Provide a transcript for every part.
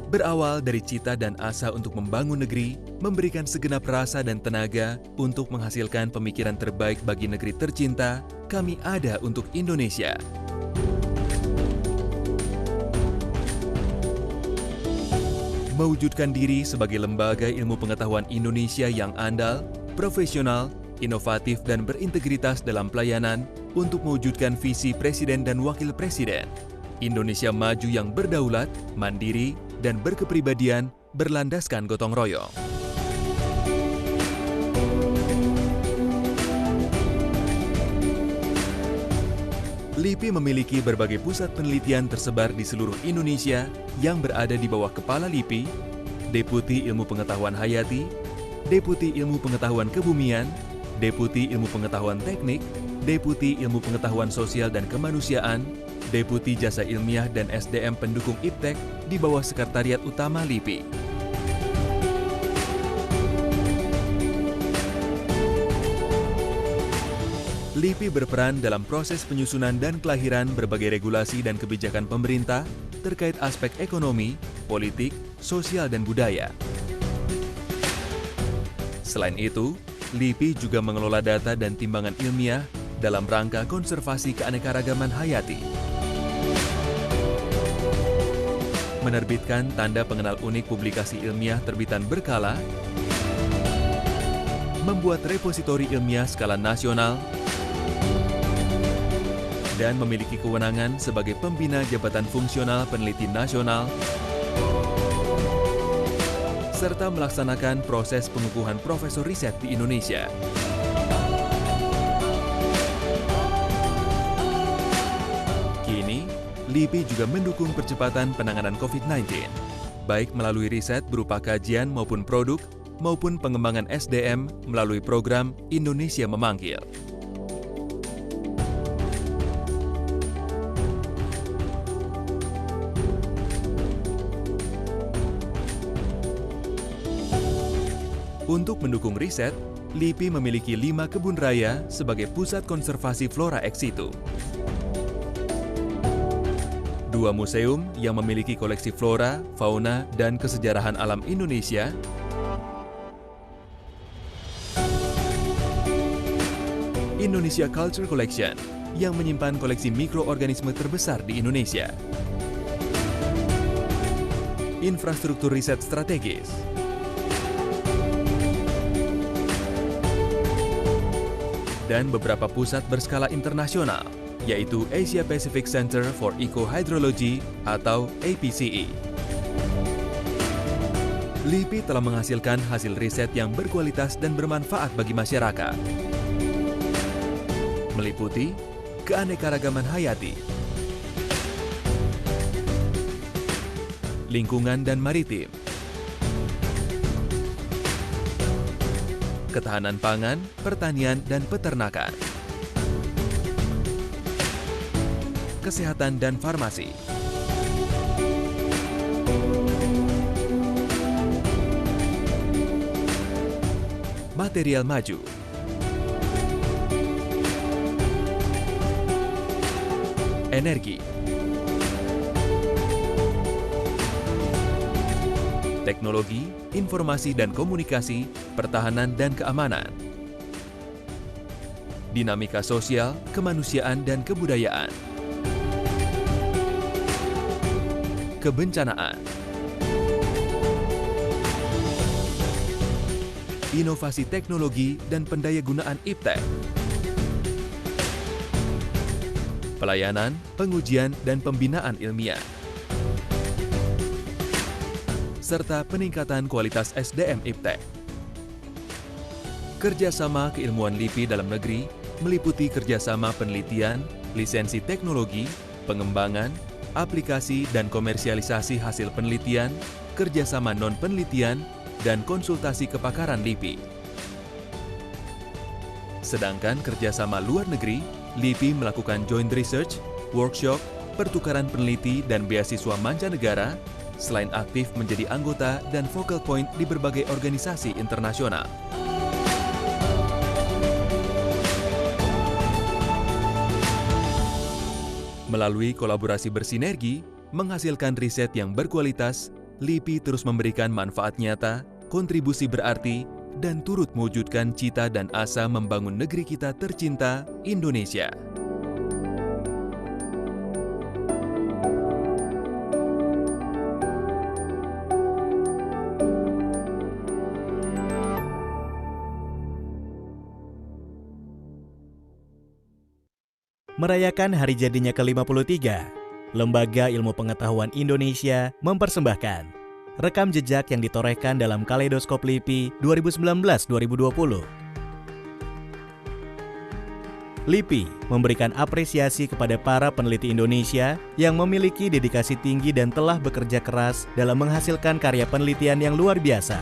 Berawal dari cita dan asa untuk membangun negeri, memberikan segenap rasa dan tenaga untuk menghasilkan pemikiran terbaik bagi negeri tercinta, kami ada untuk Indonesia. Mewujudkan diri sebagai lembaga ilmu pengetahuan Indonesia yang andal, profesional, inovatif dan berintegritas dalam pelayanan untuk mewujudkan visi Presiden dan Wakil Presiden. Indonesia maju yang berdaulat, mandiri, dan berkepribadian berlandaskan gotong royong. LIPI memiliki berbagai pusat penelitian tersebar di seluruh Indonesia yang berada di bawah kepala LIPI, Deputi Ilmu Pengetahuan Hayati, Deputi Ilmu Pengetahuan Kebumian, Deputi Ilmu Pengetahuan Teknik, Deputi Ilmu Pengetahuan Sosial dan Kemanusiaan, Deputi Jasa Ilmiah dan SDM Pendukung Iptek di bawah Sekretariat Utama LIPI. LIPI berperan dalam proses penyusunan dan kelahiran berbagai regulasi dan kebijakan pemerintah terkait aspek ekonomi, politik, sosial, dan budaya. Selain itu, LIPI juga mengelola data dan timbangan ilmiah dalam rangka konservasi keanekaragaman hayati. Menerbitkan tanda pengenal unik publikasi ilmiah terbitan berkala, membuat repositori ilmiah skala nasional, dan memiliki kewenangan sebagai pembina Jabatan Fungsional Peneliti Nasional, serta melaksanakan proses pengukuhan profesor riset di Indonesia. Kini, LIPI juga mendukung percepatan penanganan COVID-19, baik melalui riset berupa kajian maupun produk, maupun pengembangan SDM melalui program Indonesia Memanggil. Untuk mendukung riset, LIPI memiliki 5 kebun raya sebagai pusat konservasi flora ex situ. 2 museum yang memiliki koleksi flora, fauna, dan kesejarahan alam Indonesia, Indonesia Culture Collection yang menyimpan koleksi mikroorganisme terbesar di Indonesia, infrastruktur riset strategis, dan beberapa pusat berskala internasional, yaitu Asia Pacific Center for Eco-Hydrology atau APCE. LIPI telah menghasilkan hasil riset yang berkualitas dan bermanfaat bagi masyarakat, meliputi keanekaragaman hayati, lingkungan dan maritim, ketahanan pangan, pertanian, dan peternakan, kesehatan dan farmasi, material maju, energi, teknologi, informasi dan komunikasi, pertahanan dan keamanan, dinamika sosial, kemanusiaan dan kebudayaan, kebencanaan, inovasi teknologi dan pendayagunaan iptek, pelayanan, pengujian dan pembinaan ilmiah, serta peningkatan kualitas SDM iptek. Kerjasama keilmuan LIPI dalam negeri meliputi kerjasama penelitian, lisensi teknologi, pengembangan, aplikasi dan komersialisasi hasil penelitian, kerjasama non-penelitian, dan konsultasi kepakaran LIPI. Sedangkan kerjasama luar negeri, LIPI melakukan joint research, workshop, pertukaran peneliti dan beasiswa mancanegara, selain aktif menjadi anggota dan focal point di berbagai organisasi internasional. Melalui kolaborasi bersinergi, menghasilkan riset yang berkualitas LIPI terus memberikan manfaat nyata, kontribusi berarti, dan turut mewujudkan cita dan asa membangun negeri kita tercinta, Indonesia. Merayakan hari jadinya ke-53, Lembaga Ilmu Pengetahuan Indonesia mempersembahkan rekam jejak yang ditorehkan dalam Kaleidoskop LIPI 2019-2020. LIPI memberikan apresiasi kepada para peneliti Indonesia yang memiliki dedikasi tinggi dan telah bekerja keras dalam menghasilkan karya penelitian yang luar biasa.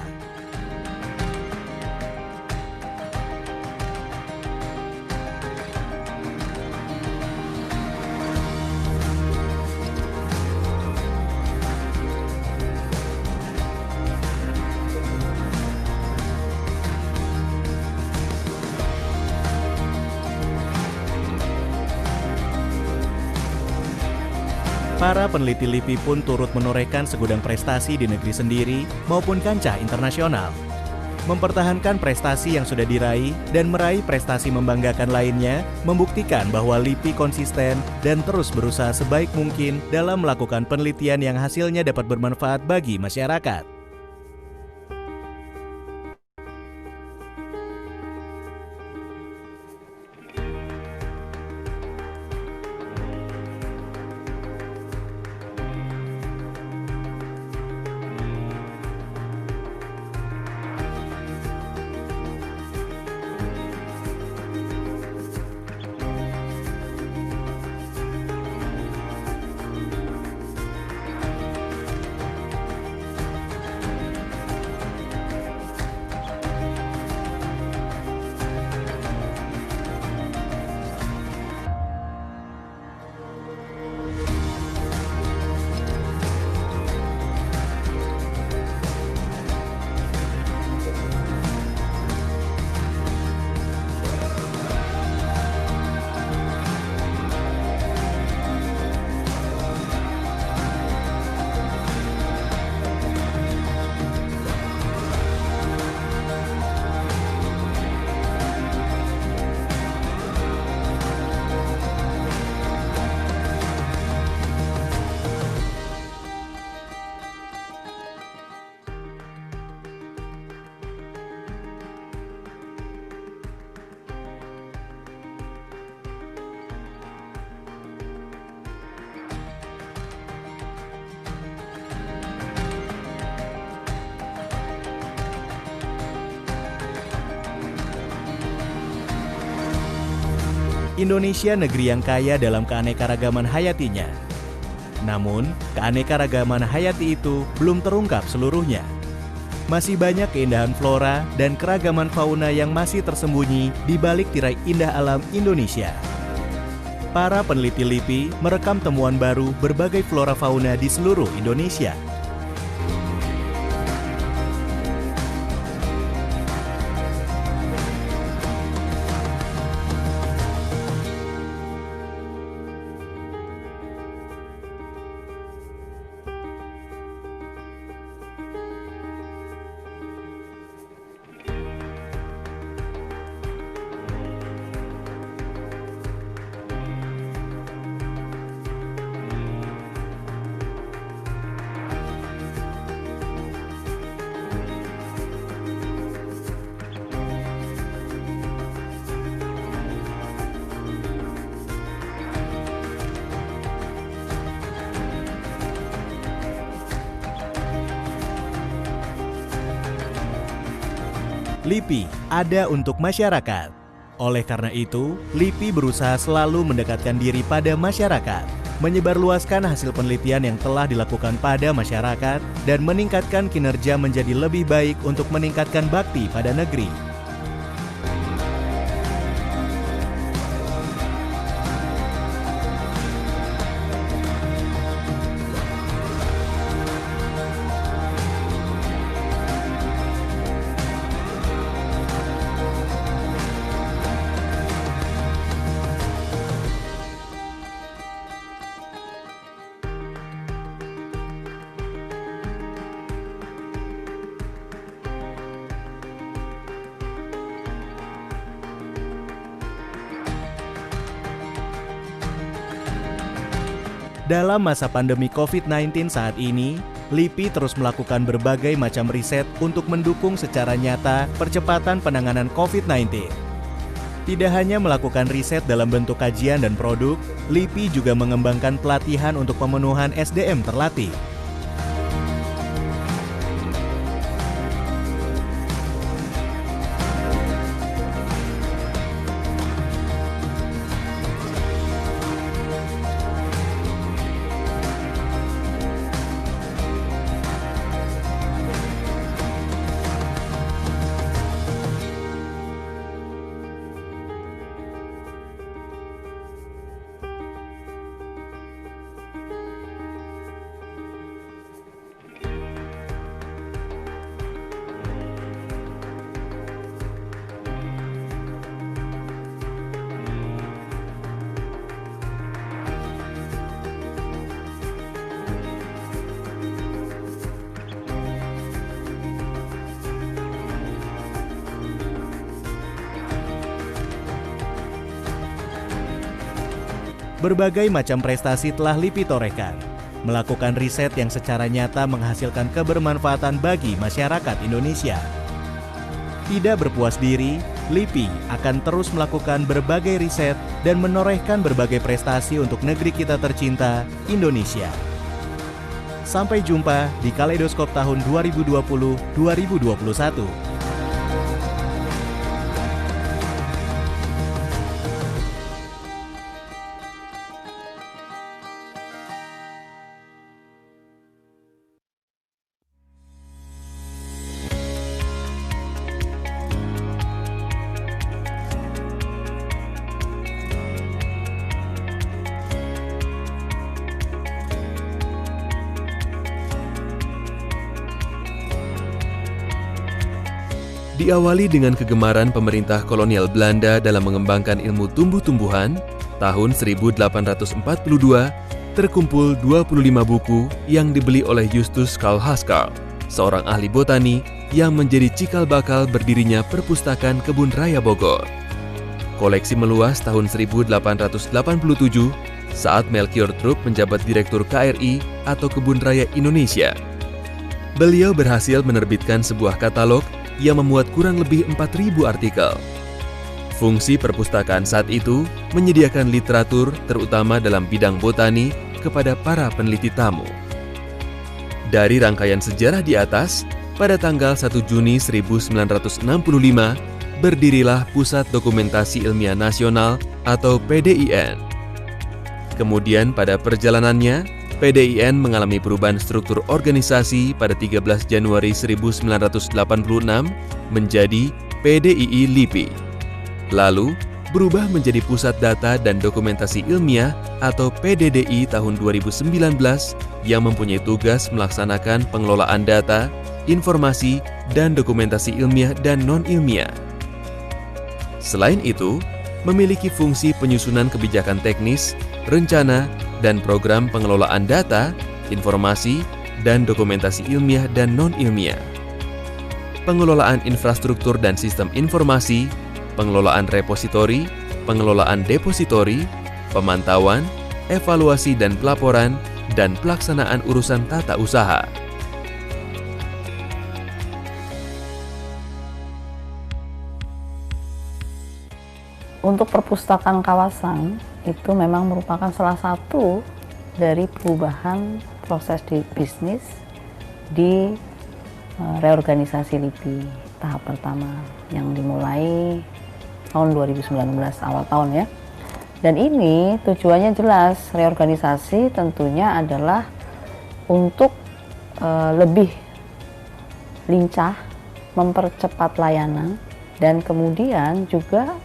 Para peneliti LIPI pun turut menorehkan segudang prestasi di negeri sendiri maupun kancah internasional. Mempertahankan prestasi yang sudah diraih dan meraih prestasi membanggakan lainnya, membuktikan bahwa LIPI konsisten dan terus berusaha sebaik mungkin dalam melakukan penelitian yang hasilnya dapat bermanfaat bagi masyarakat. Indonesia negeri yang kaya dalam keanekaragaman hayatinya. Namun, keanekaragaman hayati itu belum terungkap seluruhnya. Masih banyak keindahan flora dan keragaman fauna yang masih tersembunyi di balik tirai indah alam Indonesia. Para peneliti LIPI merekam temuan baru berbagai flora fauna di seluruh Indonesia. LIPI ada untuk masyarakat. Oleh karena itu, LIPI berusaha selalu mendekatkan diri pada masyarakat, menyebarluaskan hasil penelitian yang telah dilakukan pada masyarakat, dan meningkatkan kinerja menjadi lebih baik untuk meningkatkan bakti pada negeri. Dalam masa pandemi COVID-19 saat ini, LIPI terus melakukan berbagai macam riset untuk mendukung secara nyata percepatan penanganan COVID-19. Tidak hanya melakukan riset dalam bentuk kajian dan produk, LIPI juga mengembangkan pelatihan untuk pemenuhan SDM terlatih. Berbagai macam prestasi telah LIPI torehkan, melakukan riset yang secara nyata menghasilkan kebermanfaatan bagi masyarakat Indonesia. Tidak berpuas diri, LIPI akan terus melakukan berbagai riset dan menorehkan berbagai prestasi untuk negeri kita tercinta, Indonesia. Sampai jumpa di Kaleidoskop tahun 2020-2021. Diawali dengan kegemaran pemerintah kolonial Belanda dalam mengembangkan ilmu tumbuh-tumbuhan, tahun 1842 terkumpul 25 buku yang dibeli oleh Justus Karl Haskell, seorang ahli botani yang menjadi cikal bakal berdirinya Perpustakaan Kebun Raya Bogor. Koleksi meluas tahun 1887 saat Melchior Trup menjabat Direktur KRI atau Kebun Raya Indonesia. Beliau berhasil menerbitkan sebuah katalog yang memuat kurang lebih 4.000 artikel. Fungsi perpustakaan saat itu menyediakan literatur terutama dalam bidang botani kepada para peneliti tamu. Dari rangkaian sejarah di atas, pada tanggal 1 Juni 1965 berdirilah Pusat Dokumentasi Ilmiah Nasional atau PDIN. Kemudian pada perjalanannya, PDIN mengalami perubahan struktur organisasi pada 13 Januari 1986 menjadi PDII LIPI. Lalu, berubah menjadi Pusat Data dan Dokumentasi Ilmiah atau PDDI tahun 2019 yang mempunyai tugas melaksanakan pengelolaan data, informasi, dan dokumentasi ilmiah dan non-ilmiah. Selain itu, memiliki fungsi penyusunan kebijakan teknis, rencana, dan program pengelolaan data, informasi, dan dokumentasi ilmiah dan non-ilmiah. Pengelolaan infrastruktur dan sistem informasi, pengelolaan repositori, pengelolaan depositori, pemantauan, evaluasi dan pelaporan, dan pelaksanaan urusan tata usaha. Untuk perpustakaan kawasan itu memang merupakan salah satu dari perubahan proses di bisnis di reorganisasi LIPI tahap pertama yang dimulai tahun 2019 awal tahun ya. Dan ini tujuannya jelas, reorganisasi tentunya adalah untuk lebih lincah, mempercepat layanan, dan kemudian juga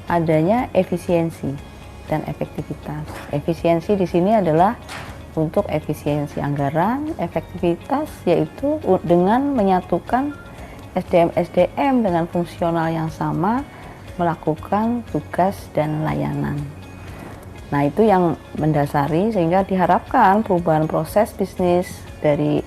adanya efisiensi dan efektivitas. Efisiensi di sini adalah untuk efisiensi anggaran, efektivitas yaitu dengan menyatukan SDM-SDM dengan fungsional yang sama melakukan tugas dan layanan. Nah, itu yang mendasari sehingga diharapkan perubahan proses bisnis dari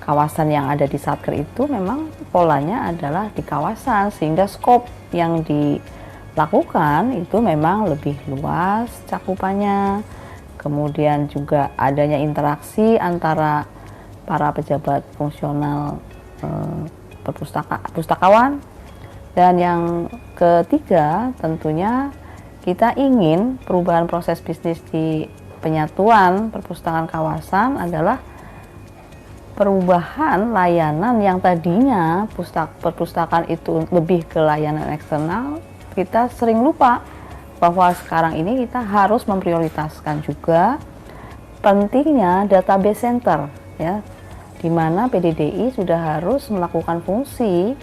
kawasan yang ada di Satker itu memang polanya adalah di kawasan sehingga skop yang dilakukan itu memang lebih luas cakupannya, kemudian juga adanya interaksi antara para pejabat fungsional pustakawan, dan yang ketiga tentunya kita ingin perubahan proses bisnis di penyatuan perpustakaan kawasan adalah perubahan layanan yang tadinya perpustakaan itu lebih ke layanan eksternal. Kita sering lupa bahwa sekarang ini kita harus memprioritaskan juga pentingnya database center, ya, di mana PDDI sudah harus melakukan fungsi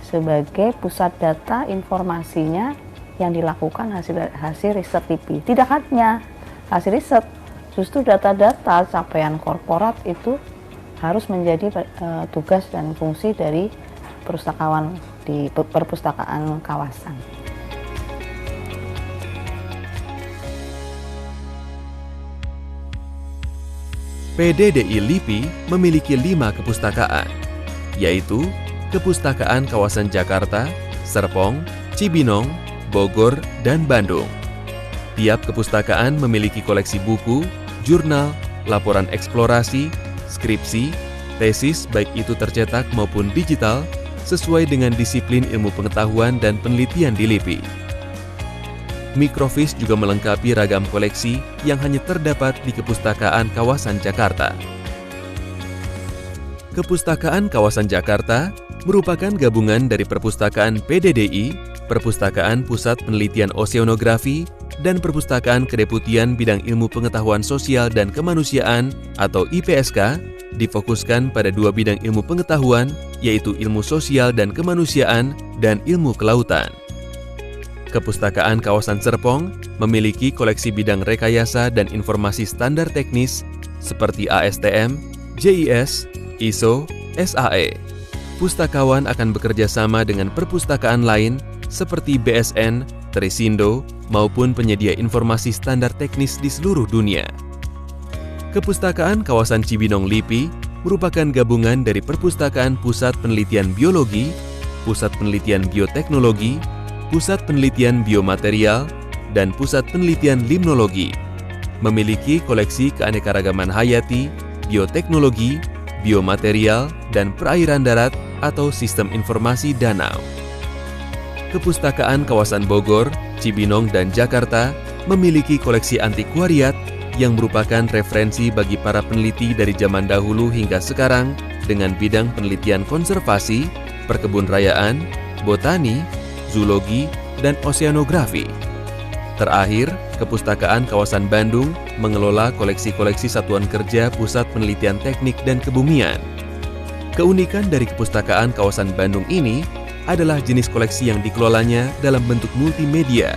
sebagai pusat data informasinya yang dilakukan hasil riset LIPI. Tidak hanya hasil riset, justru data-data capaian korporat itu harus menjadi tugas dan fungsi dari pustakawan di perpustakaan kawasan. PDDI LIPI memiliki 5 kepustakaan, yaitu Kepustakaan Kawasan Jakarta, Serpong, Cibinong, Bogor, dan Bandung. Tiap kepustakaan memiliki koleksi buku, jurnal, laporan eksplorasi, skripsi, tesis baik itu tercetak maupun digital, sesuai dengan disiplin ilmu pengetahuan dan penelitian di LIPI. Microfiche juga melengkapi ragam koleksi yang hanya terdapat di Kepustakaan Kawasan Jakarta. Kepustakaan Kawasan Jakarta merupakan gabungan dari Perpustakaan PDDI, Perpustakaan Pusat Penelitian Oseanografi, dan Perpustakaan Kedeputian Bidang Ilmu Pengetahuan Sosial dan Kemanusiaan atau IPSK, difokuskan pada 2 bidang ilmu pengetahuan, yaitu ilmu sosial dan kemanusiaan dan ilmu kelautan. Kepustakaan Kawasan Serpong memiliki koleksi bidang rekayasa dan informasi standar teknis seperti ASTM, JIS, ISO, SAE. Pustakawan akan bekerja sama dengan perpustakaan lain seperti BSN, Trisindo, maupun penyedia informasi standar teknis di seluruh dunia. Kepustakaan Kawasan Cibinong LIPI merupakan gabungan dari Perpustakaan Pusat Penelitian Biologi, Pusat Penelitian Bioteknologi, Pusat Penelitian Biomaterial, dan Pusat Penelitian Limnologi. Memiliki koleksi keanekaragaman hayati, bioteknologi, biomaterial, dan perairan darat atau sistem informasi danau. Kepustakaan Kawasan Bogor, Cibinong, dan Jakarta memiliki koleksi antiquariat yang merupakan referensi bagi para peneliti dari zaman dahulu hingga sekarang dengan bidang penelitian konservasi, perkebunrayaan, botani, zoologi, dan oseanografi. Terakhir, Kepustakaan Kawasan Bandung mengelola koleksi-koleksi satuan kerja Pusat Penelitian Teknik dan Kebumian. Keunikan dari Kepustakaan Kawasan Bandung ini adalah jenis koleksi yang dikelolanya dalam bentuk multimedia,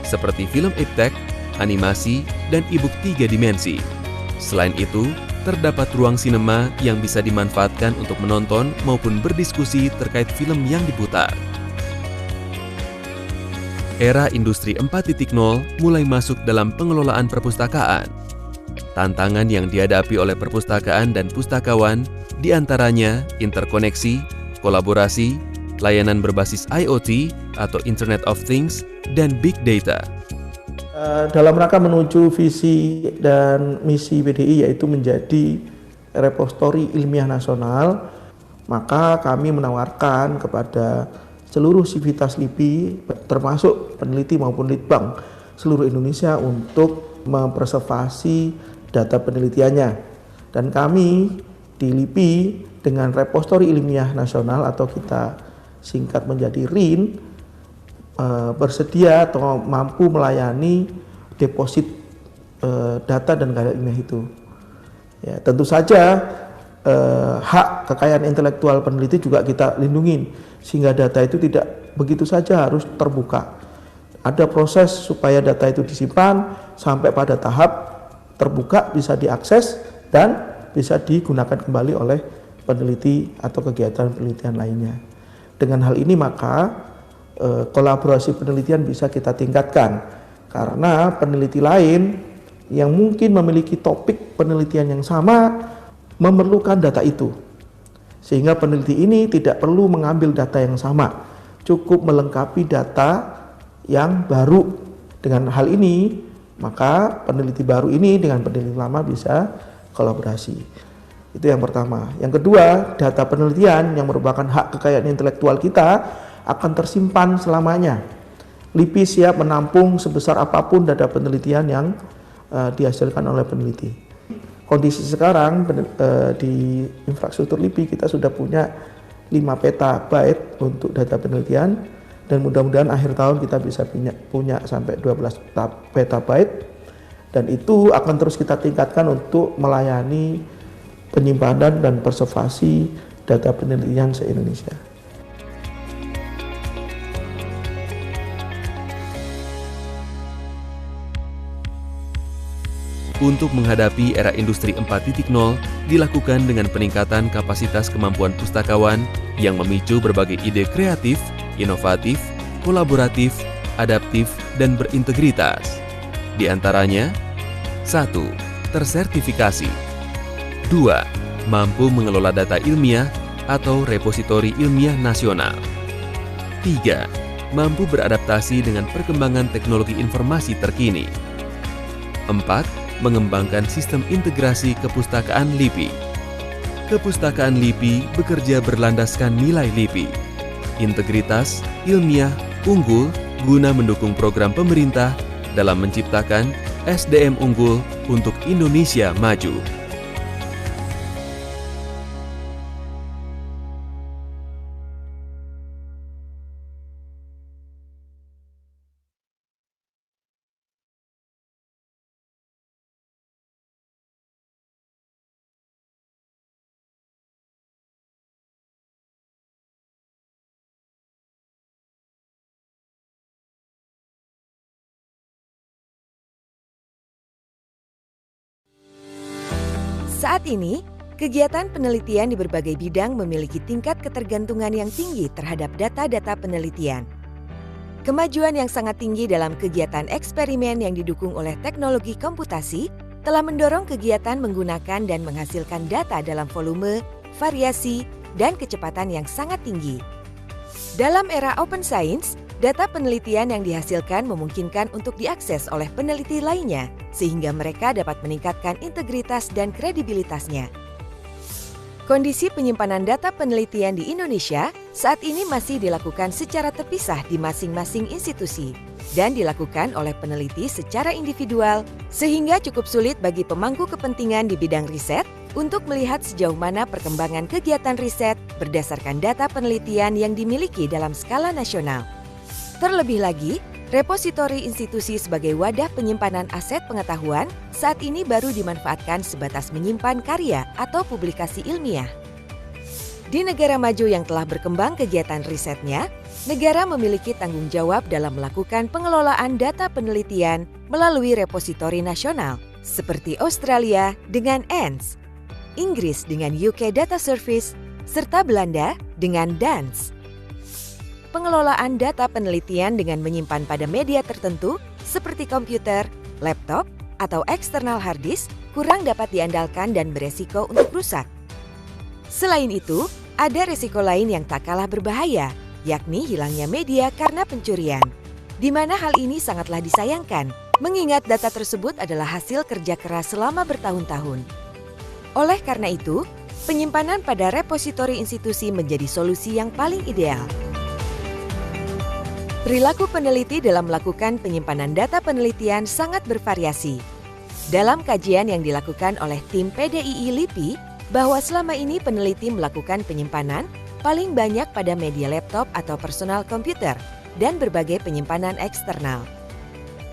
seperti film iptek, animasi, dan e-book 3 dimensi. Selain itu, terdapat ruang sinema yang bisa dimanfaatkan untuk menonton maupun berdiskusi terkait film yang diputar. Era Industri 4.0 mulai masuk dalam pengelolaan perpustakaan. Tantangan yang dihadapi oleh perpustakaan dan pustakawan diantaranya interkoneksi, kolaborasi, layanan berbasis IoT atau Internet of Things, dan Big Data. Dalam rangka menuju visi dan misi PDI yaitu menjadi repositori ilmiah nasional, maka kami menawarkan kepada seluruh sivitas LIPI termasuk peneliti maupun litbang seluruh Indonesia untuk mempreservasi data penelitiannya. Dan kami di LIPI dengan repositori ilmiah nasional atau kita singkat menjadi RIN bersedia atau mampu melayani deposit data dan karya ilmiah itu. Ya, tentu saja hak kekayaan intelektual peneliti juga kita lindungi sehingga data itu tidak begitu saja harus terbuka. Ada proses supaya data itu disimpan sampai pada tahap terbuka, bisa diakses dan bisa digunakan kembali oleh peneliti atau kegiatan penelitian lainnya. Dengan hal ini maka kolaborasi penelitian bisa kita tingkatkan karena peneliti lain yang mungkin memiliki topik penelitian yang sama memerlukan data itu. Sehingga peneliti ini tidak perlu mengambil data yang sama, cukup melengkapi data yang baru. Dengan hal ini Maka peneliti baru ini dengan peneliti lama bisa kolaborasi. Itu yang pertama. Yang kedua, data penelitian yang merupakan hak kekayaan intelektual kita akan tersimpan selamanya. LIPI siap menampung sebesar apapun data penelitian yang dihasilkan oleh peneliti. Kondisi sekarang di infrastruktur LIPI kita sudah punya 5 petabyte untuk data penelitian, dan mudah-mudahan akhir tahun kita bisa punya sampai 12 petabyte, dan itu akan terus kita tingkatkan untuk melayani penyimpanan dan preservasi data penelitian se-Indonesia. Untuk menghadapi era industri 4.0 dilakukan dengan peningkatan kapasitas kemampuan pustakawan yang memicu berbagai ide kreatif, inovatif, kolaboratif, adaptif, dan berintegritas. Di antaranya, 1. Tersertifikasi. 2. Mampu mengelola data ilmiah atau repositori ilmiah nasional. 3. Mampu beradaptasi dengan perkembangan teknologi informasi terkini. 4. Mengembangkan sistem integrasi kepustakaan LIPI. Kepustakaan LIPI bekerja berlandaskan nilai LIPI, integritas, ilmiah, unggul guna mendukung program pemerintah dalam menciptakan SDM unggul untuk Indonesia maju. Saat ini, kegiatan penelitian di berbagai bidang memiliki tingkat ketergantungan yang tinggi terhadap data-data penelitian. Kemajuan yang sangat tinggi dalam kegiatan eksperimen yang didukung oleh teknologi komputasi telah mendorong kegiatan menggunakan dan menghasilkan data dalam volume, variasi, dan kecepatan yang sangat tinggi. Dalam era open science, data penelitian yang dihasilkan memungkinkan untuk diakses oleh peneliti lainnya, sehingga mereka dapat meningkatkan integritas dan kredibilitasnya. Kondisi penyimpanan data penelitian di Indonesia saat ini masih dilakukan secara terpisah di masing-masing institusi dan dilakukan oleh peneliti secara individual, sehingga cukup sulit bagi pemangku kepentingan di bidang riset untuk melihat sejauh mana perkembangan kegiatan riset berdasarkan data penelitian yang dimiliki dalam skala nasional. Terlebih lagi, repositori institusi sebagai wadah penyimpanan aset pengetahuan saat ini baru dimanfaatkan sebatas menyimpan karya atau publikasi ilmiah. Di negara maju yang telah berkembang kegiatan risetnya, negara memiliki tanggung jawab dalam melakukan pengelolaan data penelitian melalui repositori nasional, seperti Australia dengan ANS, Inggris dengan UK Data Service, serta Belanda dengan DANS. Pengelolaan data penelitian dengan menyimpan pada media tertentu seperti komputer, laptop, atau eksternal hard disk kurang dapat diandalkan dan beresiko untuk rusak. Selain itu, ada resiko lain yang tak kalah berbahaya, yakni hilangnya media karena pencurian. Di mana hal ini sangatlah disayangkan, mengingat data tersebut adalah hasil kerja keras selama bertahun-tahun. Oleh karena itu, penyimpanan pada repositori institusi menjadi solusi yang paling ideal. Perilaku peneliti dalam melakukan penyimpanan data penelitian sangat bervariasi. Dalam kajian yang dilakukan oleh tim PDII LIPI, bahwa selama ini peneliti melakukan penyimpanan paling banyak pada media laptop atau personal komputer dan berbagai penyimpanan eksternal.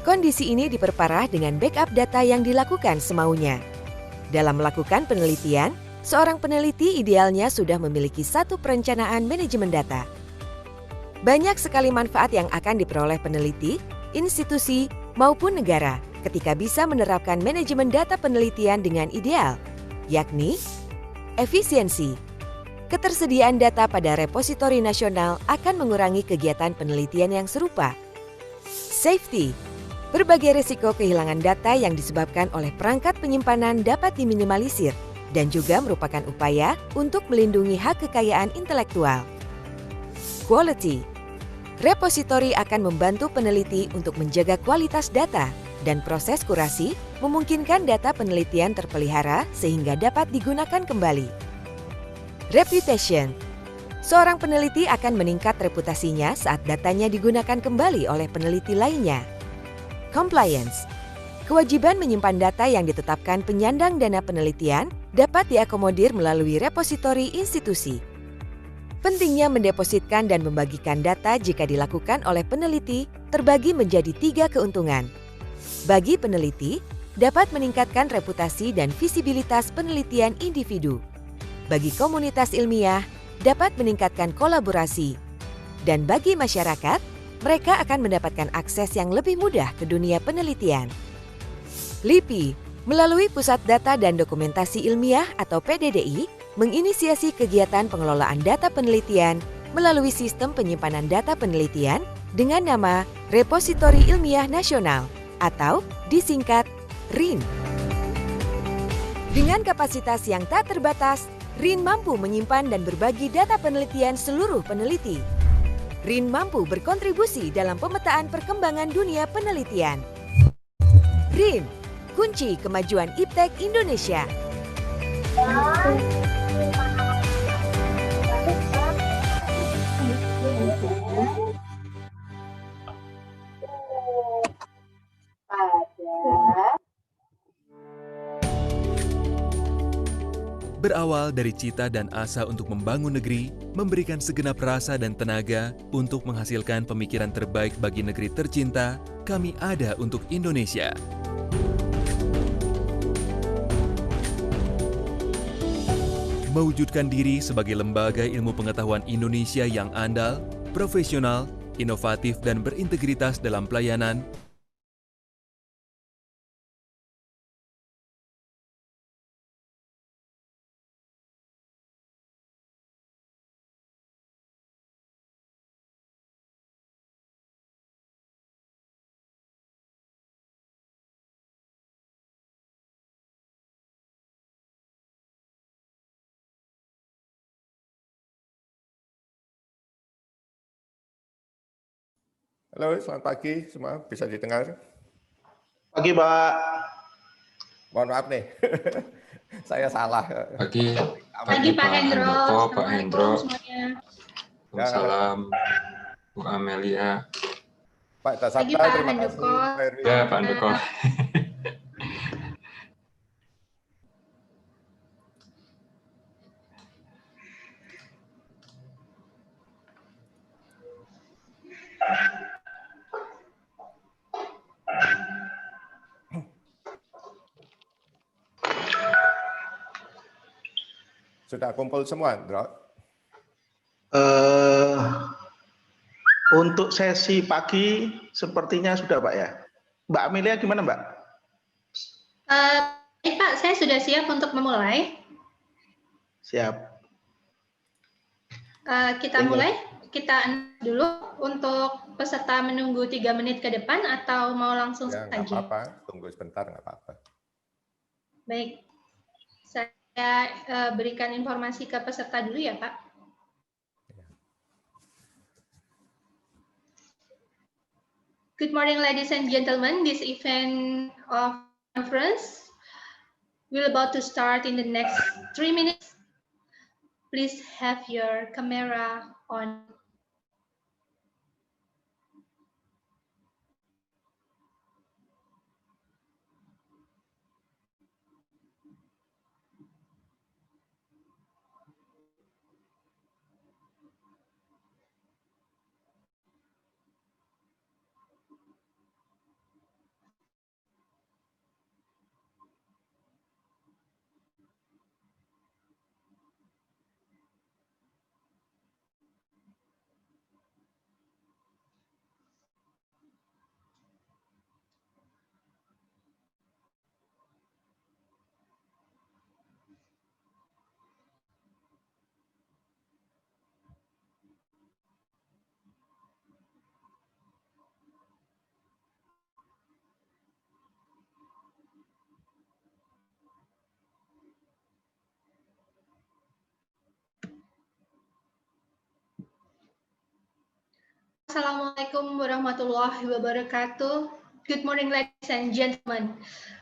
Kondisi ini diperparah dengan backup data yang dilakukan semaunya. Dalam melakukan penelitian, seorang peneliti idealnya sudah memiliki satu perencanaan manajemen data. Banyak sekali manfaat yang akan diperoleh peneliti, institusi, maupun negara ketika bisa menerapkan manajemen data penelitian dengan ideal, yakni efisiensi. Ketersediaan data pada repositori nasional akan mengurangi kegiatan penelitian yang serupa. Safety. Berbagai risiko kehilangan data yang disebabkan oleh perangkat penyimpanan dapat diminimalisir dan juga merupakan upaya untuk melindungi hak kekayaan intelektual. Quality. Repositori akan membantu peneliti untuk menjaga kualitas data dan proses kurasi memungkinkan data penelitian terpelihara sehingga dapat digunakan kembali. Reputation. Seorang peneliti akan meningkat reputasinya saat datanya digunakan kembali oleh peneliti lainnya. Compliance. Kewajiban menyimpan data yang ditetapkan penyandang dana penelitian dapat diakomodir melalui repositori institusi. Pentingnya mendepositkan dan membagikan data jika dilakukan oleh peneliti terbagi menjadi 3 keuntungan. Bagi peneliti, dapat meningkatkan reputasi dan visibilitas penelitian individu. Bagi komunitas ilmiah, dapat meningkatkan kolaborasi. Dan bagi masyarakat, mereka akan mendapatkan akses yang lebih mudah ke dunia penelitian. LIPI, melalui Pusat Data dan Dokumentasi Ilmiah atau PDDI, menginisiasi kegiatan pengelolaan data penelitian melalui sistem penyimpanan data penelitian dengan nama Repositori Ilmiah Nasional atau disingkat RIN. Dengan kapasitas yang tak terbatas, RIN mampu menyimpan dan berbagi data penelitian seluruh peneliti. RIN mampu berkontribusi dalam pemetaan perkembangan dunia penelitian. RIN, kunci kemajuan iptek Indonesia. Berawal dari cita dan asa untuk membangun negeri, memberikan segenap rasa dan tenaga untuk menghasilkan pemikiran terbaik bagi negeri tercinta, kami ada untuk Indonesia. Mewujudkan diri sebagai lembaga ilmu pengetahuan Indonesia yang andal, profesional, inovatif, dan berintegritas dalam pelayanan, Halo, selamat pagi semua. Bisa didengar? Pagi, Pak. Mohon maaf nih, saya salah. Pagi Pak Hendro, Pak Hendro. Salam Bu Amelia. Pak Tasabta, terima kasih. Ya, Pak Handoko. Sudah kumpul semua, Bro? Untuk sesi pagi sepertinya sudah, Pak ya. Mbak Amelia gimana, Mbak? Baik Pak, saya sudah siap untuk memulai. Siap. Kita mulai. Kita dulu untuk peserta menunggu 3 menit ke depan atau mau langsung Ya, saja? nggak apa-apa. Tunggu sebentar, nggak apa-apa. Baik. Saya berikan informasi ke peserta dulu ya, Pak. Good morning, ladies and gentlemen. This event of conference will about to start in the next 3 minutes. Please have your camera on. Assalamualaikum warahmatullahi wabarakatuh. Good morning, ladies and gentlemen.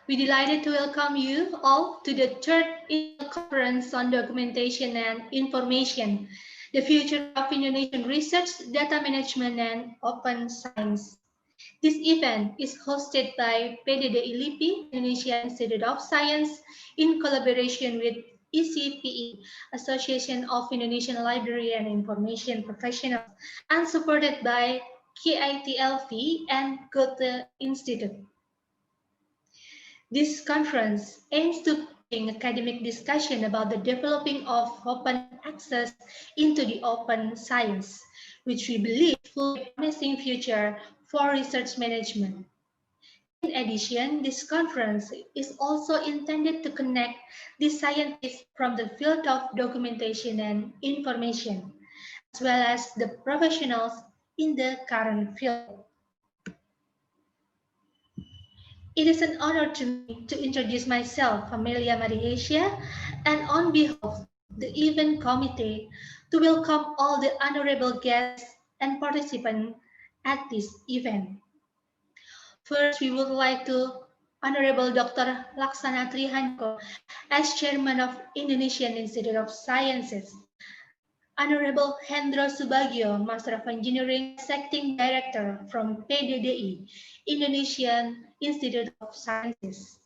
We're delighted to welcome you all to the third annual conference on documentation and information, the future of Indonesian research, data management, and open science. This event is hosted by PDDI LIPI, Indonesia Institute of Science, in collaboration with ECPE, Association of Indonesian Library and Information Professionals, and supported by KITLV and Goethe Institute. This conference aims to bring academic discussion about the developing of open access into the open science, which we believe will be a promising future for research management. In addition, this conference is also intended to connect the scientists from the field of documentation and information, as well as the professionals in the current field. It is an honor to me to introduce myself, Amelia Mariesia, and on behalf of the event committee, to welcome all the honorable guests and participants at this event. First, we would like to Honorable Dr. Laksana Trihanko as Chairman of Indonesian Institute of Sciences. Honorable Hendro Subagio, Master of Engineering, Acting Director from PDDI, Indonesian Institute of Sciences.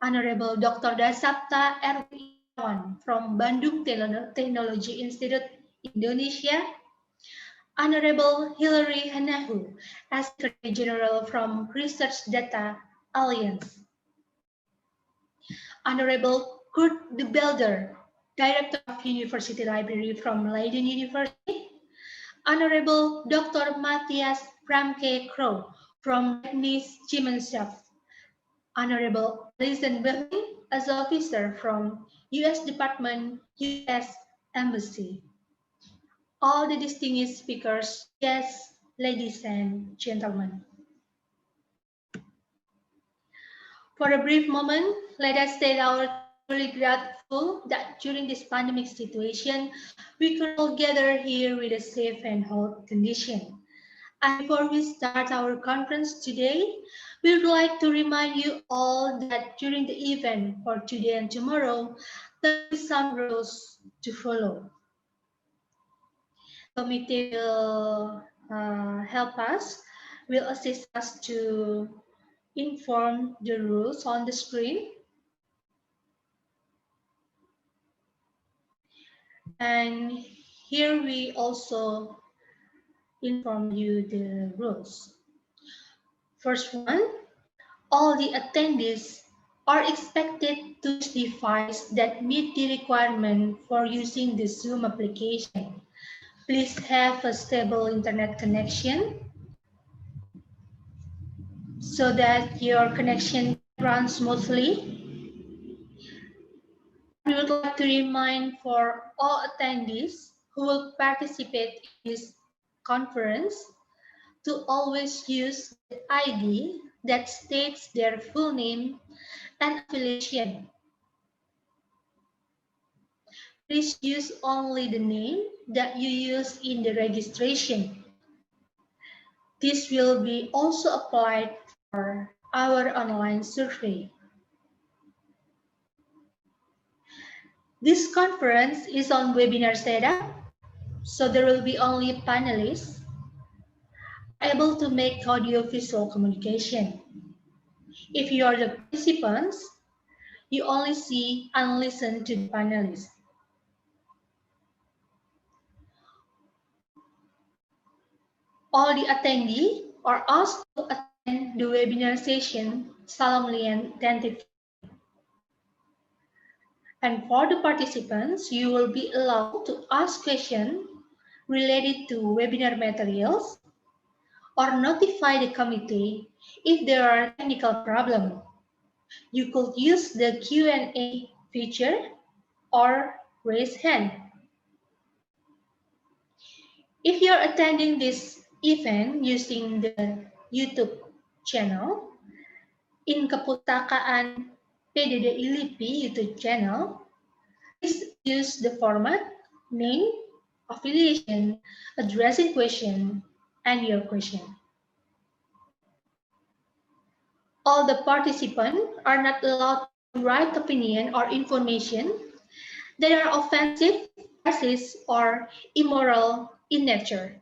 Honorable Dr. Dasapta Erwiawan from Bandung Technology Institute, Indonesia. Honorable Hilary Hanahu as Secretary General from Research Data Alliance. Honorable Kurt de Belder, Director of University Library from Leiden University. Honorable Dr. Matthias Pramke Crow from Leibniz Gemeinschaft. Honorable Alison Behling as officer from U.S. Department, U.S. Embassy. All the distinguished speakers, guests, ladies and gentlemen. For a brief moment, let us state our truly grateful that during this pandemic situation, we could all gather here with a safe and healthy condition. And before we start our conference today, we would like to remind you all that during the event for today and tomorrow, there are some rules to follow. The committee will help us, will assist us to inform the rules on the screen. And here we also inform you the rules. First one, all the attendees are expected to use devices that meet the requirement for using the Zoom application. Please have a stable internet connection so that your connection runs smoothly. We would like to remind for all attendees who will participate in this conference to always use the ID that states their full name and affiliation. Please use only the name that you use in the registration. This will be also applied for our online survey. This conference is on webinar setup, so there will be only panelists able to make audio-visual communication. If you are the participants, you only see and listen to the panelists. All the attendees are asked to attend the webinar session solemnly and attentively. And for the participants, you will be allowed to ask questions related to webinar materials or notify the committee if there are technical problems. You could use the Q&A feature or raise hand. If you're attending this event using the YouTube channel, in Kepustakaan PDDI LIPI YouTube channel, please use the format, name, affiliation, addressing question, and your question. All the participants are not allowed to write opinion or information that are offensive, racist, or immoral in nature.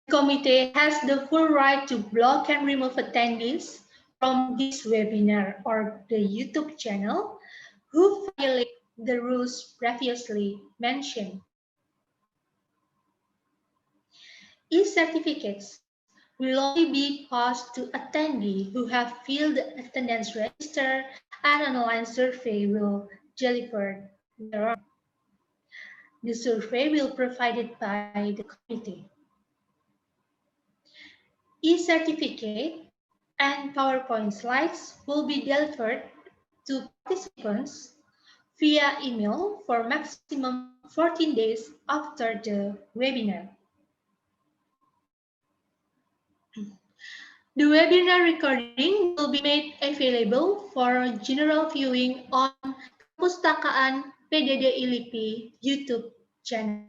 The committee has the full right to block and remove attendees from this webinar or the YouTube channel who violate the rules previously mentioned. E-certificates will only be passed to attendees who have filled the attendance register and an online survey will delivered thereon. The survey will be provided by the committee. E-certificate and PowerPoint slides will be delivered to participants via email for maximum 14 days after the webinar. The webinar recording will be made available for general viewing on Perpustakaan PDD ILIPI YouTube channel.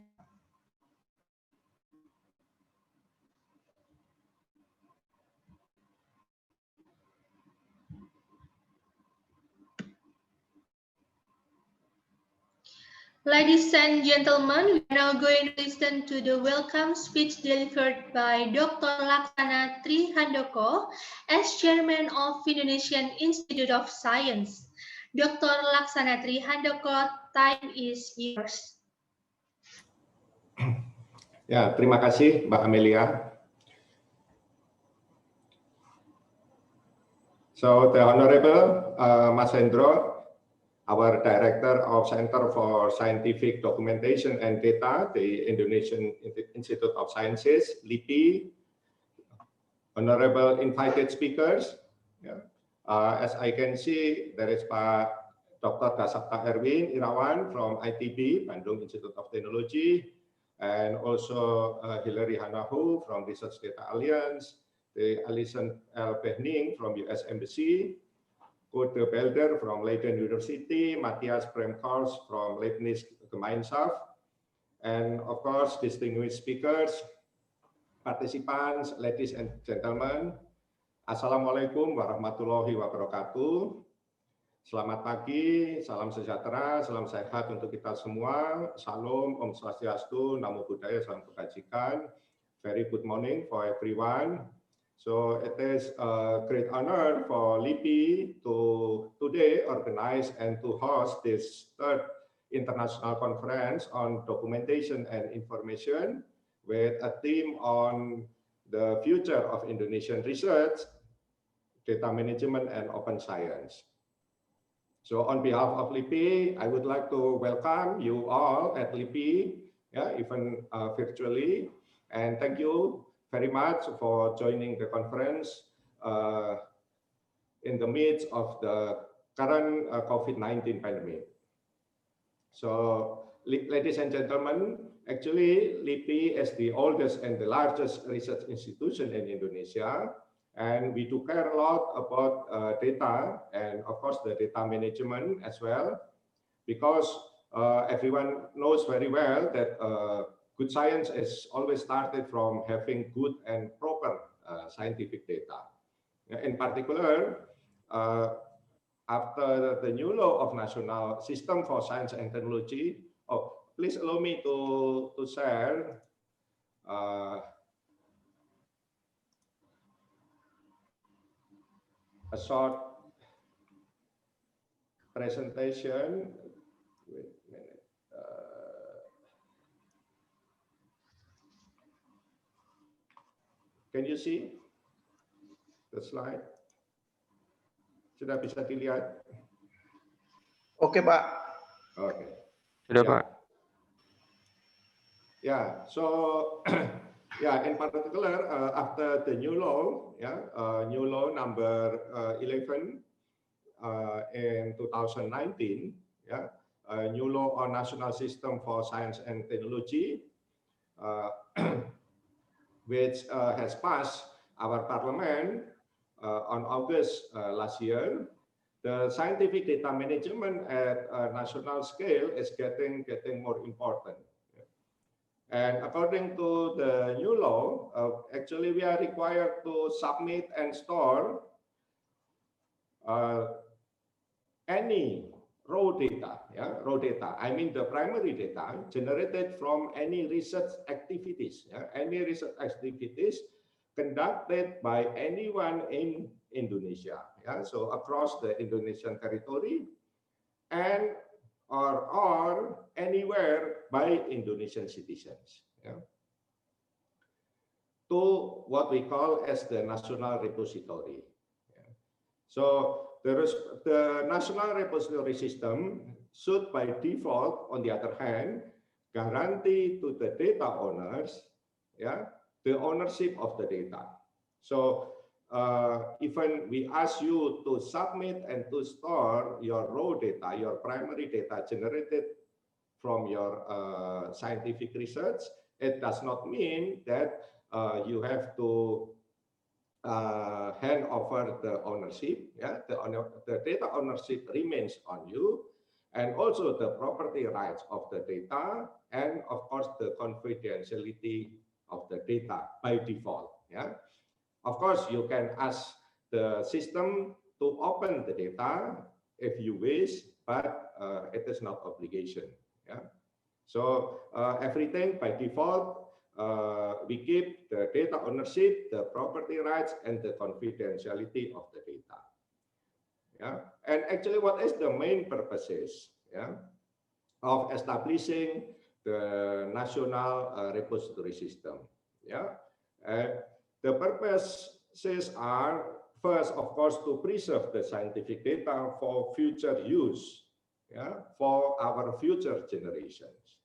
Ladies and gentlemen, we are now going to listen to the welcome speech delivered by Dr. Laksana Trihandoko as Chairman of Indonesian Institute of Science. Dr. Laksana Trihandoko, time is yours. Ya, terima kasih Mbak Amelia. So the Honorable Mas Hendro, our Director of Center for Scientific Documentation and Data, the Indonesian Institute of Sciences, LIPI, honorable invited speakers. As I can see, there is Pak Dr. Dasapta Erwin Irawan from ITB, Bandung Institute of Technology, and also Hilary Hanahu from Research Data Alliance, the Alison L. Behning from US Embassy, Kurt de Belder from Leiden University, Matthias Premkors from Leibniz Gemeinschaft, and of course, distinguished speakers, participants, ladies and gentlemen, Assalamualaikum warahmatullahi wabarakatuh. Selamat pagi, salam sejahtera, salam sehat untuk kita semua. Salam, Om Swastiastu, Namo Buddhaya, salam kebajikan. Very good morning for everyone. So it is a great honor for LIPI to today organize and to host this third international conference on documentation and information with a theme on the future of Indonesian research, data management, and open science. So on behalf of LIPI, I would like to welcome you all at LIPI, even virtually, and thank you very much for joining the conference in the midst of the current COVID-19 pandemic. So, ladies and gentlemen, actually LIPI is the oldest and the largest research institution in Indonesia, and we do care a lot about data and of course the data management as well, because everyone knows very well that good science is always started from having good and proper scientific data. In particular, after the new law of National System for Science and Technology, please allow me to share a short presentation. Wait a minute. Can you see the slide? Sudah bisa dilihat? Oke, Pak. Oke. Sudah, Pak. Yeah, so yeah, in particular, after the new law, new law number 11 in 2019, new law on National System for Science and Technology, which has passed our parliament on August last year. The scientific data management at a national scale is getting more important. And according to the new law, actually we are required to submit and store any raw data, raw data. I mean the primary data generated from any research activities, any research activities conducted by anyone in Indonesia, so across the Indonesian territory and or anywhere by Indonesian citizens, to what we call as the national repository. So the national repository system should by default, on the other hand, guarantee to the data owners, the ownership of the data. So even we ask you to submit and to store your raw data, your primary data generated from your scientific research, it does not mean that you have to hand over the ownership. The data ownership remains on you, and also the property rights of the data, and of course the confidentiality of the data by default. Of course, you can ask the system to open the data if you wish, but it is not obligation. So everything by default, we keep the data ownership, the property rights, and the confidentiality of the data. And actually, what is the main purposes of establishing the national repository system? The purposes are, first, of course, to preserve the scientific data for future use, for our future generations.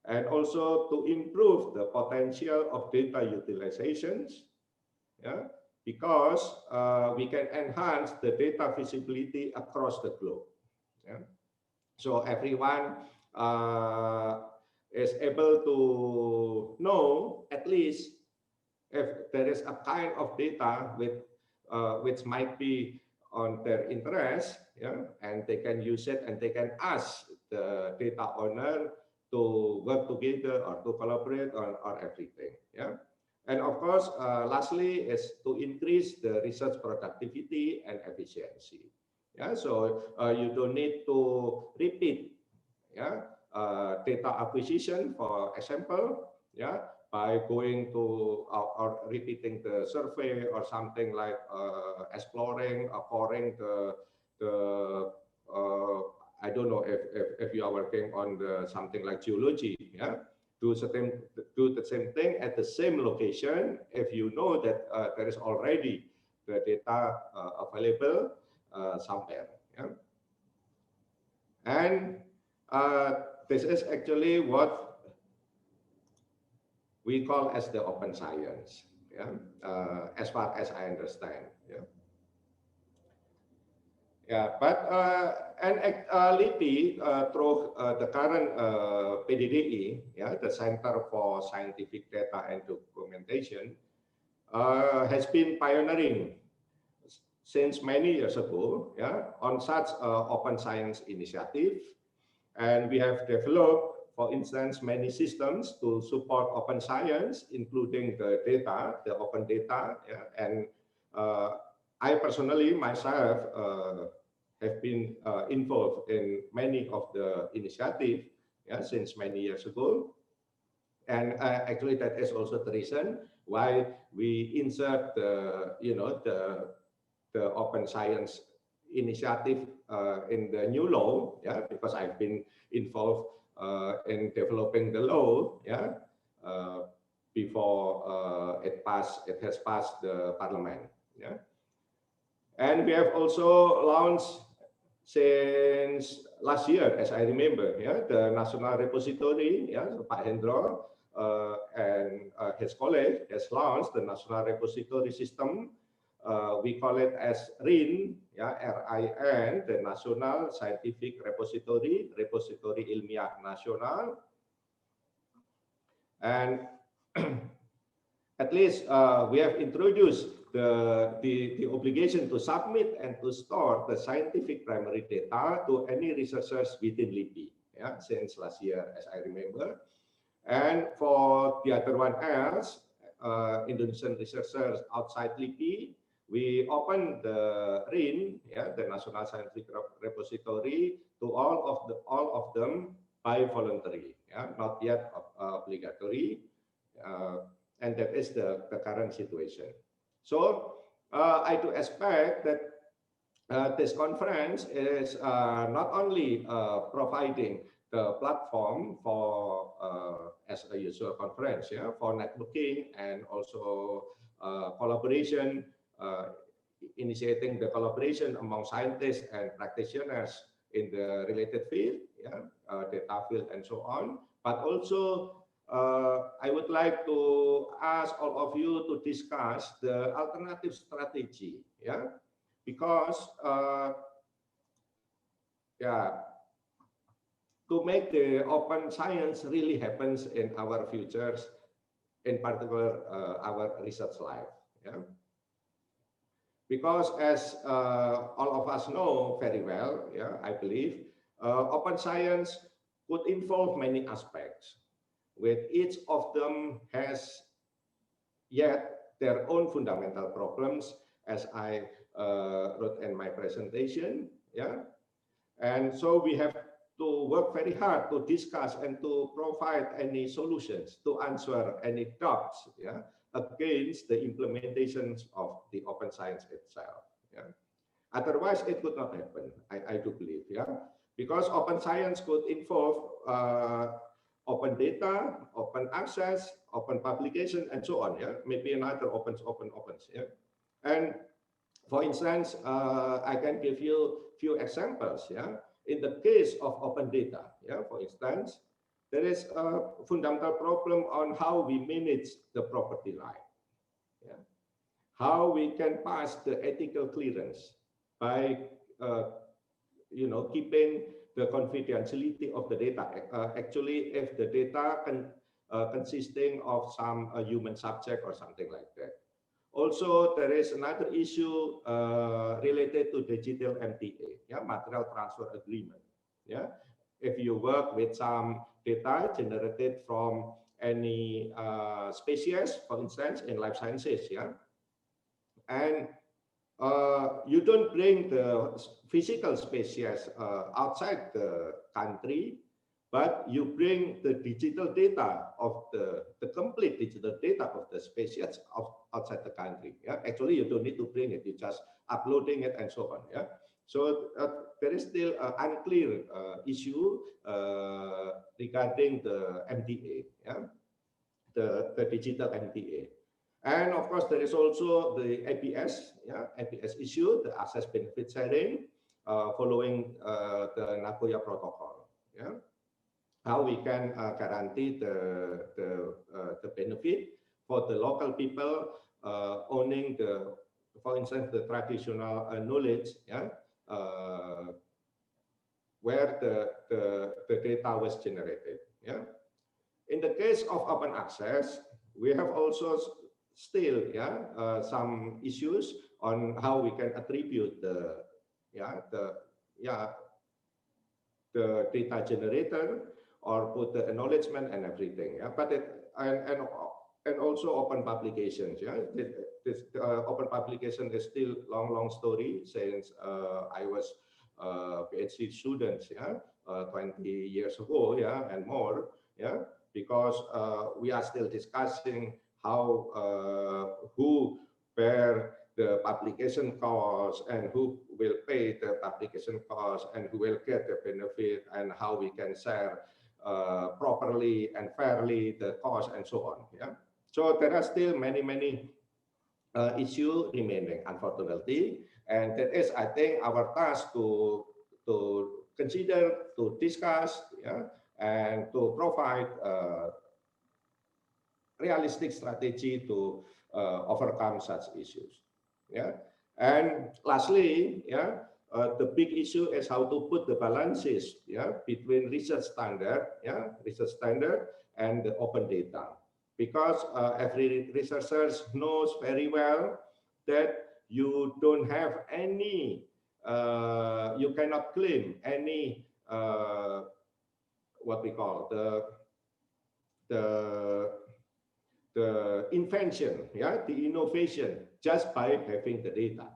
And also to improve the potential of data utilizations, because we can enhance the data visibility across the globe. So everyone is able to know at least if there is a kind of data which might be on their interest, and they can use it and they can ask the data owner to work together or to collaborate on everything. And of course, lastly is to increase the research productivity and efficiency. So you don't need to repeat data acquisition, for example, by going to or repeating the survey or something like exploring or pouring the I don't know if you are working on something like geology, do the same thing at the same location if you know that there is already the data available somewhere. And this is actually what we call as the open science, as far as I understand. But LIPI through the current PDDI, the Center for Scientific Data and Documentation, has been pioneering since many years ago, on such open science initiative, and we have developed, for instance, many systems to support open science, including the data, the open data, and I personally myself have been involved in many of the initiatives since many years ago, and actually that is also the reason why we insert the the open science initiative in the new law, because I've been involved in developing the law, before it has passed the parliament, and we have also launched since last year, as I remember, the national repository, so Pak Hendro and his colleague has launched the national repository system. We call it as RIN, RIN, the National Scientific Repository, Repository Ilmiah Nasional. And at least we have introduced the obligation to submit and to store the scientific primary data to any researchers within LIPI, since last year, as I remember. And for the other one else, Indonesian researchers outside LIPI, we open the RIN, the National Scientific Repository, to all of them by voluntary, not yet obligatory, and that is the current situation. So I do expect that this conference is not only providing the platform for as a usual conference, for networking and also collaboration, initiating the collaboration among scientists and practitioners in the related field, data field and so on, but also I would like to ask all of you to discuss the alternative strategy, because to make the open science really happens in our futures, in particular our research life. Because as all of us know very well, I believe, open science could involve many aspects, with each of them has yet their own fundamental problems, as I wrote in my presentation. And so we have to work very hard to discuss and to provide any solutions, to answer any doubts against the implementations of the open science itself. Otherwise, it could not happen, I do believe, because open science could involve open data, open access, open publication, and so on. Maybe another opens. And for instance, I can give you few examples. In the case of open data, for instance, there is a fundamental problem on how we manage the property right. How we can pass the ethical clearance by keeping the confidentiality of the data. Actually, if the data consisting of some human subject or something like that. Also, there is another issue related to digital MTA, material transfer agreement. If you work with some data generated from any species, for instance, in life sciences, and you don't bring the physical species outside the country, but you bring the digital data of the complete digital data of the species outside the country. Actually, you don't need to bring it; you just uploading it and so on. So there is still an unclear issue regarding the MTA, the digital MTA. And of course, there is also the ABS, ABS issue, the access benefit sharing, following the Nagoya Protocol. How we can guarantee the benefit for the local people owning for instance, the traditional knowledge, where the data was generated. In the case of open access, we have also still some issues on how we can attribute the data generator or put the acknowledgement and everything. But and also open publications. This open publication is still long story since I was PhD students 20 years ago, and more, because we are still discussing how who bear the publication costs and who will pay the publication costs and who will get the benefit, and how we can share properly and fairly the cost and so on. So there are still many issues remaining, unfortunately, and that is, I think, our task to consider, to discuss, and to provide realistic strategy to overcome such issues. And lastly, the big issue is how to put the balances, between research standard, and the open data, because every researcher knows very well that you don't have any, you cannot claim any what we call the invention, the innovation just by having the data.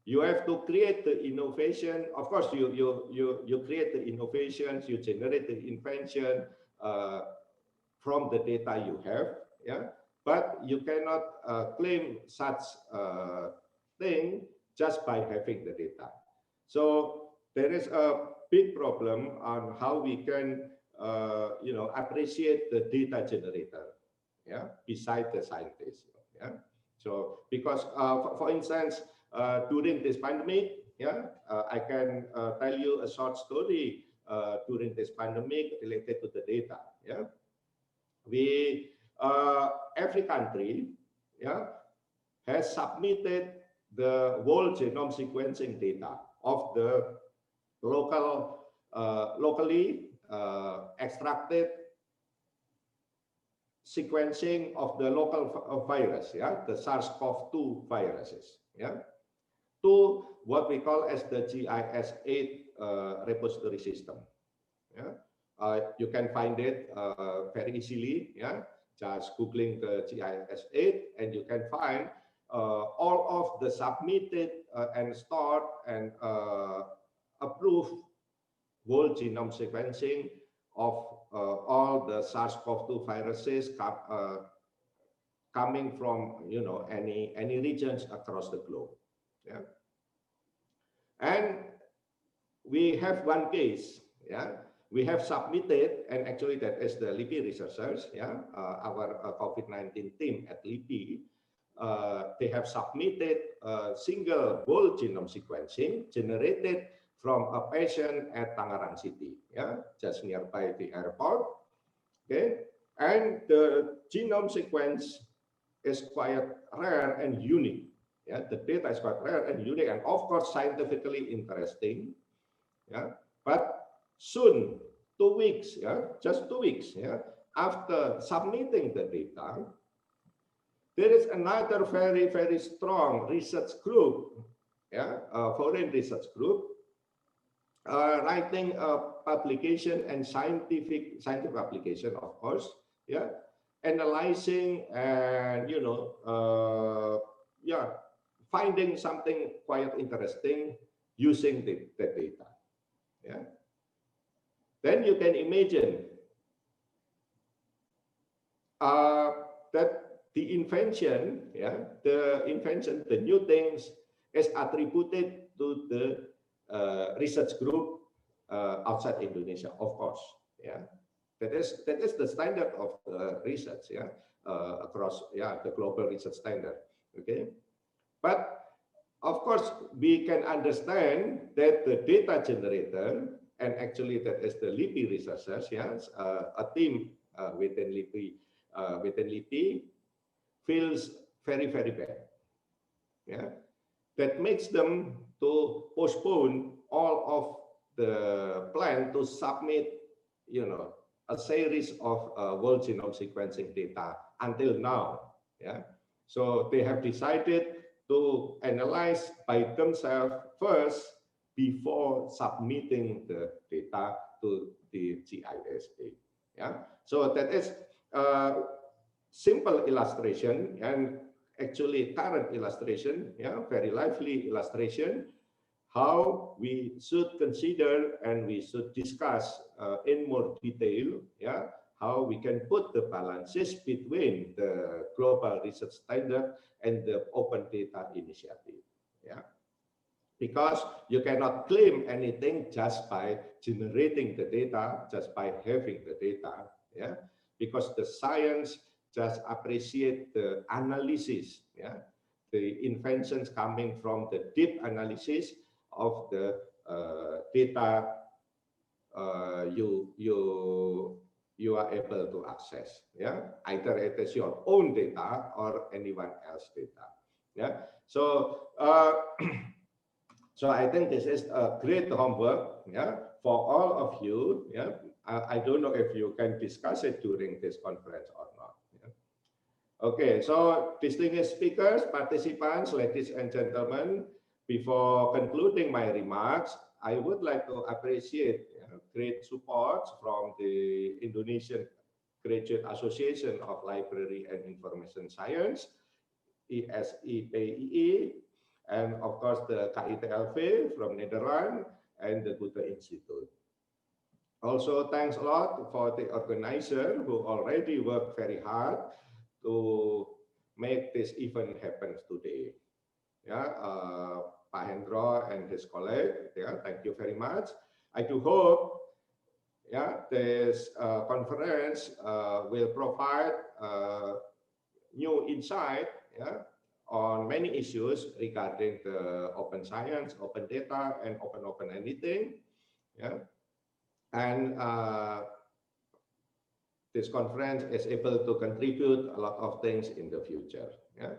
You have to create the innovation. Of course, you create the innovations, you generate the invention from the data you have. But you cannot claim such thing just by having the data. So there is a big problem on how we can appreciate the data generator, beside the scientist. So because for instance, during this pandemic, I can tell you a short story during this pandemic related to the data. We every country has submitted the whole genome sequencing data of the locally extracted sequencing of the local virus, the SARS-CoV-2 viruses, to what we call as the GIS-8 repository system. You can find it very easily, just googling the GIS-8, and you can find all of the submitted and stored and approved whole genome sequencing of all the SARS-CoV-2 viruses coming from any regions across the globe. And we have one case. We have submitted, and actually that is the LIPI researchers, our COVID-19 team at LIPI. They have submitted a single whole genome sequencing generated from a patient at Tangerang City, just nearby the airport. And the genome sequence is quite rare and unique. The data is quite rare and unique, and of course scientifically interesting. But soon, 2 weeks, just 2 weeks, after submitting the data, there is another very, very strong research group, a foreign research group, writing a publication and scientific application, of course, analyzing and finding something quite interesting using the data. Then you can imagine that the invention, the new things is attributed to the research group outside Indonesia, of course. That is the standard of research, across the global research standard. But of course, we can understand that the data generator, and actually that is the LIPI researchers, a team within LIPI, feels very, very bad. That makes them to postpone all of the plan to submit, a series of whole genome sequencing data until now. So they have decided to analyze by themselves first before submitting the data to the GIS-8. So that is a simple illustration, and actually current illustration, very lively illustration, how we should consider and we should discuss in more detail, how we can put the balances between the global research standard and the open data initiative. Because you cannot claim anything just by generating the data, just by having the data, because the science just appreciate the analysis, the inventions coming from the deep analysis of the data you are able to access. Either it is your own data or anyone else's data. So so I think this is a great homework, for all of you. I don't know if you can discuss it during this conference or not. Okay, so distinguished speakers, participants, ladies and gentlemen, before concluding my remarks, I would like to appreciate great support from the Indonesian Graduate Association of Library and Information Science, ESIPII, and of course the KITLV from Netherlands and the Goethe Institute. Also, thanks a lot for the organizer who already worked very hard to make this event happen today. Yeah, Pak Hendro and his colleague, yeah, thank you very much. I do hope, yeah, this conference will provide new insight, yeah, on many issues regarding the open science, open data, and open anything. Yeah, and this conference is able to contribute a lot of things in the future. Yeah.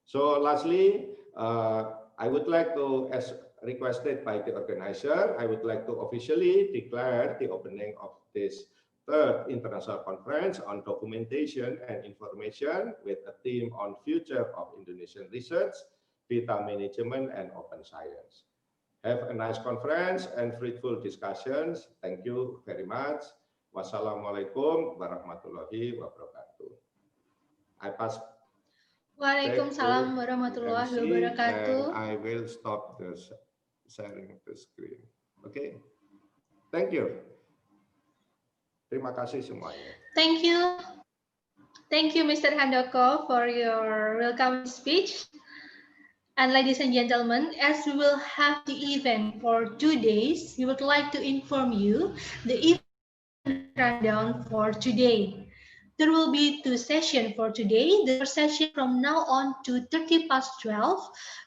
So lastly, I would like to, as requested by the organizer, I would like to officially declare the opening of this third international conference on documentation and information with a theme on future of Indonesian research, data management, and open science. Have a nice conference and fruitful discussions. Thank you very much. Wassalamualaikum warahmatullahi wabarakatuh. I pass. Waalaikumsalam warahmatullahi wabarakatuh. I will stop the sharing the screen. Okay. Thank you. Terima kasih semuanya. Thank you. Thank you, Mr. Handoko, for your welcome speech. And ladies and gentlemen, as we will have the event for 2 days, we would like to inform you the event rundown for today. There will be 2 sessions for today. The first session from now on to 12:30.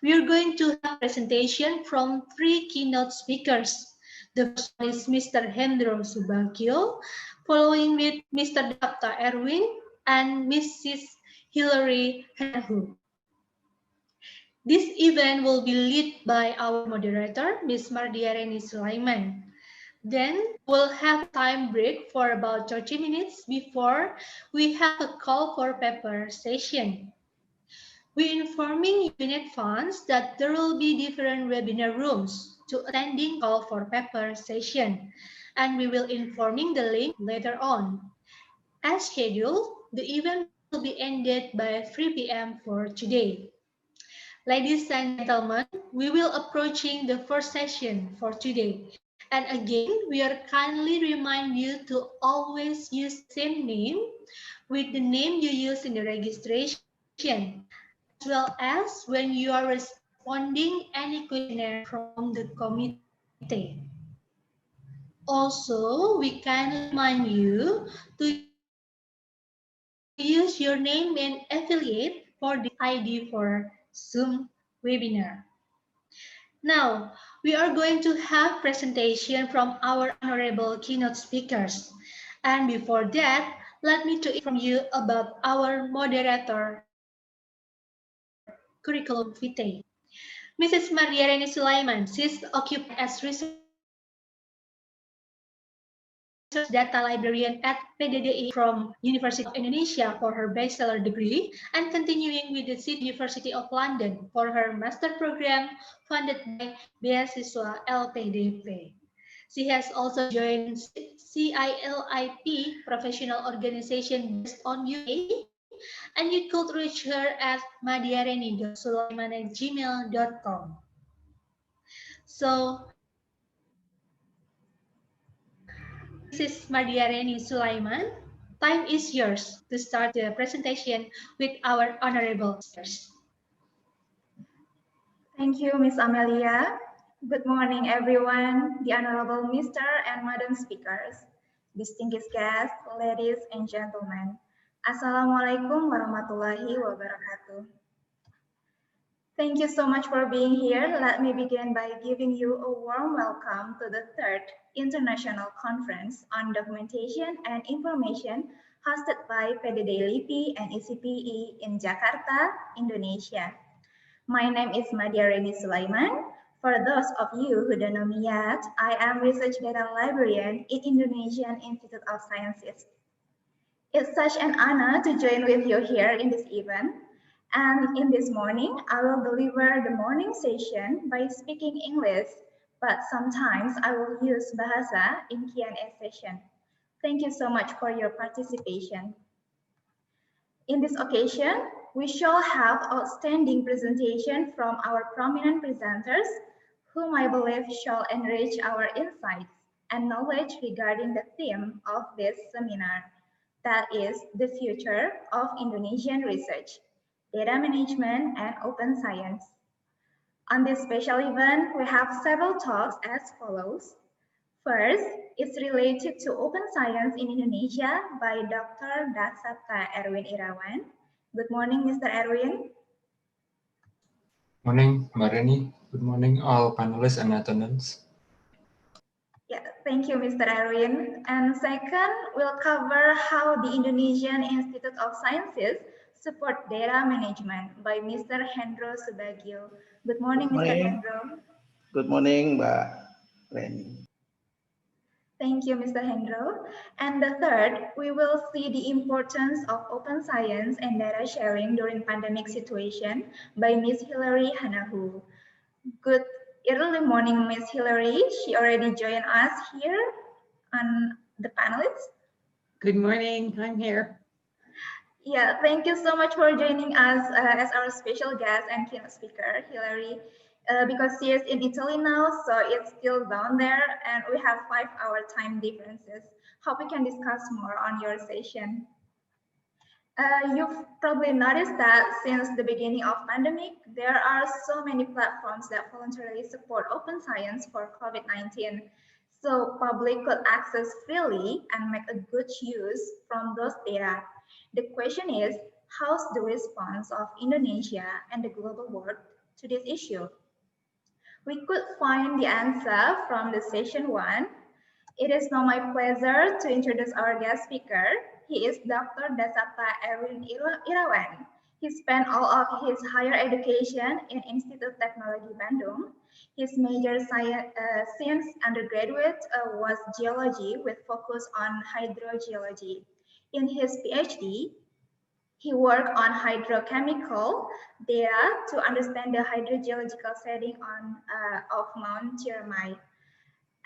We are going to have a presentation from 3 keynote speakers. The first one is Mr. Hendro Subagio, following with Mr. Dr. Erwin and Mrs. Hilary Hendro. This event will be led by our moderator, Ms. Mardiareni Sulaiman. Then we'll have a time break for about 30 minutes before we have a call for paper session. We're informing you in advance that there will be different webinar rooms to attending call for paper session, and we will informing the link later on. As scheduled, the event will be ended by 3 p.m. for today. Ladies and gentlemen, we will approaching the first session for today. And again, we are kindly remind you to always use the same name with the name you use in the registration, as well as when you are responding any questionnaire from the committee. Also, we kindly remind you to use your name and affiliate for the ID for Zoom webinar. Now, we are going to have presentation from our honorable keynote speakers. And before that, let me to inform you about our moderator curriculum vitae. Mrs. Mardiareni Sulaiman, she's occupied as research data librarian at PDDI from University of Indonesia for her bachelor degree and continuing with the City University of London for her master program funded by Beasiswa LPDP. She has also joined CILIP professional organization based on UK, and you could reach her at madiareni.sulaiman@gmail.com. So, Mrs. Mardiareni Sulaiman, time is yours to start the presentation with our honorable speakers. Thank you, Ms. Amelia. Good morning, everyone, the Honorable Mr. and Madam Speakers, distinguished guests, ladies and gentlemen. Assalamualaikum warahmatullahi wabarakatuh. Thank you so much for being here. Let me begin by giving you a warm welcome to the third International Conference on Documentation and Information hosted by PDDI and ECPE in Jakarta, Indonesia. My name is Mardiareni Sulaiman. For those of you who don't know me yet, I am Research Data Librarian in Indonesian Institute of Sciences. It's such an honor to join with you here in this event. And in this morning, I will deliver the morning session by speaking English but sometimes I will use bahasa in Q&A session. Thank you so much for your participation. In this occasion, we shall have outstanding presentation from our prominent presenters, whom I believe shall enrich our insights and knowledge regarding the theme of this seminar, that is the future of Indonesian research, data management, and open science. On this special event, we have several talks as follows. First, it's related to open science in Indonesia by Dr. Dasapta Erwin Irawan. Good morning, Mr. Erwin. Morning, Mbak Reni. Good morning, all panelists and attendants. Yeah, thank you, Mr. Erwin. And second, we'll cover how the Indonesian Institute of Sciences support data management by Mr. Hendro Subagio. Good morning, Mr. Hendro. Good morning, Mbak Reni. Thank you, Mr. Hendro. And the third, we will see the importance of open science and data sharing during pandemic situation by Ms. Hilary Hanahu. Good early morning, Ms. Hilary. She already joined us here on the panelists. Good morning, I'm here. Yeah, thank you so much for joining us as our special guest and keynote speaker, Hilary. Because she is in Italy now, so it's still down there, and we have 5-hour time differences. Hope we can discuss more on your session. You've probably noticed that since the beginning of pandemic, there are so many platforms that voluntarily support open science for COVID-19. So public could access freely and make a good use from those data. The question is, how's the response of Indonesia and the global world to this issue? We could find the answer from the session 1. It is now my pleasure to introduce our guest speaker. He is Dr. Dasapta Erwin Irawan. He spent all of his higher education in Institut Teknologi Bandung. His major science since undergraduate was geology with focus on hydrogeology. In his PhD, he worked on hydrochemical data to understand the hydrogeological setting of Mount Ciremai.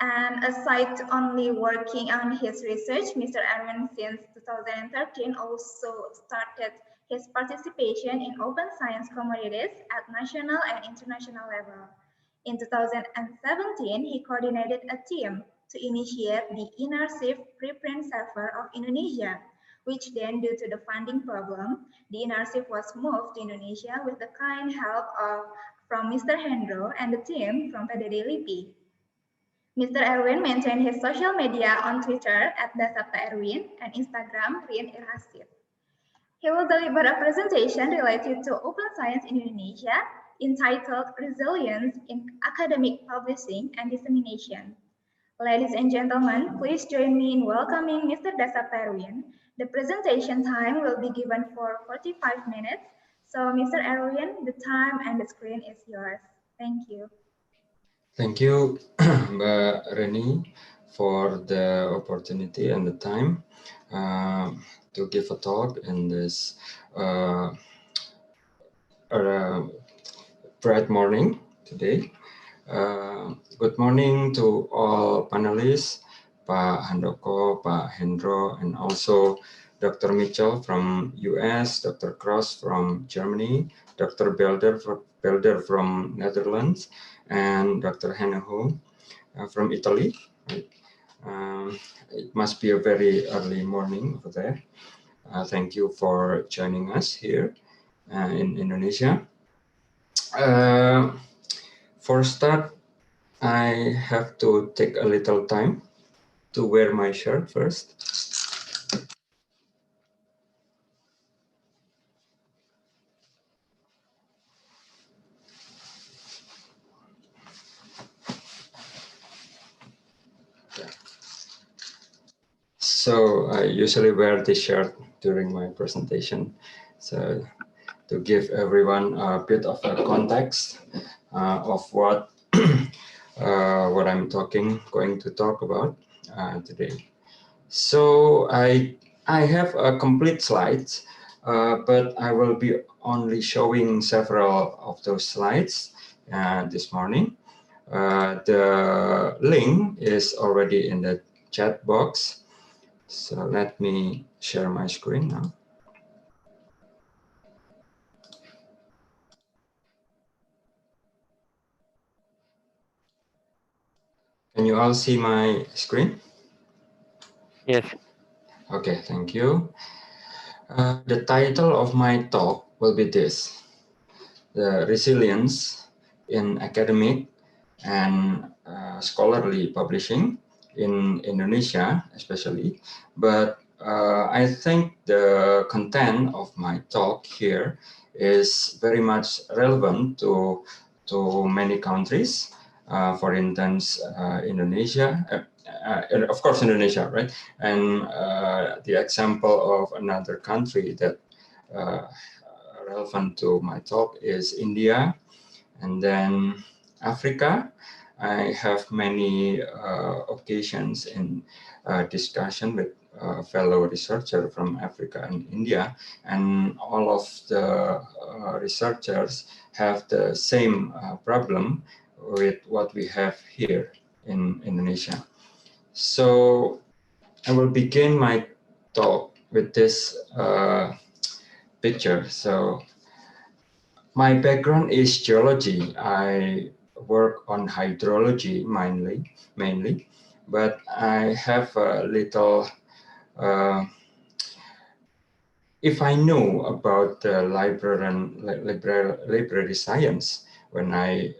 And aside only working on his research, Mr. Erwin since 2013 also started his participation in open science communities at national and international level. In 2017, he coordinated a team to initiate the INARSIF preprint server of Indonesia, which then, due to the funding problem, the INARSIF was moved to Indonesia with the kind help from Mr. Hendro and the team from PDD LIPI. Mr. Erwin maintained his social media on Twitter at Dasapta Erwin and Instagram Rien Irhasif. He will deliver a presentation related to open science in Indonesia entitled Resilience in Academic Publishing and Dissemination. Ladies and gentlemen, please join me in welcoming Mr. Dasapta Erwin. The presentation time will be given for 45 minutes. So Mr. Erwin, the time and the screen is yours. Thank you. Thank you, Mbak Reni, for the opportunity and the time to give a talk in this bright morning today. Good morning to all panelists, Pak Handoko, Pak Hendro, and also Dr. Mitchell from US, Dr. Cross from Germany, Dr. Belder from Netherlands, and Dr. Hanahu from Italy. It must be a very early morning over there. Thank you for joining us here in Indonesia. For start, I have to take a little time to wear my shirt first. So I usually wear this shirt during my presentation. So to give everyone a bit of a context of what I'm going to talk about today. So I have a complete slides, but I will be only showing several of those slides this morning. The link is already in the chat box. So let me share my screen now. Can you all see my screen? Yes. Okay, thank you. The title of my talk will be this: the resilience in academic and scholarly publishing in Indonesia, especially. But I think the content of my talk here is very much relevant to many countries. For instance, Indonesia, of course, Indonesia, right? And the example of another country that relevant to my talk is India, and then Africa. I have many occasions in discussion with fellow researchers from Africa and India, and all of the researchers have the same problem with what we have here in Indonesia. So I will begin my talk with this picture. So my background is geology. I work on hydrology mainly, but I have a little. If I know about the library science when I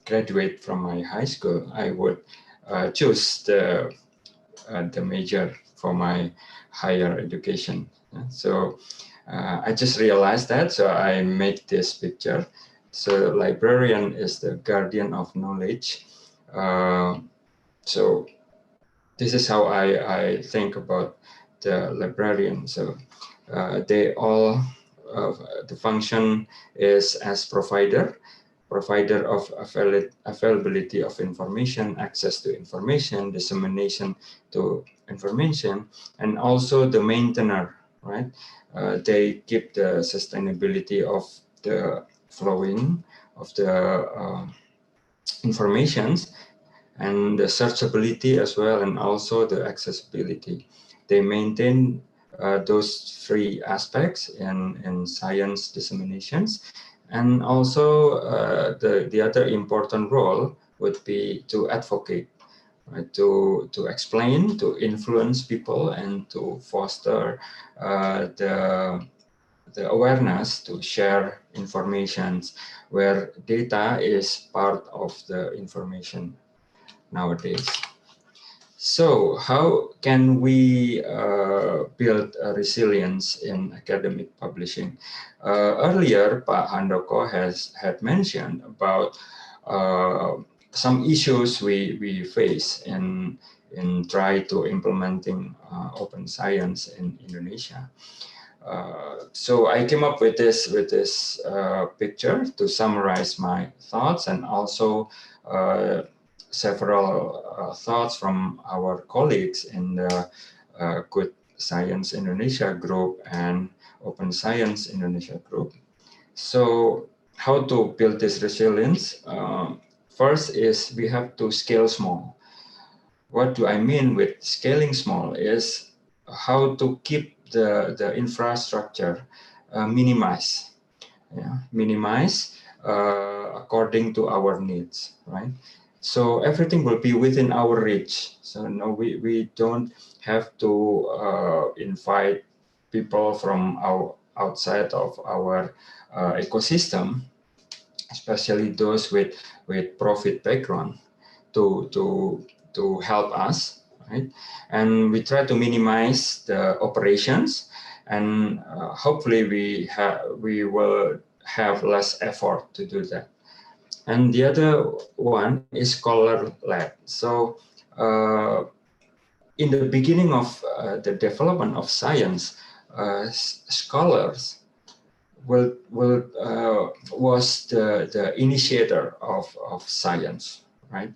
graduate from my high school, I would choose the major for my higher education. So I just realized that, so I made this picture. So librarian is the guardian of knowledge. So this is how I think about the librarian. So they all, the function is as provider of availability of information, access to information, dissemination to information, and also the maintainer, right? They keep the sustainability of the flowing of the informations, and the searchability as well, and also the accessibility. They maintain those three aspects in science disseminations. And also the other important role would be to advocate, right? To explain, to influence people, and to foster the awareness, to share informations where data is part of the information nowadays. So how can we build a resilience in academic publishing? Earlier, Pak Handoko had mentioned about some issues we face in try to implementing open science in Indonesia. So I came up with this picture to summarize my thoughts, and also several thoughts from our colleagues in the Good Science Indonesia group and Open Science Indonesia group. So how to build this resilience? First is we have to scale small. What do I mean with scaling small is how to keep the infrastructure minimized according to our needs, right? So everything will be within our reach. So no, we don't have to invite people from outside of our ecosystem, especially those with profit background, to help us, right? And we try to minimize the operations, and hopefully we will have less effort to do that. And the other one is scholar led. So in the beginning of the development of science, scholars was the initiator of science, right?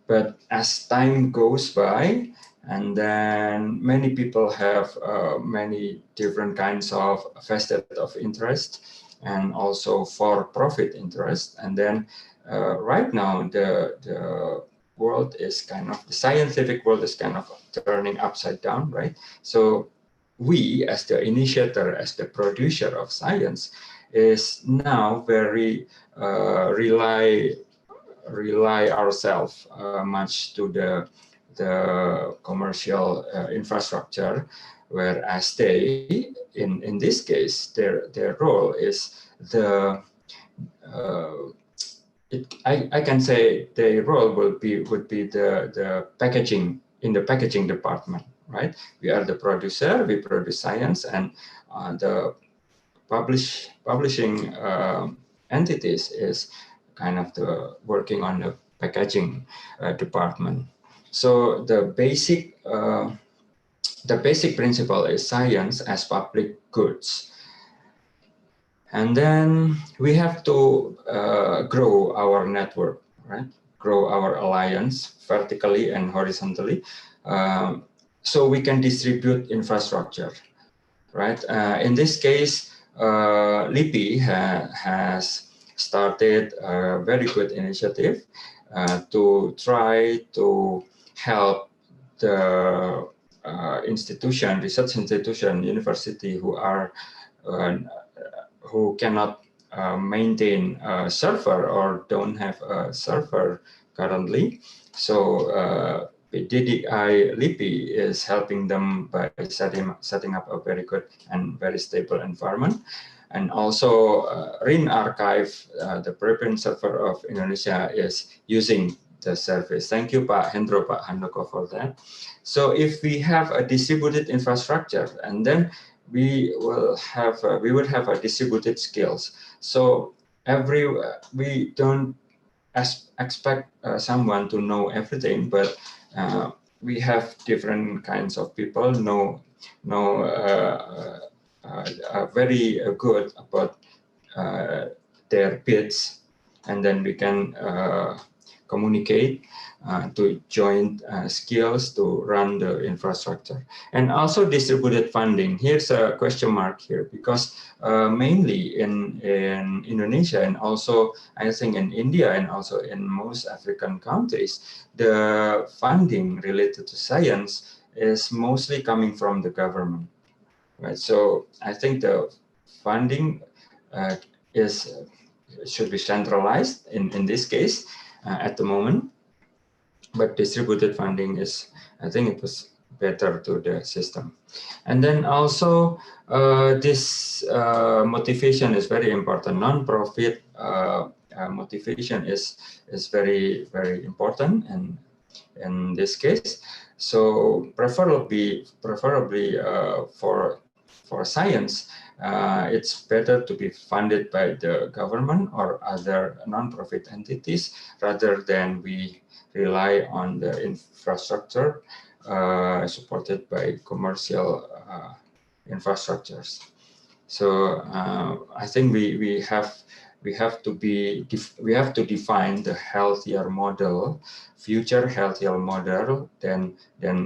But as time goes by, and then many people have many different kinds of vested of interest, and also for-profit interest. And then right now the world is kind of, the scientific world is kind of turning upside down, right? So we, as the initiator, as the producer of science, is now very rely ourselves much to the commercial infrastructure, whereas they, in this case, their role is the I can say their role would be the packaging, in the packaging department, right? We are the producer, we produce science, and the publishing entities is kind of the working on the packaging department. So the basic principle is science as public goods. And then we have to grow our network, right? Grow our alliance vertically and horizontally, so we can distribute infrastructure, right? In this case, LIPI has started a very good initiative to try to help the research institution, university who cannot maintain a server or don't have a server currently. So DDI LIPI is helping them by setting up a very good and very stable environment. And also RIN Archive, the preprint server of Indonesia, is using the service. Thank you, Pak Hendro, Pak Handoko, for that. So if we have a distributed infrastructure, and then we would have a distributed skills. So we don't expect someone to know everything, but we have different kinds of people very good about their bits, and then we can communicate to join skills to run the infrastructure. And also distributed funding. Here's a question mark here, because mainly in Indonesia, and also I think in India, and also in most African countries, the funding related to science is mostly coming from the government, right? So I think the funding should be centralized in this case at the moment. But distributed funding is, I think it was better to the system. And then also this motivation is very important. Non-profit motivation is very, very important in this case. So preferably for science, it's better to be funded by the government or other non-profit entities rather than we rely on the infrastructure supported by commercial infrastructures. So I think we have to define the healthier model, future healthier model than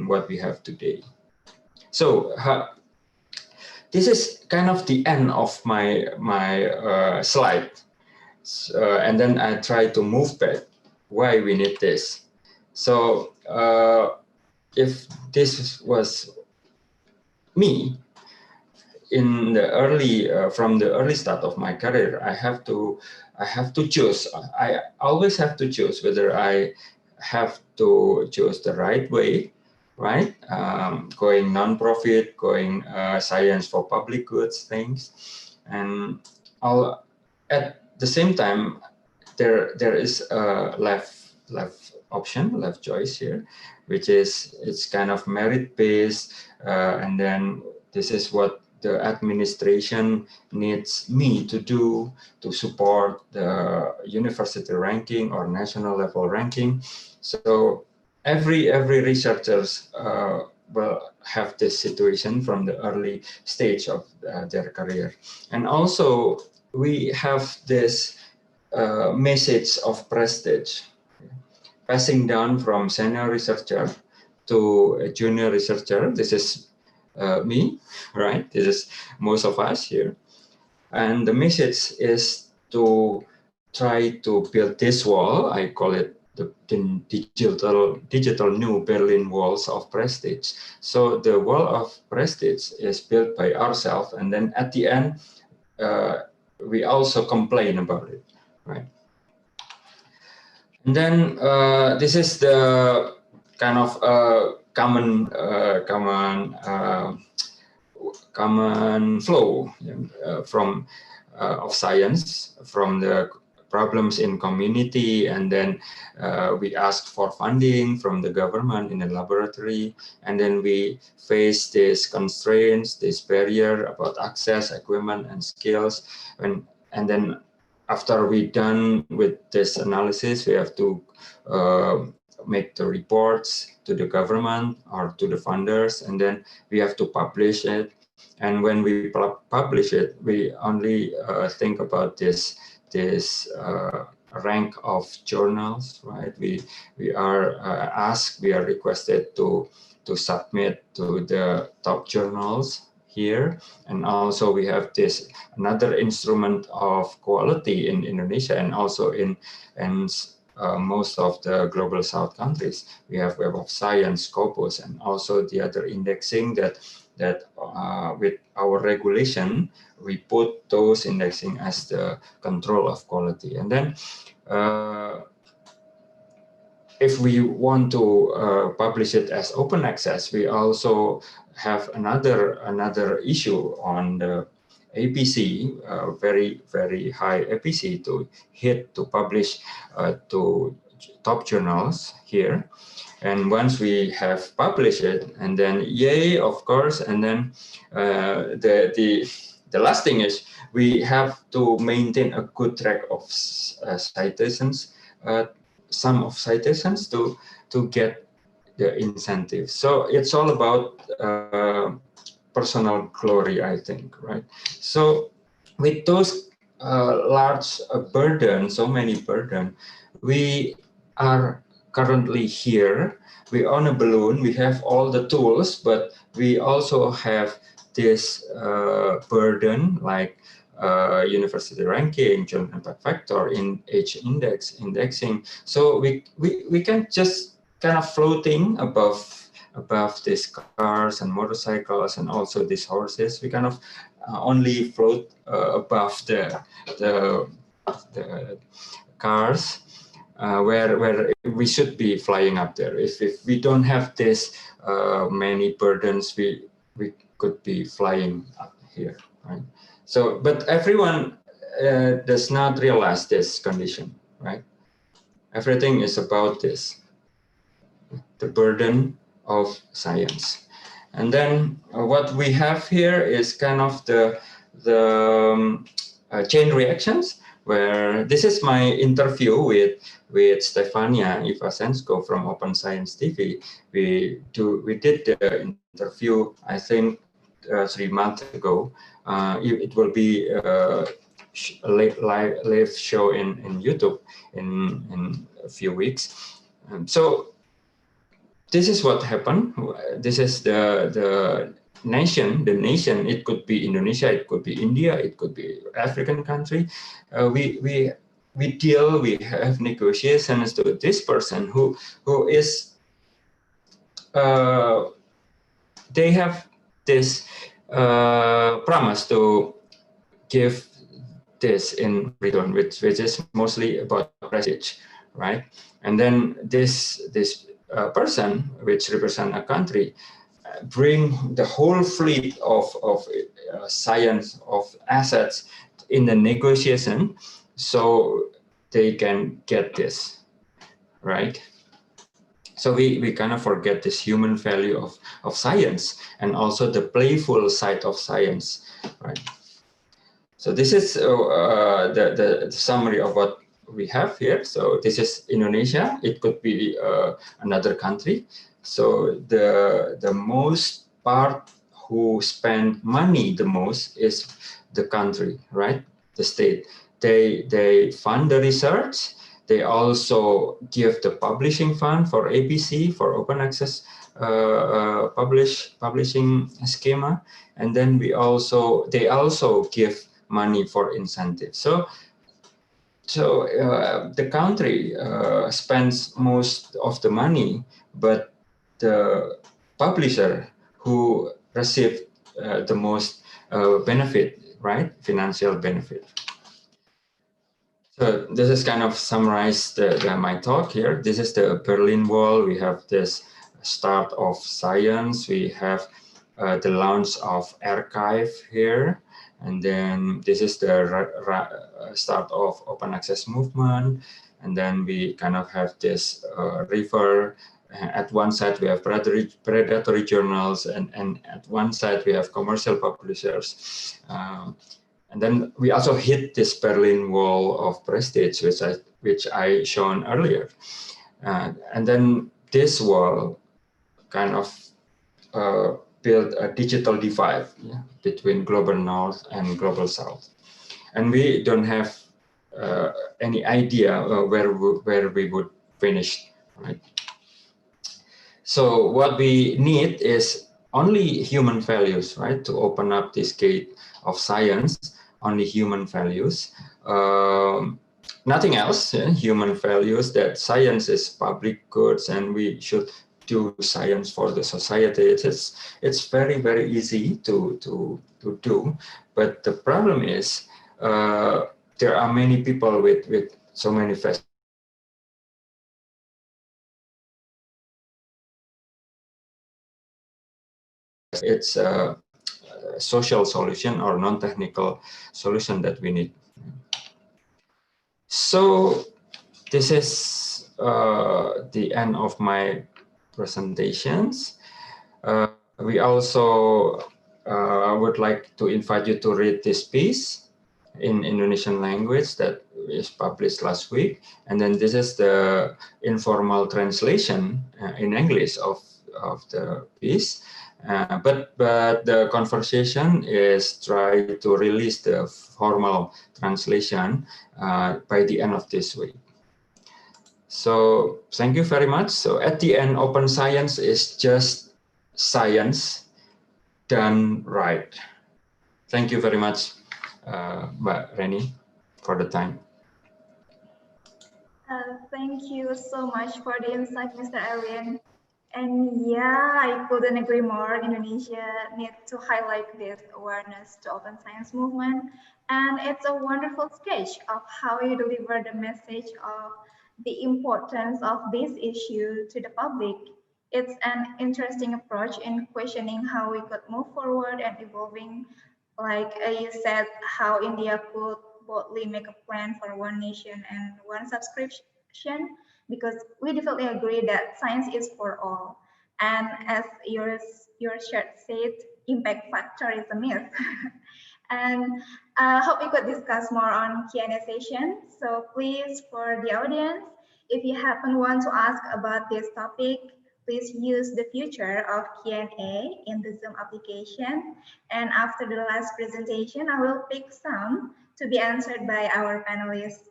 what we have today. So this is kind of the end of my slide, and then I try to move back. Why we need this? So if this was me in the early from the early start of my career, I have to choose. I always have to choose whether I have to choose the right way, right? Going non-profit, going science for public goods things, and all at the same time. There is a left choice here, which is it's kind of merit-based, and then this is what the administration needs me to do to support the university ranking or national level ranking. So every researchers will have this situation from the early stage of their career, and also we have this message of prestige passing down from senior researcher to a junior researcher. This is me, right? This is most of us here. And the message is to try to build this wall. I call it the digital new Berlin walls of prestige. So the wall of prestige is built by ourselves, and then at the end, we also complain about it, right? And then this is the kind of common flow from of science, from the problems in community, and then we ask for funding from the government in the laboratory, and then we face these constraints, this barrier about access, equipment, and skills, and then after we're done with this analysis, we have to make the reports to the government or to the funders, and then we have to publish it. And when we publish it, we only think about this rank of journals, right? We are asked, we are requested to submit to the top journals here, and also we have this another instrument of quality in Indonesia and also in most of the global South countries. We have Web of Science, Scopus, and also the other indexing that with our regulation, we put those indexing as the control of quality. And then if we want to publish it as open access, we also have another issue on the APC, very, very high APC to publish to top journals here. And once we have published it, and then yay, of course, and then the last thing is we have to maintain a good track of citations, sum of citations to get the incentive. So it's all about personal glory, I think, right? So with those large burden, so many burden, we are currently here. We own a balloon, we have all the tools, but we also have this burden like university ranking, journal impact factor, in age indexing. So we can just kind of floating above these cars and motorcycles and also these horses. We kind of only float above the cars. Where we should be flying up there. If we don't have this many burdens, we could be flying up here, right? So, but everyone does not realize this condition, right? Everything is about this, the burden of science. And then what we have here is kind of the chain reactions, where this is my interview with Stefania Ivasensko from Open Science TV. We did the interview, I think, 3 months ago. It will be a live show in YouTube in a few weeks. So this is what happened. This is the nation. It could be Indonesia, it could be India, it could be African country. We have negotiations to this person who is they have this promise to give this in return, which is mostly about prestige, right? And then this person, which represents a country, bring the whole fleet of science, of assets in the negotiation, so they can get this, right? So we kind of forget this human value of science and also the playful side of science, right? So this is the summary of what we have here. So this is Indonesia. It could be another country. So the most part who spend money the most is the country, right? The state. They fund the research. They also give the publishing fund for ABC, for open access publishing schema. And then they also give money for incentives. So the country spends most of the money, but the publisher who received the most benefit, right? Financial benefit. So this is kind of summarized my talk here. This is the Berlin Wall. We have this start of science. We have the launch of archive here. And then this is the start of open access movement. And then we kind of have this river. At one side, we have predatory journals, and at one side, we have commercial publishers. And then we also hit this Berlin Wall of prestige, which I shown earlier. And then this wall kind of built a digital divide between global North and global South. And we don't have any idea where we would finish, right? So what we need is only human values, right, to open up this gate of science. Only human values, nothing else. Human values that science is public goods and we should do science for the society. It's very, very easy to do, but the problem is there are many people with so many facets. It's a social solution or non-technical solution that we need. So this is the end of my presentations. We also would like to invite you to read this piece in Indonesian language that is published last week. And then this is the informal translation in English of the piece. But the conversation is try to release the formal translation by the end of this week. So thank you very much. So at the end, open science is just science done right. Thank you very much, Mbak Reni, for the time. Thank you so much for the insight, Mr. Erwin. And yeah, I couldn't agree more. Indonesia needs to highlight this awareness to open science movement. And it's a wonderful sketch of how you deliver the message of the importance of this issue to the public. It's an interesting approach in questioning how we could move forward and evolving. Like you said, how India could boldly make a plan for one nation and one subscription, because we definitely agree that science is for all. And as your shirt said, impact factor is a myth. And I hope we could discuss more on Q&A session. So please, for the audience, if you happen want to ask about this topic, please use the feature of Q&A in the Zoom application. And after the last presentation, I will pick some to be answered by our panelists.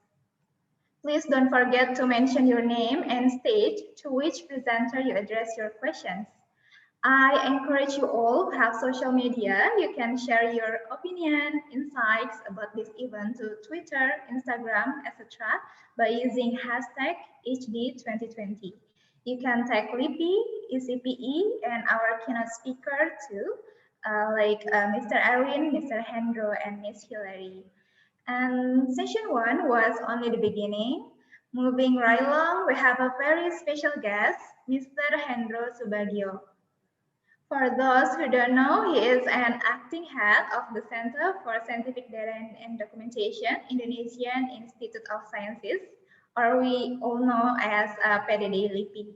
Please don't forget to mention your name and state to which presenter you address your questions. I encourage you all to have social media. You can share your opinion, insights about this event to Twitter, Instagram, etc. by using hashtag HD2020. You can tag LIPI, ECPE, and our keynote speaker too, like Mr. Erwin, Mr. Hendro, and Ms. Hillary. And session 1 was only the beginning. Moving right along, we have a very special guest, Mr. Hendro Subagio. For those who don't know, he is an acting head of the Center for Scientific Data and Documentation, Indonesian Institute of Sciences, or we all know as PDD LIPI.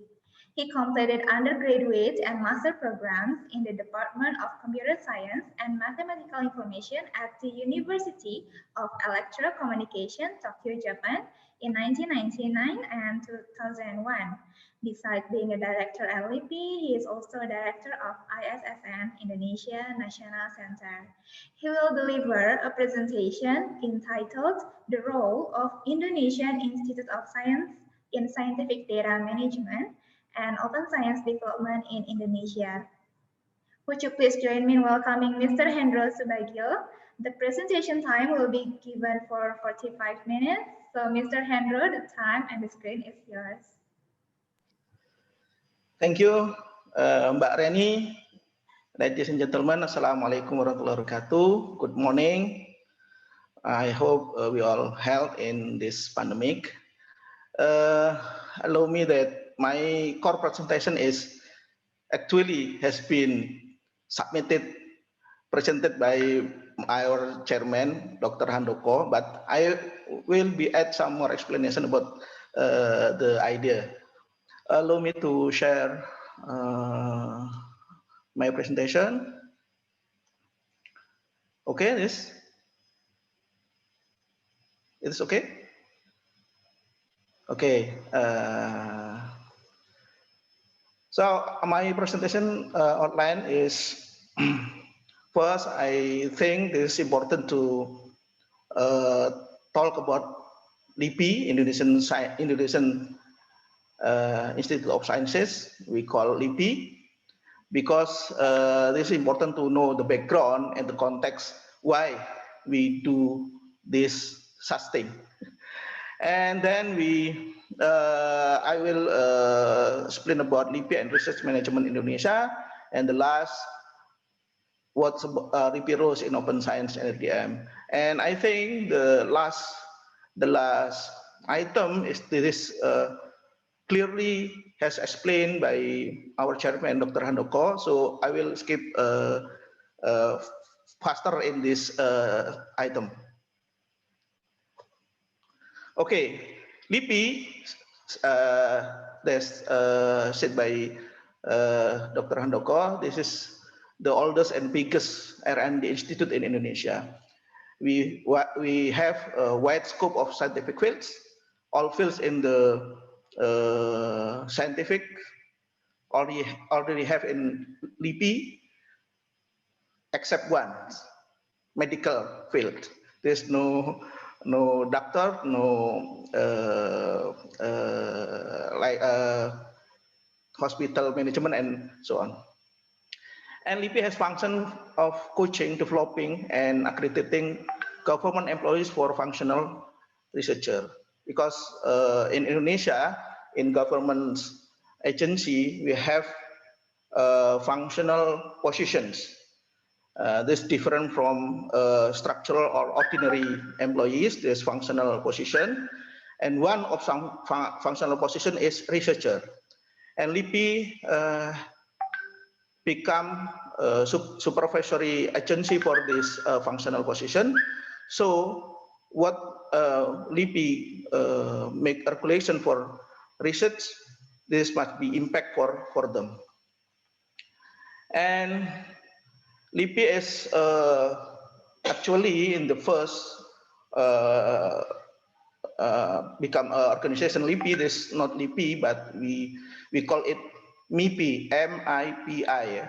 He completed undergraduate and master programs in the Department of Computer Science and Mathematical Information at the University of Electrocommunication, Tokyo, Japan, in 1999 and 2001. Besides being a director at LIPI, he is also a director of ISSN Indonesia National Center. He will deliver a presentation entitled The Role of Indonesian Institute of Science in Scientific Data Management and Open Science Development in Indonesia. Would you please join me in welcoming Mr. Hendro Subagio? The presentation time will be given for 45 minutes. So Mr. Hendro, the time and the screen is yours. Thank you, Mbak Reni. Ladies and gentlemen, Assalamualaikum warahmatullahi wabarakatuh. Good morning. I hope we all health in this pandemic. Allow me that my core presentation is actually has been presented by our chairman, Dr. Handoko, but I will be add some more explanation about the idea. Allow me to share my presentation. Okay, it's okay. Okay. So my presentation outline is first, I think it is important to talk about LIPI, Indonesian Institute of Sciences. We call LIPI because this is important to know the background and the context why we do this such thing. And then I will explain about LIPI and Research Management Indonesia, and the last, what's LIPI roles in open science and RDM. And I think the last item is this clearly has explained by our chairman, Dr. Handoko. So I will skip faster in this item. Okay, LIPI, that's said by Dr. Handoko. This is the oldest and biggest R&D institute in Indonesia. We have a wide scope of scientific fields. All fields in the scientific already have in LIPI, except one, medical field. There's no doctor, no hospital management, and so on. And LIPI has function of coaching, developing, and accrediting government employees for functional researcher. Because in Indonesia, in government agency, we have functional positions. This different from structural or ordinary employees. There's functional position, and one of some functional position is researcher. And LIPI become supervisory agency for this functional position. So what LIPI make regulation for research, this must be impact for them. And LIPI is actually in the first become organization. LIPI is not LIPI, but we call it MIPI, M-I-P-I.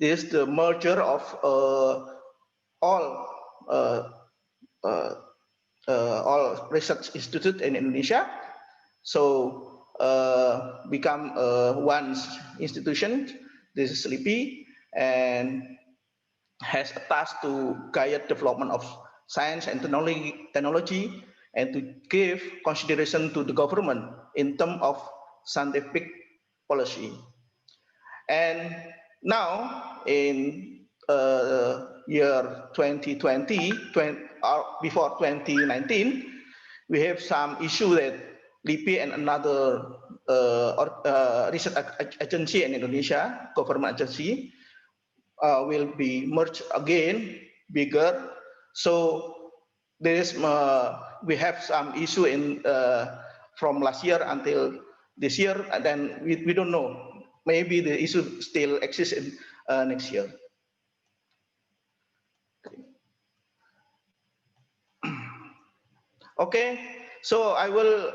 This is the merger of all research institute in Indonesia. So become one institution. This is LIPI, and has a task to guide development of science and technology, and to give consideration to the government in terms of scientific policy. And now in year 2020, before 2019, we have some issue that LIPI and another research agency in Indonesia, government agency, will be merged again, bigger. So there is we have some issue in from last year until this year, and then we don't know. Maybe the issue still exists in next year. Okay, so I will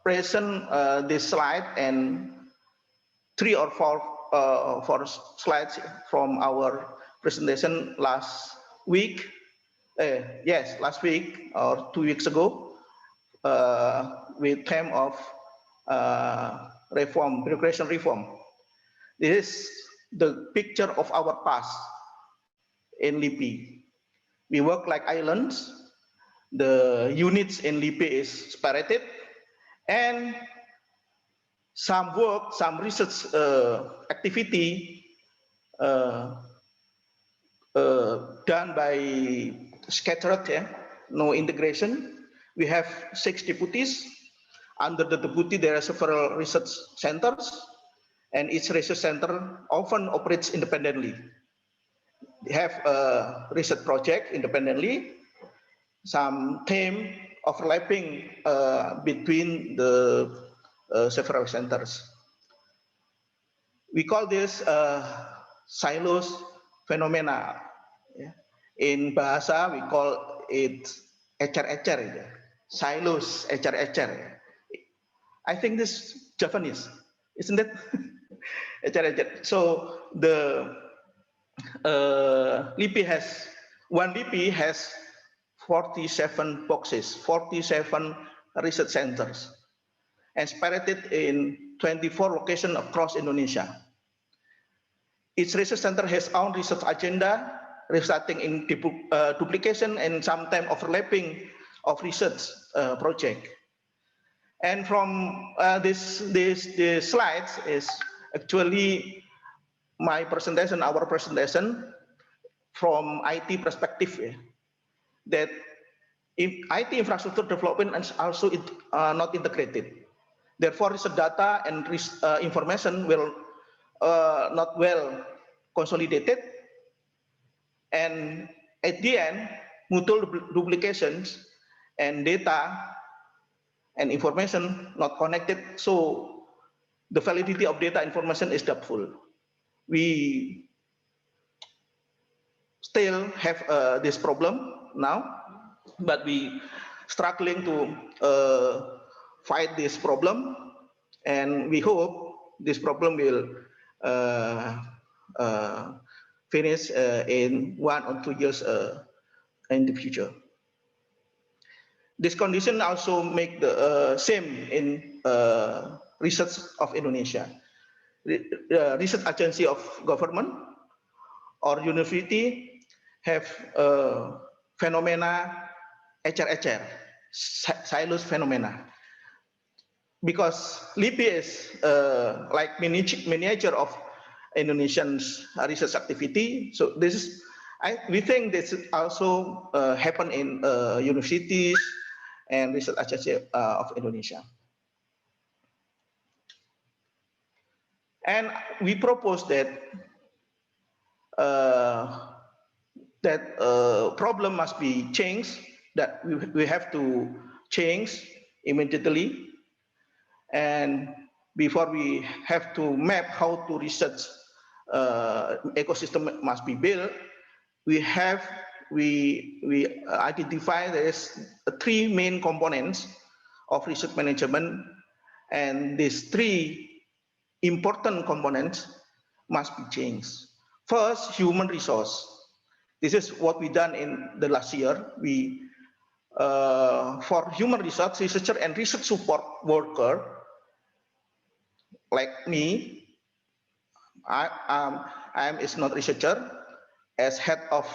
present this slide and 3 or 4 slides from our presentation last week. Yes, last week or 2 weeks ago, with theme of reform, bureaucracy reform. This is the picture of our past in LIPI. We work like islands. The units in LIPI is separated, and some work, some research activity done by scattered, no integration. We have 6 deputies. Under the deputy, there are several research centers, and each research center often operates independently. They have a research project independently, some theme overlapping between the several centers. We call this silos phenomena. In bahasa, we call it ecer-ecer, silos ecer-ecer. I think this Japanese, isn't it? Ecer-ecer. So the LIPI has, one LIPI has 47 boxes, 47 research centers, and separated in 24 locations across Indonesia. Each research center has own research agenda, resulting in duplication and sometimes overlapping of research project. And from this slides is actually my presentation, our presentation from IT perspective, that IT infrastructure development is also not integrated. Therefore, research data and information will not well consolidated, and at the end, mutual duplications and data and information not connected, so the validity of data information is doubtful. We still have this problem now, but we struggling to fight this problem, and we hope this problem will finish in 1 or 2 years in the future. This condition also make the same in research of Indonesia. Research agency of government or university have phenomena ecer-ecer, silos phenomena. Because LIPI is like miniature of Indonesian research activity. So this is, we think this also happen in universities and research agency of Indonesia. And we propose that problem must be changed, that we have to change immediately. And before we have to map how to research ecosystem must be built, we identify there's 3 main components of research management, and these 3 important components must be changed. First, human resource. This is what we done in the last year. We for human resource, researcher and research support worker like me, I am is not researcher. As head of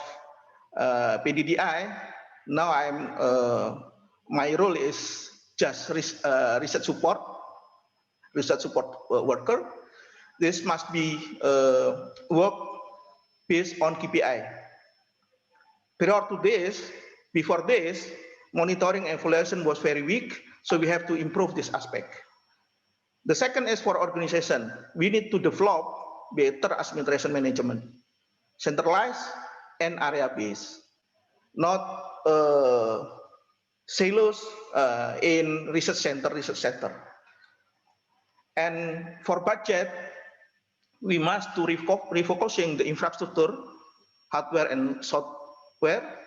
PDDI, now my role is just research support worker. This must be work based on KPI. Prior to this, before this, monitoring and evaluation was very weak, so we have to improve this aspect. The second is for organization. We need to develop better administration management, centralized and area-based, not silos in research center. And for budget, we must to refocusing the infrastructure, hardware and software,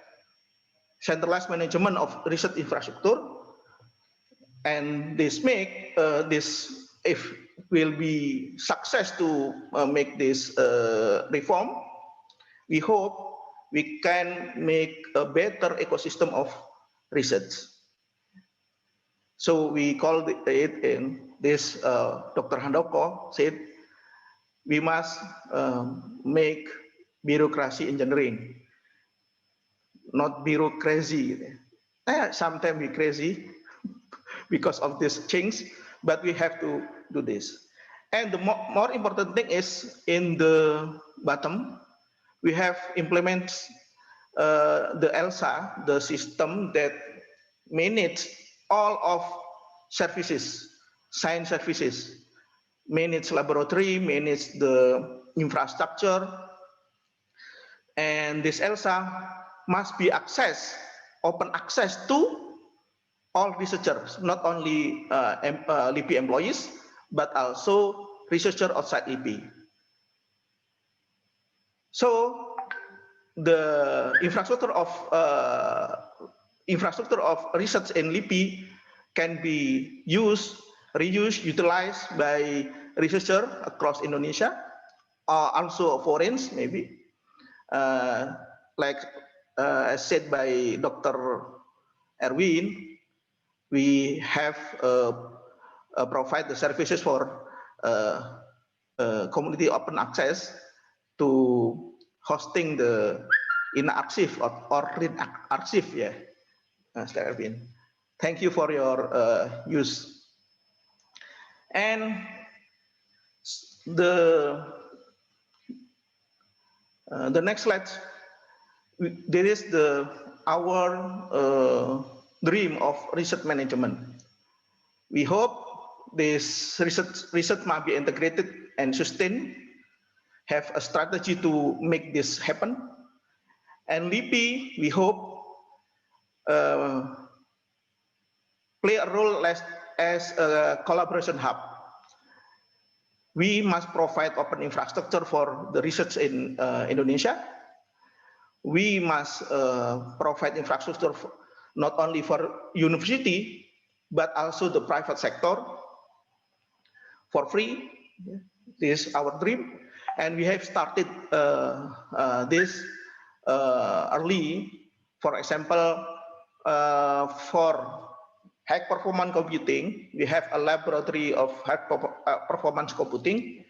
centralized management of research infrastructure, and this make this, if will be success to make this reform, we hope we can make a better ecosystem of research. So we call it in this, Dr. Handoko said, we must make bureaucracy engineering. not bureaucracy. Sometimes we crazy because of this change, but we have to do this. And the more important thing is in the bottom, we have implement the ELSA, the system that manage all of services, science services, manage laboratory, manage the infrastructure, and this ELSA must be open access to all researchers, not only LIPI employees, but also researchers outside LIPI. So the infrastructure of research in LIPI can be used, reused, utilized by researchers across Indonesia, or also foreign maybe, like as said by Dr. Erwin, we have provide the services for community open access to hosting the in archive or read archive, yeah, Mr. Erwin. Thank you for your use. And the next slide, there is our dream of research management. We hope this research might be integrated and sustained, have a strategy to make this happen. And LIPI, we hope, play a role as a collaboration hub. We must provide open infrastructure for the research in Indonesia. We must provide infrastructure not only for university, but also the private sector for free. This is our dream. And we have started this early. For example, for high performance computing, we have a laboratory of high performance computing.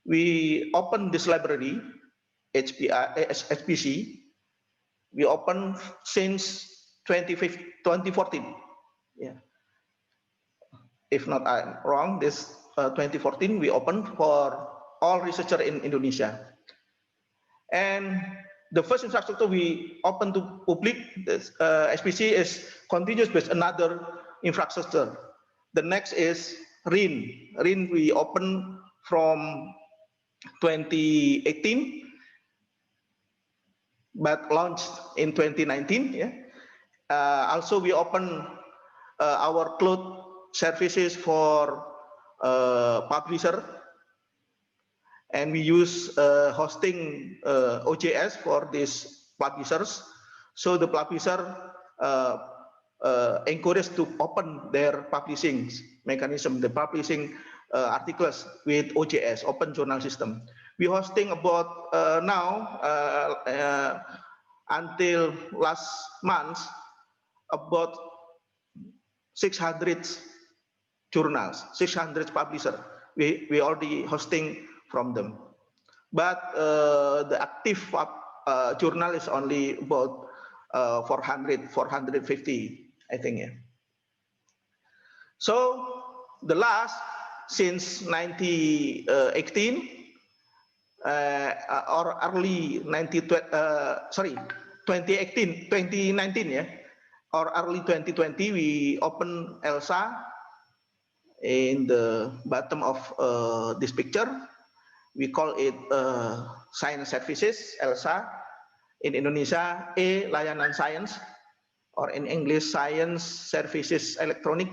We opened this library, HPC. We opened since 2014. Yeah. If not I'm wrong, this 2014 we opened for all researchers in Indonesia. And the first infrastructure we open to public, this HPC is continuous with another infrastructure. The next is RIN. RIN we open from 2018, but launched in 2019. Yeah. Also, we open our cloud services for publisher, and we use hosting OJS for these publishers. So the publisher encouraged to open their publishing mechanism, the publishing articles with OJS, Open Journal System. We hosting about now until last month about 600 journals, 600 publishers. We already hosting from them, but the active journal is only about 400, 450, I think. Yeah. So the last since 2018 or early 2019, yeah, or early 2020, we open ELSA. In the bottom of this picture, we call it Science Services, ELSA. In Indonesia, Layanan Science, or in English, Science Services Electronic.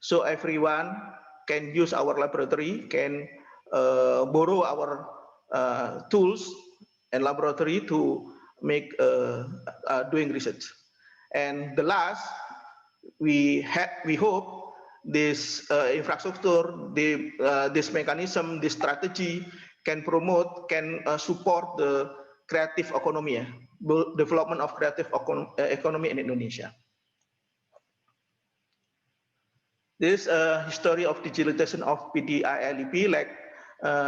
So everyone can use our laboratory, can borrow our tools and laboratory to make doing research. And the last, we hope this infrastructure, this mechanism, this strategy can promote, can support the creative economy, development of creative economy in Indonesia. This history of digitalization of PDI-LIP, like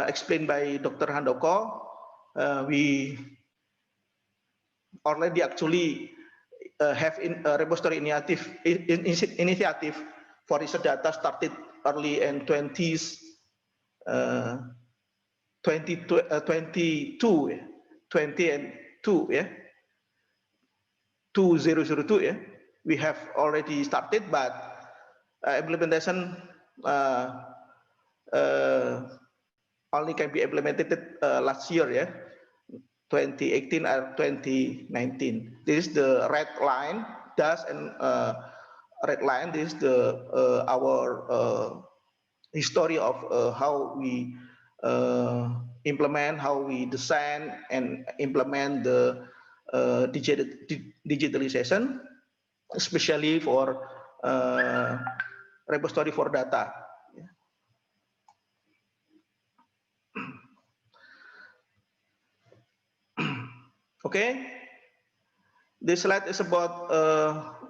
explained by Dr. Handoko. We already actually have a repository initiative for research data started early in 20s, 2002, yeah, 2002, yeah. We have already started, but implementation only can be implemented last year, yeah, 2018 or 2019. This is the red line, and red line. This is the our history of how we implement, how we design and implement the digitalization, especially for repository for data. Okay, this slide is about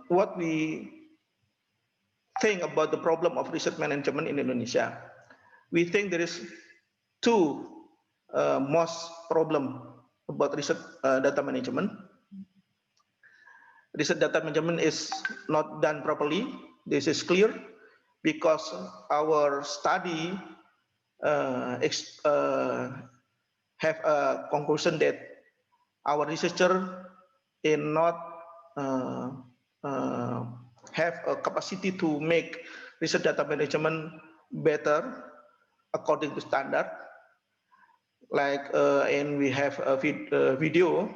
what we think about the problem of research management in Indonesia. We think there is two most problem about research data management. Research data management is not done properly. This is clear because our study have a conclusion that our researcher in not have a capacity to make research data management better according to standard. Like and we have a video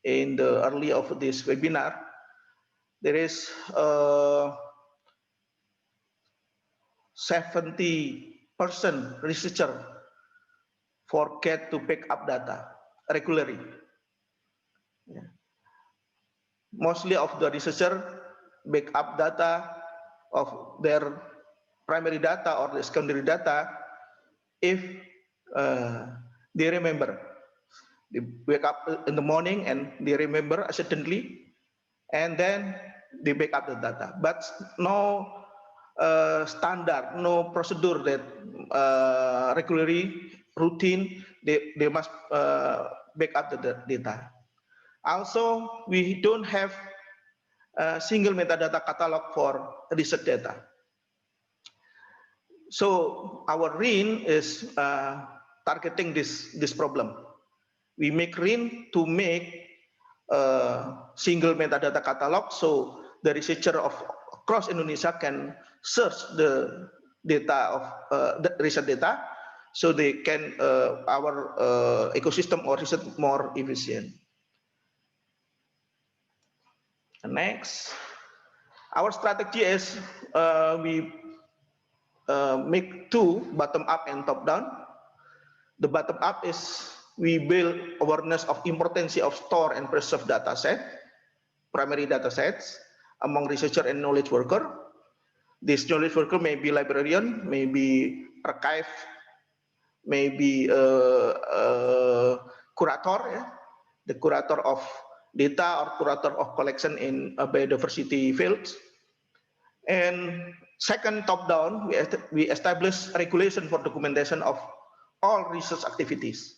in the early of this webinar, there is 70% researcher forget to pick up data regularly. Yeah. Mostly of the researcher back up data of their primary data or the secondary data if they remember. They wake up in the morning and they remember accidentally, and then they back up the data. But no standard, no procedure that regularly routine they must back up the data. Also, we don't have a single metadata catalog for research data. So our RIN is targeting this problem. We make RIN to make a single metadata catalog, so the researcher across Indonesia can search the data of the research data, so they can our ecosystem or research more efficient. Next, our strategy is we make two, bottom up and top down. The bottom up is we build awareness of importance of store and preserve data set, primary data sets among researcher and knowledge worker. This knowledge worker may be librarian, may be archive, may be curator, yeah? The curator of data or curator of collection in biodiversity fields. And second, top down, we establish regulation for documentation of all research activities,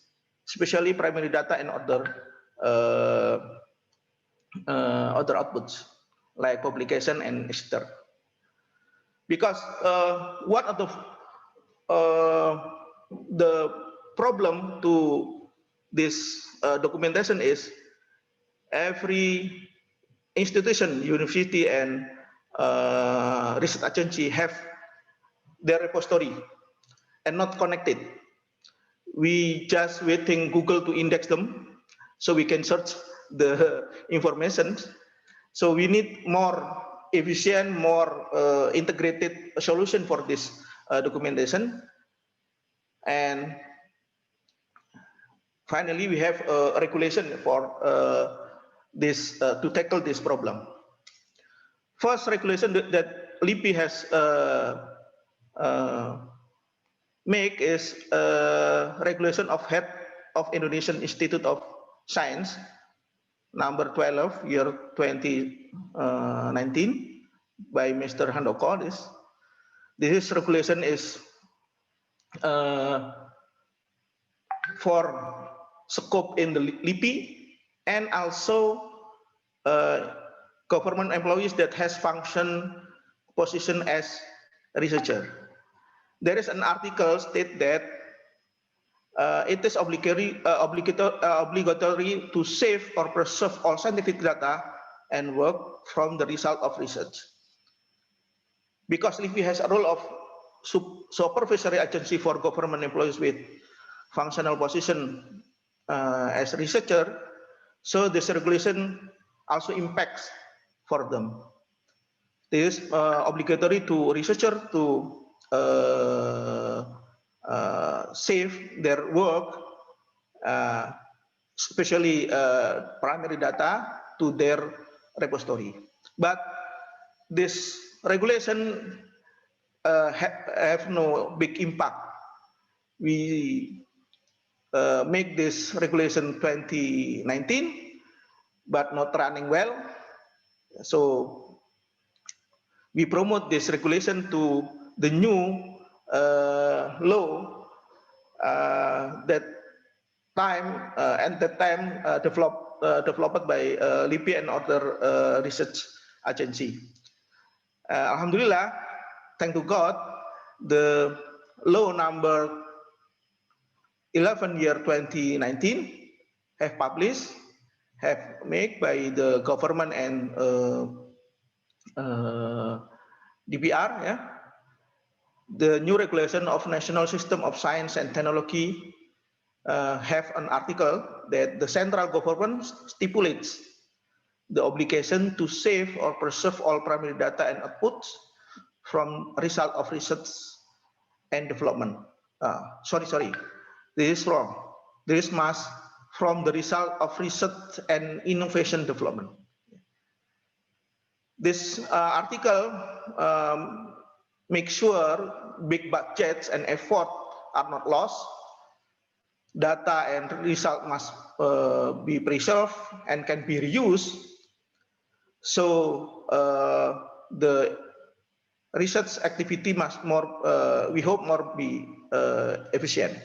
especially primary data and other outputs like publication and etc. Because one of the problem to this documentation is every institution, university, and research agency have their repository and not connected. We just waiting Google to index them so we can search the information. So we need more efficient, more integrated solution for this documentation. And finally, we have a regulation for this to tackle this problem. First regulation that LIPI has make is regulation of head of Indonesian Institute of Science, number 12, year 2019, by Mr. Handoko. This regulation is for scope in the LIPI and also government employees that has function position as a researcher. There is an article state that it is obligatory to save or preserve all scientific data and work from the result of research. Because LIPI has a role of supervisory agency for government employees with functional position as a researcher, so this regulation also impacts for them. It is obligatory to researcher to save their work, especially primary data, to their repository. But this regulation have no big impact. We make this regulation 2019, but not running well. So we promote this regulation to the new law that time developed by LIPI and other research agency. Alhamdulillah, thank to God, the law number 11 year 2019 have published, have made by the government and DPR, yeah. The new regulation of National System of Science and Technology have an article that the central government stipulates the obligation to save or preserve all primary data and outputs from result of research and development. Sorry, this is wrong. This must from the result of research and innovation development. This article makes sure big budgets and effort are not lost. Data and result must be preserved and can be reused. So the research activity must more, we hope, more be efficient.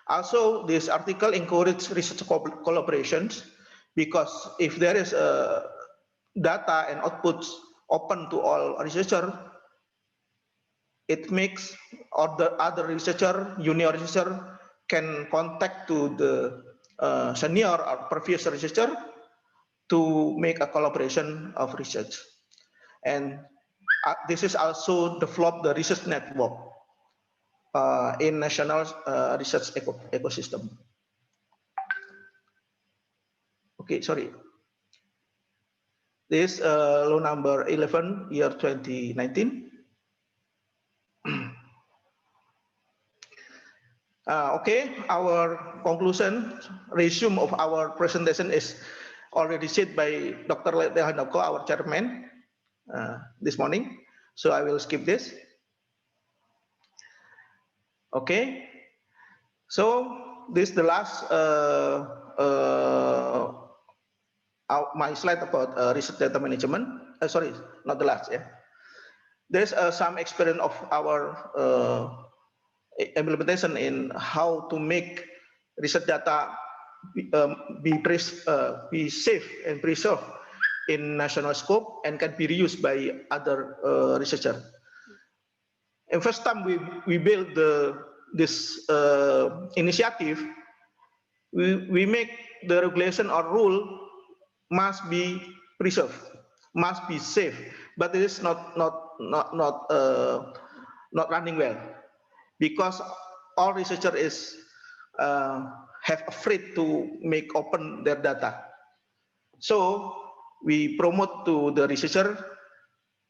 Also, this article encourages research collaborations, because if there is data and outputs open to all researchers, it makes other researcher, junior researcher, can contact to the senior or previous researcher to make a collaboration of research. And this is also develop the research network in national research ecosystem. Okay, sorry. This law number 11 year 2019. Okay, our conclusion, resume of our presentation is already said by Dr. Hendro, our chairman, this morning. So I will skip this. Okay, so this is the last my slide about research data management. Sorry, not the last. Yeah, there's some experience of our implementation in how to make research data be safe and preserved in national scope and can be reused by other researchers. And first time we build this initiative, we make the regulation or rule must be preserved, must be safe, but it is not running well, because all researchers is have afraid to make open their data. So we promote to the researcher,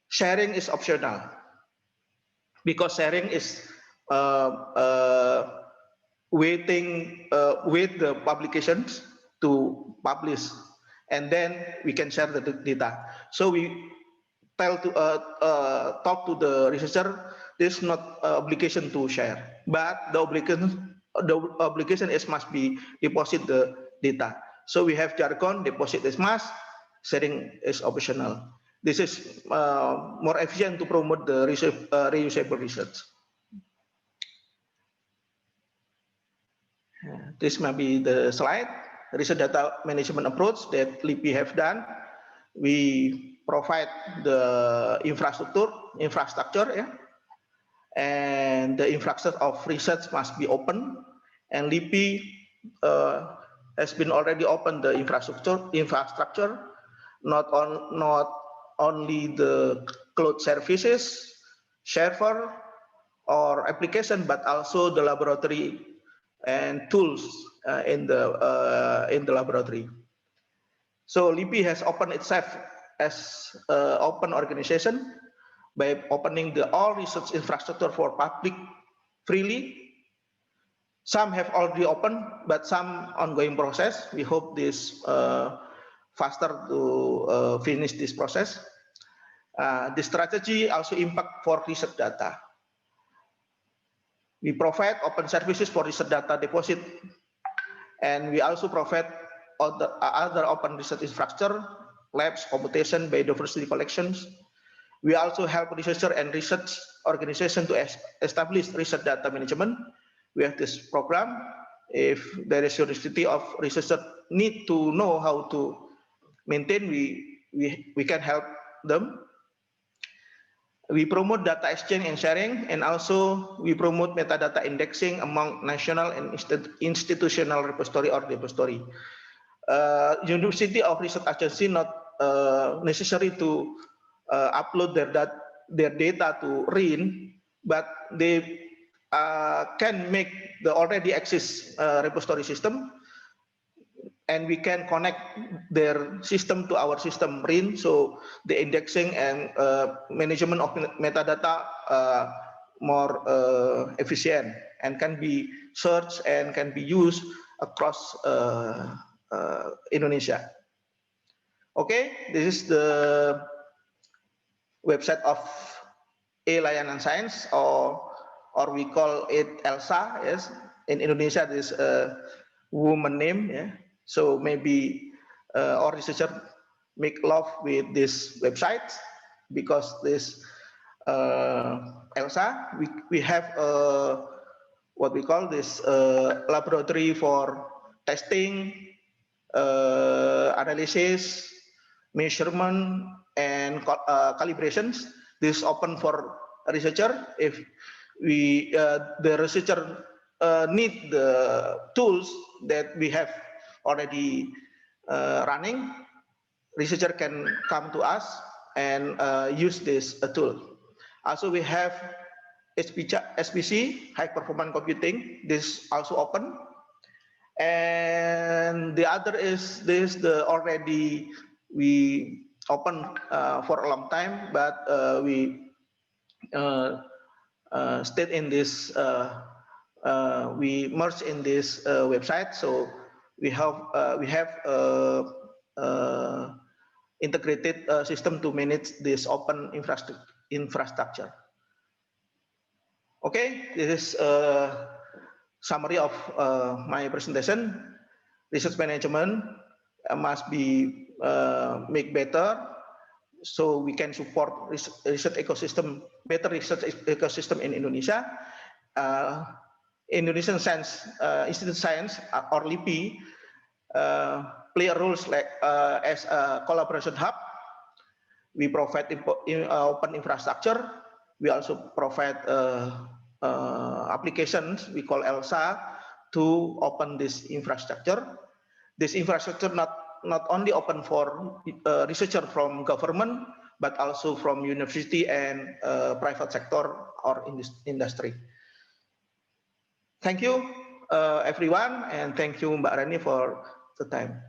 sharing is optional, because sharing is waiting with the publications to publish, and then we can share the data. So we tell to talk to the researcher, there's not obligation to share, but the obligation is must be deposit the data. So we have jargon, deposit is must, sharing is optional. This is more efficient to promote the reusable research. This may be the slide. research data management approach that LIPI have done. We provide the infrastructure, yeah, and the infrastructure of research must be open. And LIPI has been already open the infrastructure, not only the cloud services, server, or application, but also the laboratory and tools in the laboratory. So LIPI has opened itself as an open organization by opening the all research infrastructure for public freely. Some have already opened, but some ongoing process. We hope this faster to finish this process. The strategy also impact for research data. We provide open services for research data deposit, and we also provide other open research infrastructure, labs, computation, biodiversity collections. We also help researcher and research organization to establish research data management. We have this program. If there is university of researcher need to know how to maintain, we can help them. We promote data exchange and sharing, and also we promote metadata indexing among national and institutional repository or depository. University of research agency not necessary to upload their data to RIN, but they can make the already exist repository system, and we can connect their system to our system RIN, so the indexing and management of metadata more efficient and can be searched and can be used across Indonesia. Okay, this is the website of Layanan Science, or we call it ELSA. Yes, in Indonesia this is a woman name. Yeah. So maybe our researcher make love with this website, because this ELSA, we have what we call this laboratory for testing, analysis, measurement, and calibrations. This is open for a researcher. If the researcher need the tools that we have already running, researcher can come to us and use this tool. Also, we have SPC, high performance computing. This also open. And the other is this, the already we open for a long time, but we stayed in this, we merged in this website. So we have integrated system to manage this open infrastructure. Okay, this is a summary of my presentation. Research management must be make better, so we can support research ecosystem, better research ecosystem in Indonesia. Indonesian Science Institute Science or LIPI play a role like as a collaboration hub. We provide open infrastructure. We also provide applications we call ELSA to open this infrastructure. This infrastructure not only open for researcher from government, but also from university and private sector or industry. Thank you, everyone, and thank you, Mbak Rani, for the time.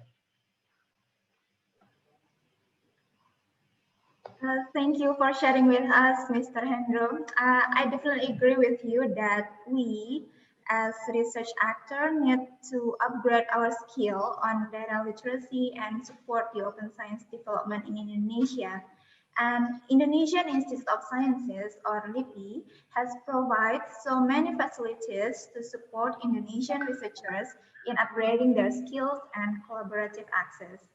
Thank you for sharing with us, Mr. Hendro. I definitely agree with you that we, as research actor, need to upgrade our skill on data literacy and support the open science development in Indonesia. And Indonesian Institute of Sciences, or LIPI, has provided so many facilities to support Indonesian researchers in upgrading their skills and collaborative access.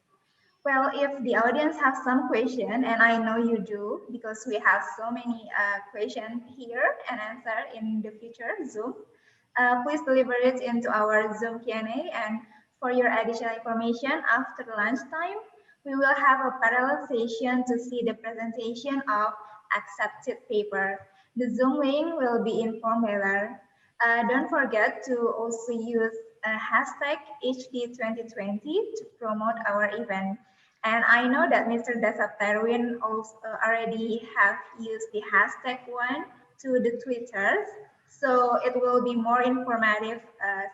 Well, if the audience has some question, and I know you do, because we have so many questions here and answer in the future Zoom, please deliver it into our Zoom Q&A. And For your additional information, after lunchtime, we will have a parallel session to see the presentation of accepted paper. The Zoom link will be informed better. Don't forget to also use hashtag HD2020 to promote our event. And I know that Mr. Dasaptarwin also already have used the hashtag one to the Twitters. So it will be more informative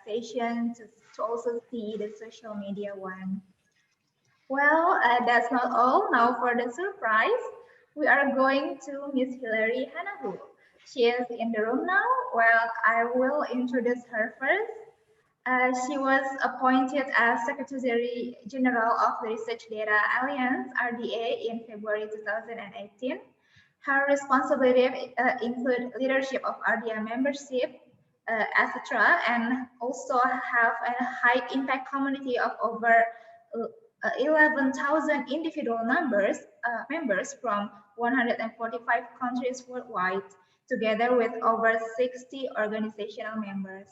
session to also see the social media one. Well, that's not all. Now for the surprise, we are going to Miss Hilary Hanahu. She is in the room now. Well, I will introduce her first. She was appointed as Secretary General of the Research Data Alliance, RDA, in February 2018. Her responsibilities include leadership of RDA membership, etc., and also have a high impact community of over 11,000 individual members from 145 countries worldwide, together with over 60 organizational members.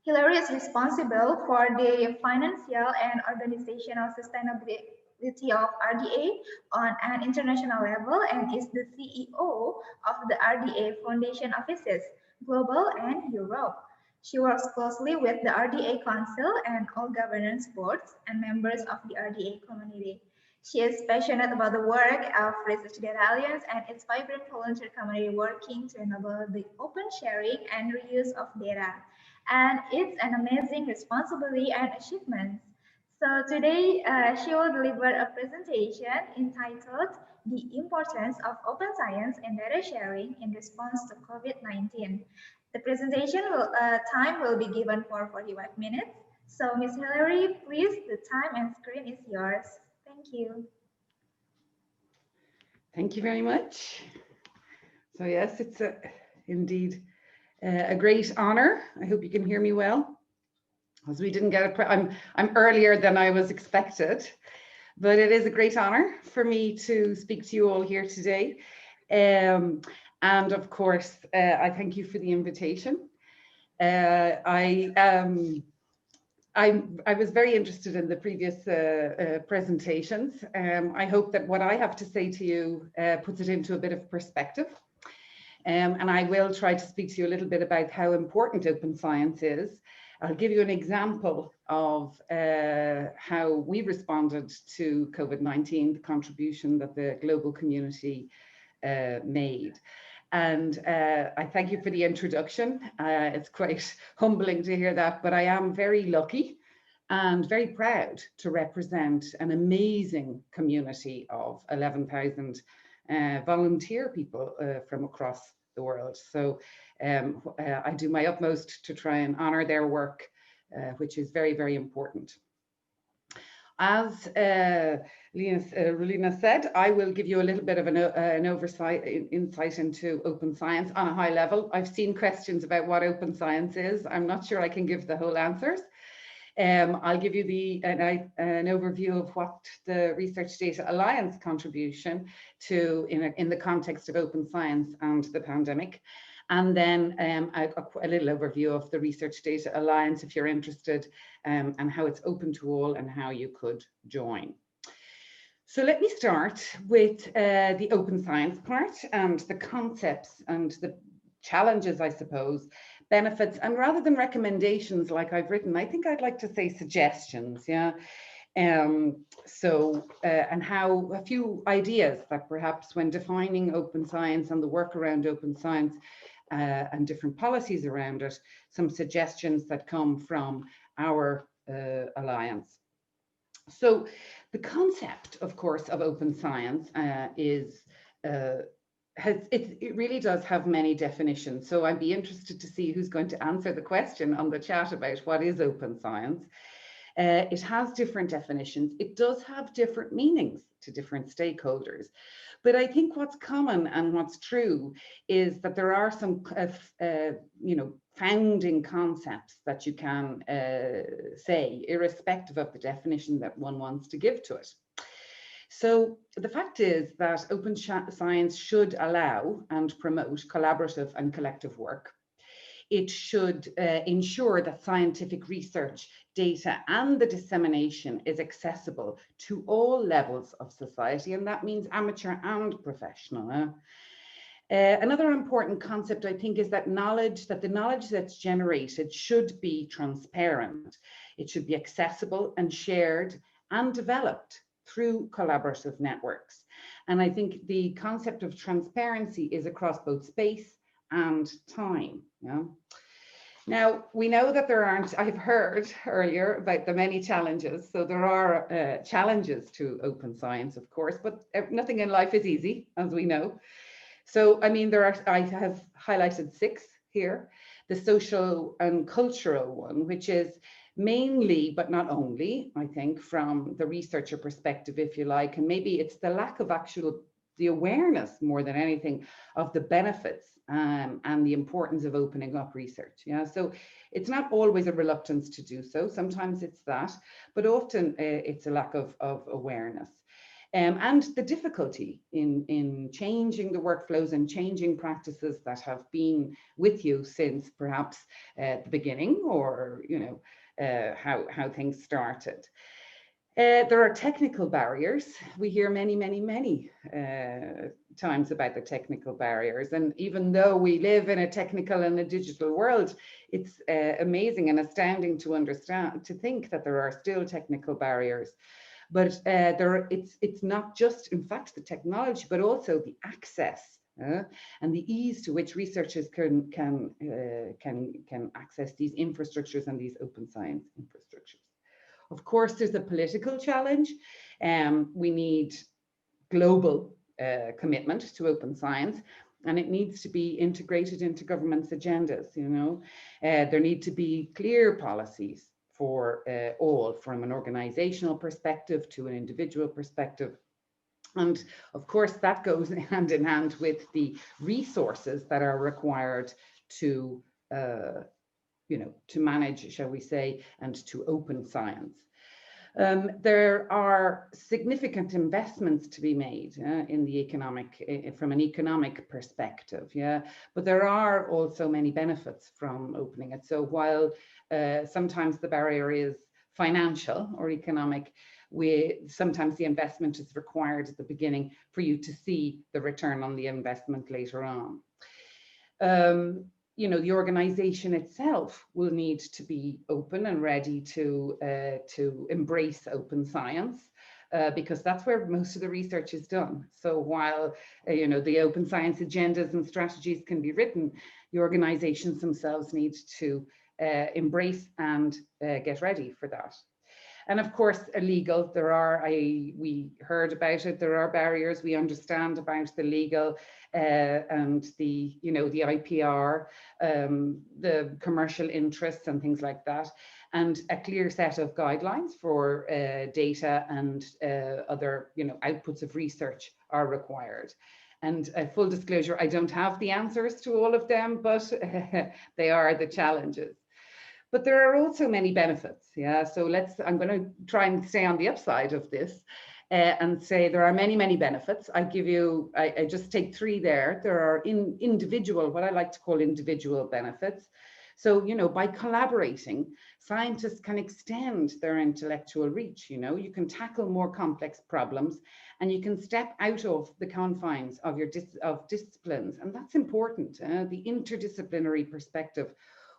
Hilary is responsible for the financial and organizational sustainability of RDA on an international level and is the CEO of the RDA Foundation offices, Global and Europe. She works closely with the RDA Council and all governance boards and members of the RDA community. She is passionate about the work of Research Data Alliance and its vibrant volunteer community working to enable the open sharing and reuse of data. And it's an amazing responsibility and achievement. So today she will deliver a presentation entitled The Importance of Open Science and Data Sharing in Response to COVID-19. The presentation time will be given for 45 minutes. So Ms. Hilary, please, the time and screen is yours. Thank you. Thank you very much. So yes, it's indeed a great honor. I hope you can hear me well, as we didn't get I'm earlier than I was expected, but it is a great honor for me to speak to you all here today. And of course, I thank you for the invitation. I was very interested in the previous presentations. I hope that what I have to say to you puts it into a bit of perspective. And I will try to speak to you a little bit about how important open science is. I'll give you an example of how we responded to COVID-19, the contribution that the global community made. And I thank you for the introduction. It's quite humbling to hear that, but I am very lucky and very proud to represent an amazing community of 11,000 volunteer people from across the world. So I do my utmost to try and honor their work, which is very, very important. As Relina said, I will give you a little bit of an insight into open science on a high level. I've seen questions about what open science is. I'm not sure I can give the whole answers. I'll give you an overview of what the Research Data Alliance contribution to in the context of open science and the pandemic. And then a little overview of the Research Data Alliance, if you're interested, and how it's open to all and how you could join. So let me start with the open science part and the concepts and the challenges, I suppose, benefits, and rather than recommendations like I've written, I think I'd like to say suggestions, yeah. And how a few ideas that perhaps when defining open science and the work around open science and different policies around it, some suggestions that come from our alliance. So the concept, of course, of open science it really does have many definitions. So I'd be interested to see who's going to answer the question on the chat about what is open science. It has different definitions. It does have different meanings to different stakeholders. But I think what's common and what's true is that there are some, founding concepts that you can say, irrespective of the definition that one wants to give to it. So the fact is that open science should allow and promote collaborative and collective work. it should ensure that scientific research, data, and the dissemination is accessible to all levels of society, and that means amateur and professional. Another important concept, I think, is that the knowledge that's generated should be transparent. It should be accessible and shared and developed through collaborative networks. And I think the concept of transparency is across both space and time. Yeah? Now, we know that there aren't, I've heard earlier about the many challenges. So there are challenges to open science, of course, but nothing in life is easy, as we know. So, I mean, I have highlighted 6 here. The social and cultural one, which is mainly, but not only, I think, from the researcher perspective, if you like, and maybe it's the lack of the awareness more than anything of the benefits and the importance of opening up research. Yeah, so it's not always a reluctance to do so. Sometimes it's that, but often it's a lack of awareness. And the difficulty in changing the workflows and changing practices that have been with you since perhaps the beginning, or how things started. There are technical barriers. We hear many times about the technical barriers, and even though we live in a technical and a digital world, it's amazing and astounding to think that there are still technical barriers. But it's not just, in fact, the technology, but also the access and the ease to which researchers can access these infrastructures and these open science infrastructures. Of course, there's a political challenge. We need global commitment to open science, and it needs to be integrated into government's agendas. There need to be clear policies for all, from an organizational perspective to an individual perspective. And of course, that goes hand in hand with the resources that are required to, to manage, shall we say, and to open science. There are significant investments to be made in the from an economic perspective, but there are also many benefits from opening it. So while sometimes the barrier is financial or economic, sometimes the investment is required at the beginning for you to see the return on the investment later on. The organization itself will need to be open and ready to embrace open science, because that's where most of the research is done. So while the open science agendas and strategies can be written, the organizations themselves need to embrace and get ready for that. And of course, illegal, we heard about it, there are barriers. We understand about the legal and the IPR, the commercial interests and things like that, and a clear set of guidelines for data and other outputs of research are required. And full disclosure, I don't have the answers to all of them, but they are the challenges. But there are also many benefits. So I'm going to try and stay on the upside of this and say there are many benefits. I just take 3 there. There are what I like to call individual benefits. So, by collaborating, scientists can extend their intellectual reach. You can tackle more complex problems, and you can step out of the confines of your disciplines. And that's important, the interdisciplinary perspective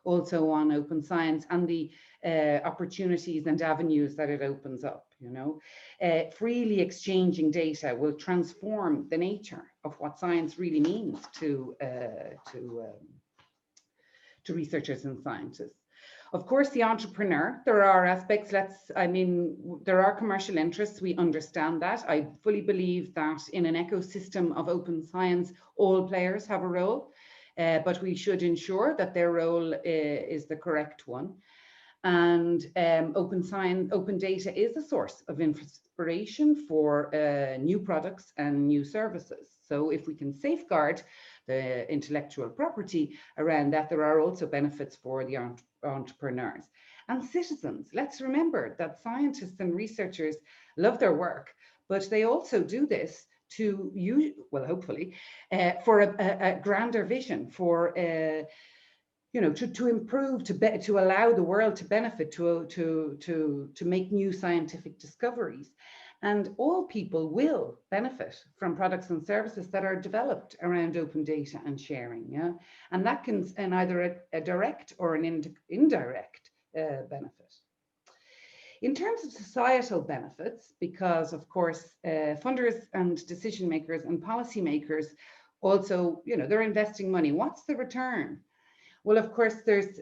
also on open science and the opportunities and avenues that it opens up. Freely exchanging data will transform the nature of what science really means to researchers and scientists. Of course, the entrepreneur, there are aspects, there are commercial interests, we understand that. I fully believe that in an ecosystem of open science, all players have a role. But we should ensure that their role is the correct one. And open data is a source of inspiration for new products and new services. So if we can safeguard the intellectual property around that, there are also benefits for the entrepreneurs. And citizens, let's remember that scientists and researchers love their work, but they also do this hopefully, for a grander vision, for you know, to improve, to allow the world to benefit, to make new scientific discoveries. And all people will benefit from products and services that are developed around open data and sharing. Yeah, and that can in either a direct or an indirect benefit. In terms of societal benefits, because of course funders and decision makers and policy makers also, you know, they're investing money. What's the return? Well, of course, there's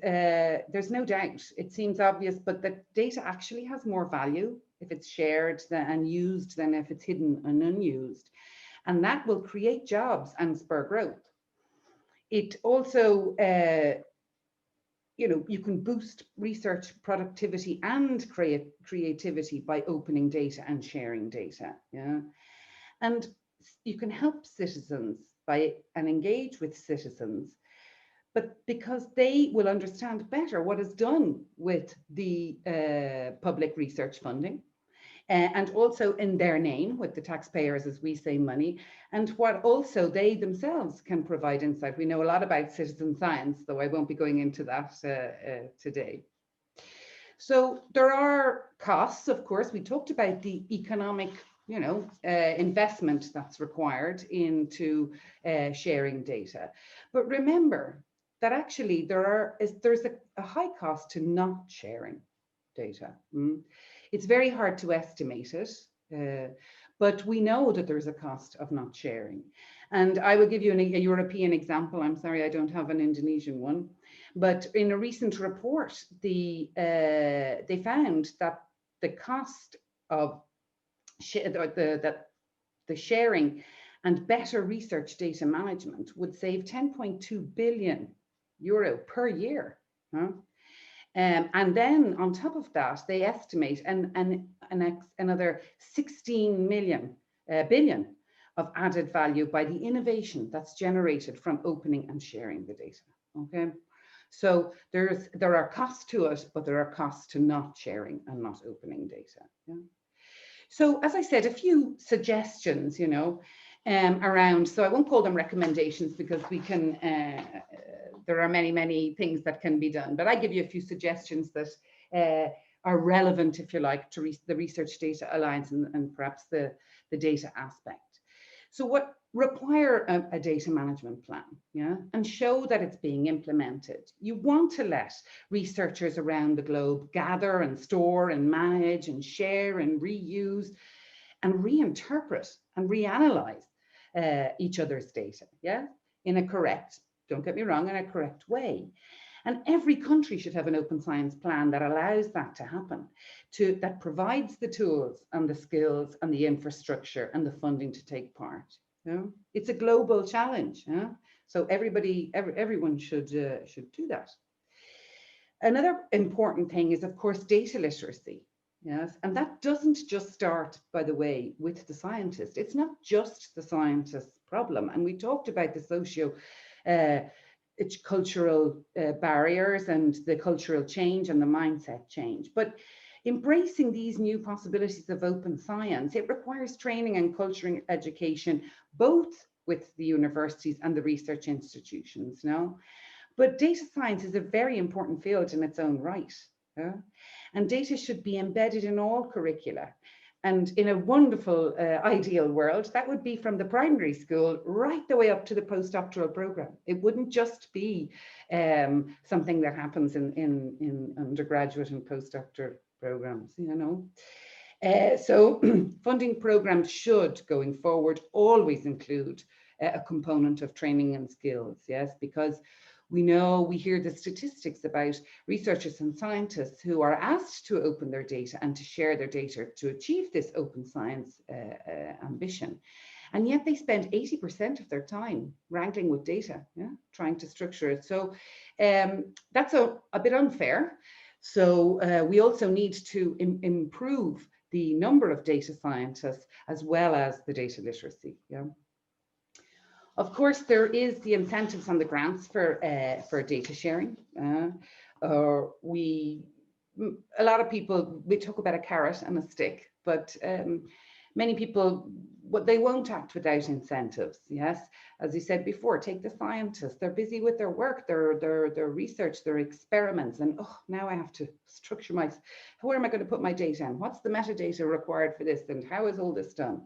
no doubt, it seems obvious, but that data actually has more value if it's shared and used than if it's hidden and unused. And that will create jobs and spur growth. It also, you know, you can boost research productivity and creativity by opening data and sharing data. Yeah, and you can help citizens and engage with citizens, but because they will understand better what is done with the public research funding, and also in their name, with the taxpayers, as we say, money, and what also they themselves can provide insight. We know a lot about citizen science, though I won't be going into that today. So there are costs, of course. We talked about the economic, you know, investment that's required into sharing data. But remember that actually there's a high cost to not sharing data. It's very hard to estimate it, but we know that there's a cost of not sharing. And I will give you a European example. I'm sorry, I don't have an Indonesian one. But in a recent report, they found that the cost of the sharing and better research data management would save 10.2 billion euro per year. And then on top of that, they estimate another 16 billion of added value by the innovation that's generated from opening and sharing the data. Okay, so there are costs to it, but there are costs to not sharing and not opening data. Yeah? So as I said, a few suggestions, you know, around, so I won't call them recommendations because we can, there are many things that can be done, but I give you a few suggestions that are relevant, if you like, to the Research Data Alliance and perhaps the data aspect. So what require a data management plan, yeah, and show that it's being implemented. You want to let researchers around the globe gather and store and manage and share and reuse and reinterpret and reanalyze each other's data, yeah, in a correct, don't get me wrong, in a correct way. And every country should have an open science plan that allows that to happen, that provides the tools and the skills and the infrastructure and the funding to take part. You know? It's a global challenge, yeah? So everyone should do that. Another important thing is, of course, data literacy. Yes, and that doesn't just start, by the way, with the scientist. It's not just the scientist's problem. And we talked about the cultural barriers and the cultural change and the mindset change. But embracing these new possibilities of open science, it requires training and cultural education, both with the universities and the research institutions. No? But data science is a very important field in its own right. Yeah? And data should be embedded in all curricula. And in a wonderful ideal world, that would be from the primary school right the way up to the postdoctoral program. It wouldn't just be something that happens in undergraduate and postdoctoral programs, you know. So funding programs should, going forward, always include a component of training and skills, yes, because we hear the statistics about researchers and scientists who are asked to open their data and to share their data to achieve this open science ambition. And yet they spend 80% of their time wrangling with data, yeah, trying to structure it. So that's a bit unfair. So we also need to improve the number of data scientists as well as the data literacy. Yeah. Of course, there is the incentives and the grants for data sharing. A lot of people, we talk about a carrot and a stick, but many people they won't act without incentives. Yes, as you said before, take the scientists. They're busy with their work, their research, their experiments, and oh, now I have to structure where am I going to put my data in? What's the metadata required for this, and how is all this done?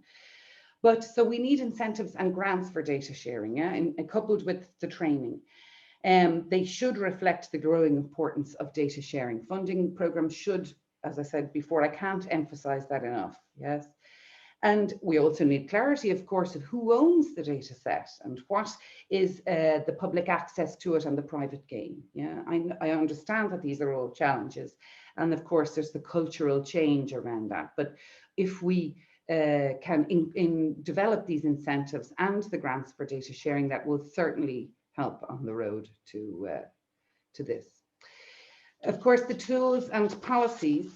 But so we need incentives and grants for data sharing, yeah, and coupled with the training. They should reflect the growing importance of data sharing. Funding programs should, as I said before, I can't emphasize that enough, yes. And we also need clarity, of course, of who owns the data set and what is the public access to it and the private gain. Yeah, I understand that these are all challenges. And of course, there's the cultural change around that. But if we can develop these incentives and the grants for data sharing, that will certainly help on the road to this. Of course, the tools and policies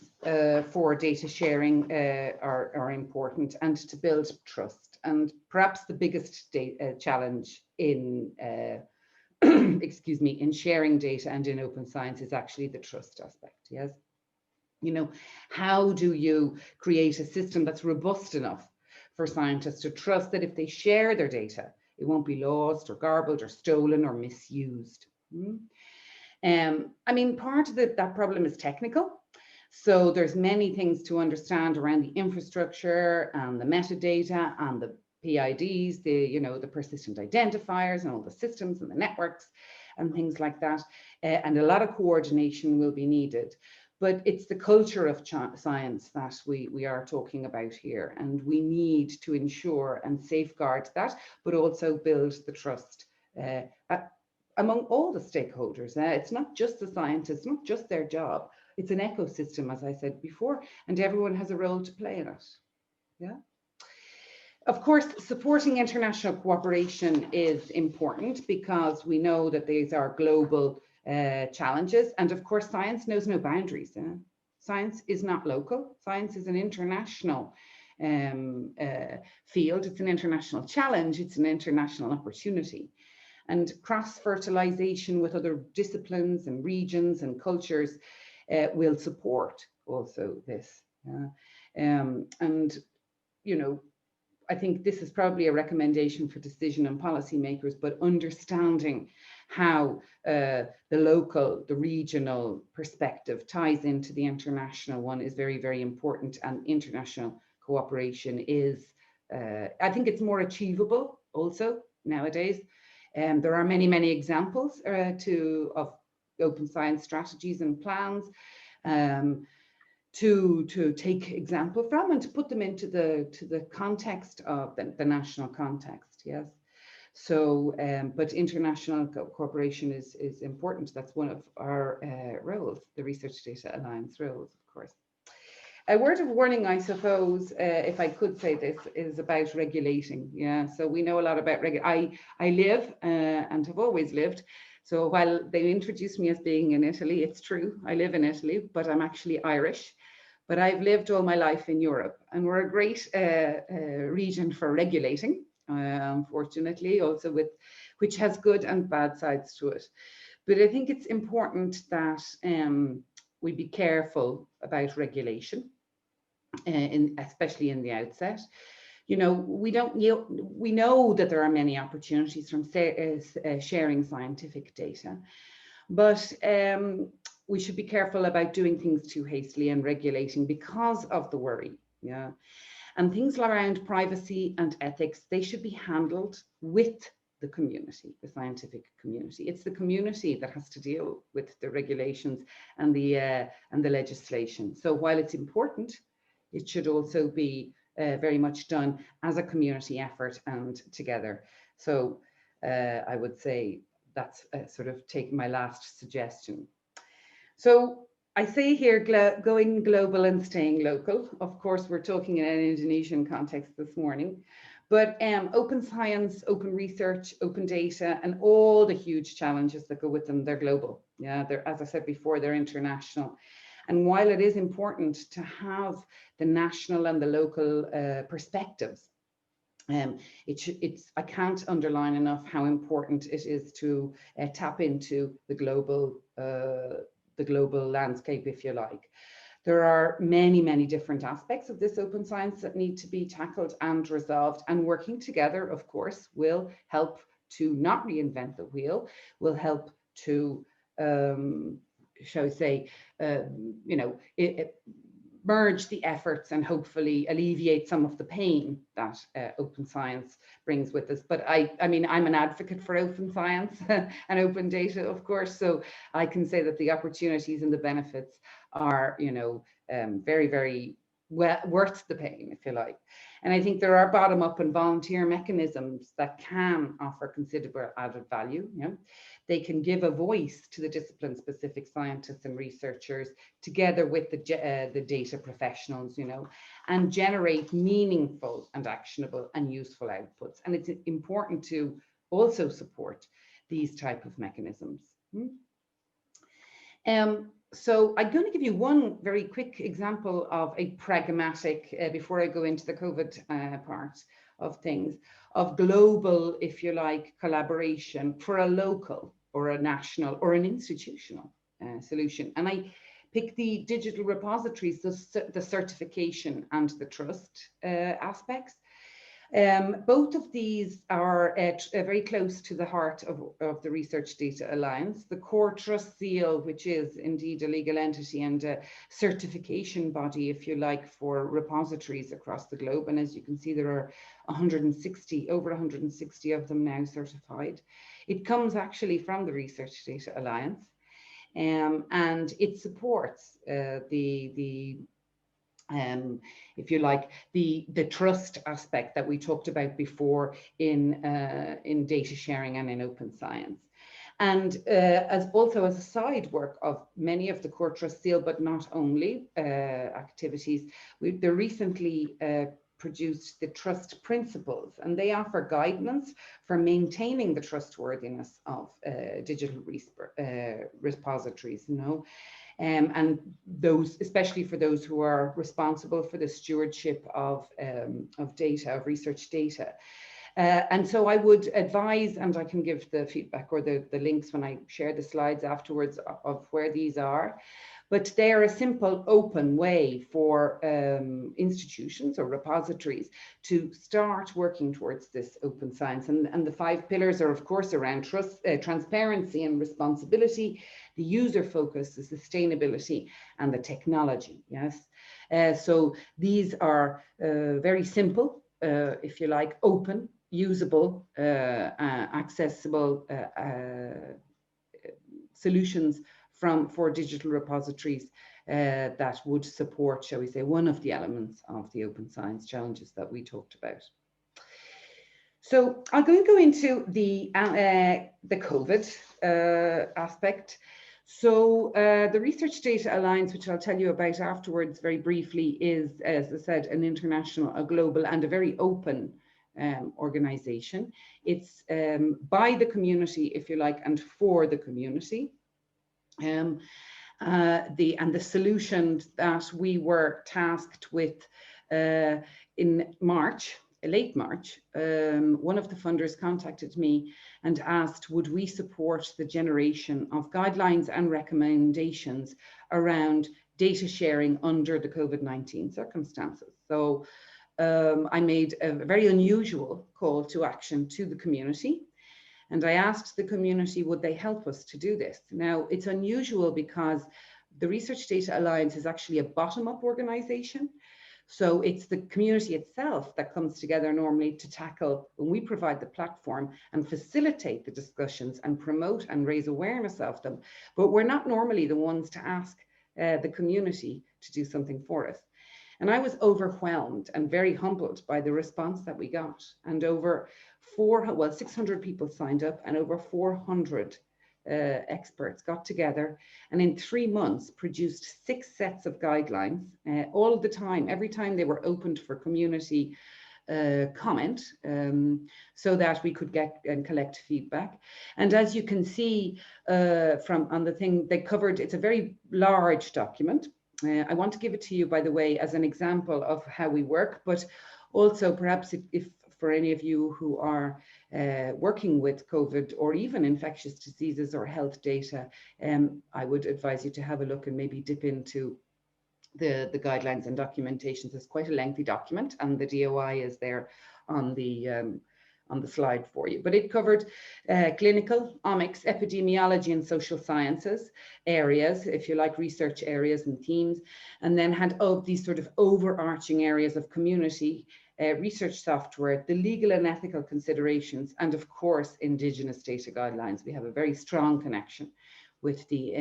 for data sharing are important, and to build trust. And perhaps the biggest challenge in excuse me, in sharing data and in open science is actually the trust aspect. Yes, you know, how do you create a system that's robust enough for scientists to trust that if they share their data, it won't be lost or garbled or stolen or misused? I mean, part of that problem is technical. So there's many things to understand around the infrastructure and the metadata and the PIDs, the persistent identifiers and all the systems and the networks and things like that. And a lot of coordination will be needed. But it's the culture of science that we are talking about here. And we need to ensure and safeguard that, but also build the trust among all the stakeholders. It's not just the scientists, not just their job. It's an ecosystem, as I said before, and everyone has a role to play in it. Yeah. Of course, supporting international cooperation is important because we know that these are global challenges. And of course, science knows no boundaries. Science is not local. Science is an international field. It's an international challenge. It's an international opportunity. And cross-fertilization with other disciplines and regions and cultures will support also this. And, you know, I think this is probably a recommendation for decision and policymakers, but understanding how the local, the regional perspective ties into the international one is very, very important. And international cooperation is, I think it's more achievable also nowadays. There are many, many examples of open science strategies and plans to take example from and to put them into the context of the national context. Yes. So, but international cooperation is important. That's one of our roles, the Research Data Alliance roles, of course. A word of warning, I suppose, if I could say this, is about regulating. Yeah, so we know a lot about I live and have always lived. So while they introduced me as being in Italy, it's true, I live in Italy, but I'm actually Irish. But I've lived all my life in Europe, and we're a great region for regulating, unfortunately, also which has good and bad sides to it. But I think it's important that we be careful about regulation. Especially in the outset, you know, we know that there are many opportunities from sharing scientific data, but we should be careful about doing things too hastily and regulating because of the worry. Yeah, and things around privacy and ethics, they should be handled with the community, the scientific community. It's the community that has to deal with the regulations and the legislation. So while it's important, it should also be very much done as a community effort and together. So I would say that's sort of take my last suggestion. So I say here, going global and staying local. Of course, we're talking in an Indonesian context this morning, but open science, open research, open data, and all the huge challenges that go with them, they're global. Yeah, they're, as I said before, they're international. And while it is important to have the national and the local perspectives, I can't underline enough how important it is to tap into the global landscape, if you like. There are many, many different aspects of this open science that need to be tackled and resolved, and working together, of course, will help to not reinvent the wheel, will help to, shall we say, you know, merge the efforts and hopefully alleviate some of the pain that open science brings with us. But I mean, I'm an advocate for open science and open data, of course, so I can say that the opportunities and the benefits are, you know, very, very well worth the pain, if you like. And I think there are bottom-up and volunteer mechanisms that can offer considerable added value. You know, they can give a voice to the discipline-specific scientists and researchers, together with the data professionals, you know, and generate meaningful and actionable and useful outputs. And it's important to also support these type of mechanisms. So I'm going to give you one very quick example of a pragmatic, before I go into the COVID part of things, of global, if you like, collaboration for a local or a national or an institutional solution. And I pick the digital repositories, the certification and the trust aspects. Both of these are very close to the heart of the Research Data Alliance. The core trust seal, which is indeed a legal entity and a certification body, if you like, for repositories across the globe. And as you can see, there are over 160 of them now certified. It comes actually from the Research Data Alliance, and it supports if you like, the trust aspect that we talked about before in data sharing and in open science. And also as a side work of many of the core trust seal, but not only activities, they recently produced the trust principles, and they offer guidance for maintaining the trustworthiness of digital repositories, you know. And those, especially for those who are responsible for the stewardship of data, of research data. And so I would advise, and I can give the feedback or the links when I share the slides afterwards of where these are, but they are a simple, open way for institutions or repositories to start working towards this open science. And the 5 pillars are, of course, around trust, transparency and responsibility, the user focus, the sustainability, and the technology. Yes, so these are very simple, if you like, open, usable, accessible solutions for digital repositories that would support, shall we say, one of the elements of the open science challenges that we talked about. So I'm going to go into the COVID aspect. So the Research Data Alliance, which I'll tell you about afterwards very briefly, is, as I said, an international, a global, and a very open organization. It's by the community, if you like, and for the community. And the solution that we were tasked with in March, late March, one of the funders contacted me and asked, would we support the generation of guidelines and recommendations around data sharing under the COVID-19 circumstances. So I made a very unusual call to action to the community. And I asked the community, would they help us to do this? Now, it's unusual because the Research Data Alliance is actually a bottom-up organization. So it's the community itself that comes together normally to tackle, when we provide the platform and facilitate the discussions and promote and raise awareness of them. But we're not normally the ones to ask the community to do something for us. And I was overwhelmed and very humbled by the response that we got. And over 600 people signed up, and over 400 experts got together, and in 3 months produced 6 sets of guidelines all the time, every time they were opened for community comment, so that we could get and collect feedback. And as you can see from on the thing they covered, it's a very large document. I want to give it to you, by the way, as an example of how we work, but also perhaps if for any of you who are working with COVID or even infectious diseases or health data, I would advise you to have a look and maybe dip into the guidelines and documentations. It's quite a lengthy document, and the DOI is there on the slide for you. But it covered clinical, omics, epidemiology, and social sciences areas, if you like, research areas and themes, and then had these sort of overarching areas of community, research software, the legal and ethical considerations, and of course, Indigenous data guidelines. We have a very strong connection with the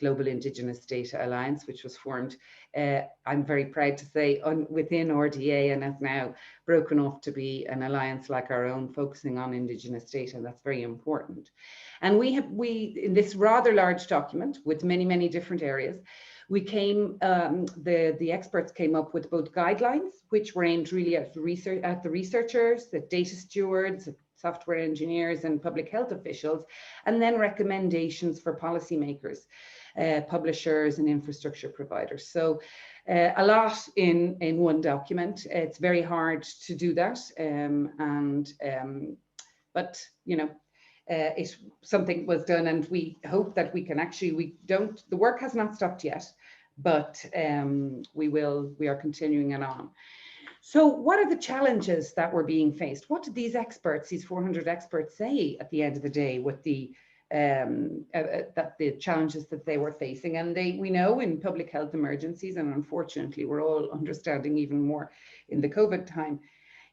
Global Indigenous Data Alliance, which was formed, I'm very proud to say, within RDA, and has now broken off to be an alliance like our own, focusing on Indigenous data. That's very important. And we in this rather large document with many, many different areas, we came, the experts came up with both guidelines, which were aimed really at the researchers, the data stewards, software engineers, and public health officials, and then recommendations for policymakers, publishers, and infrastructure providers. So a lot in one document. It's very hard to do that, but you know, something was done, and we hope that we can actually, the work has not stopped yet, but we are continuing it on. So what are the challenges that were being faced? What did these experts, these 400 experts, say at the end of the day with the challenges that they were facing? And we know in public health emergencies, and unfortunately we're all understanding even more in the COVID time,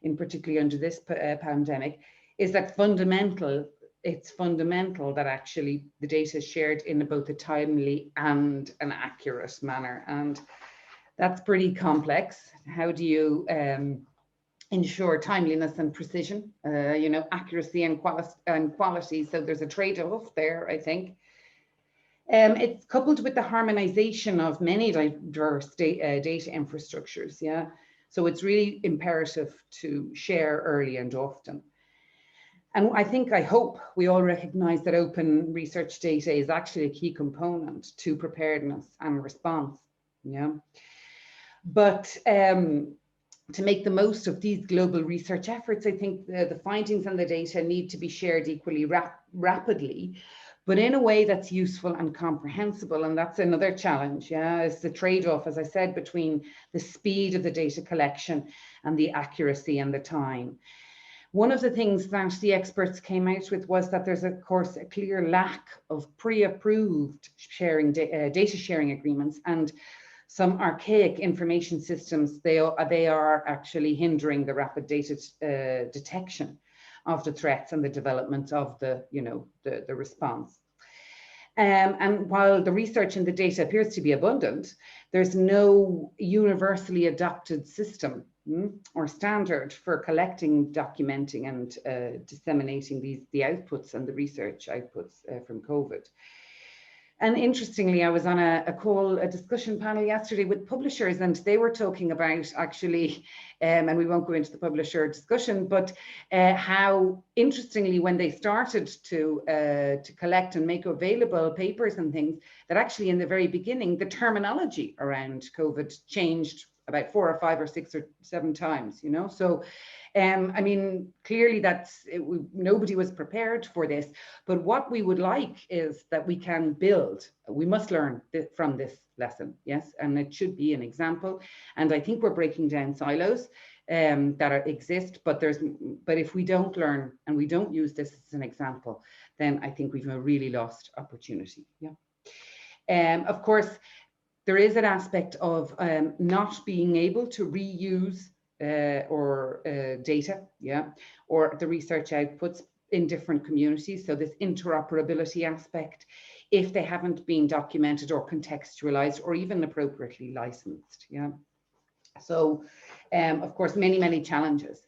in particularly under this pandemic, is that it's fundamental that actually the data is shared in both a timely and an accurate manner. And that's pretty complex. How do you ensure timeliness and precision, you know, accuracy and quality? So there's a trade-off there, I think. It's coupled with the harmonization of many diverse data infrastructures, yeah? So it's really imperative to share early and often. And I hope we all recognize that open research data is actually a key component to preparedness and response, yeah? But to make the most of these global research efforts, I think the findings and the data need to be shared equally rapidly, but in a way that's useful and comprehensible. And that's another challenge, yeah, it's the trade-off, as I said, between the speed of the data collection and the accuracy and the time. One of the things that the experts came out with was that there's, of course, a clear lack of pre-approved data sharing agreements, and some archaic information systems, they are actually hindering the rapid data detection of the threats and the development of the response. And while the research and the data appears to be abundant, there's no universally adopted system or standard for collecting, documenting, and disseminating the outputs and the research outputs from COVID. And interestingly, I was on a discussion panel yesterday with publishers, and they were talking about actually, and we won't go into the publisher discussion, but how interestingly, when they started to collect and make available papers and things, that actually in the very beginning, the terminology around COVID changed about 4 or 5 or 6 or 7 times, you know? So, I mean, clearly nobody was prepared for this, but what we would like is that we can build, we must learn from this lesson, yes? And it should be an example. And I think we're breaking down silos that exist, but if we don't learn and we don't use this as an example, then I think we've a really lost opportunity, yeah? Of course, there is an aspect of not being able to reuse data, yeah, or the research outputs in different communities. So this interoperability aspect, if they haven't been documented or contextualized or even appropriately licensed, yeah. So, of course, many, many challenges.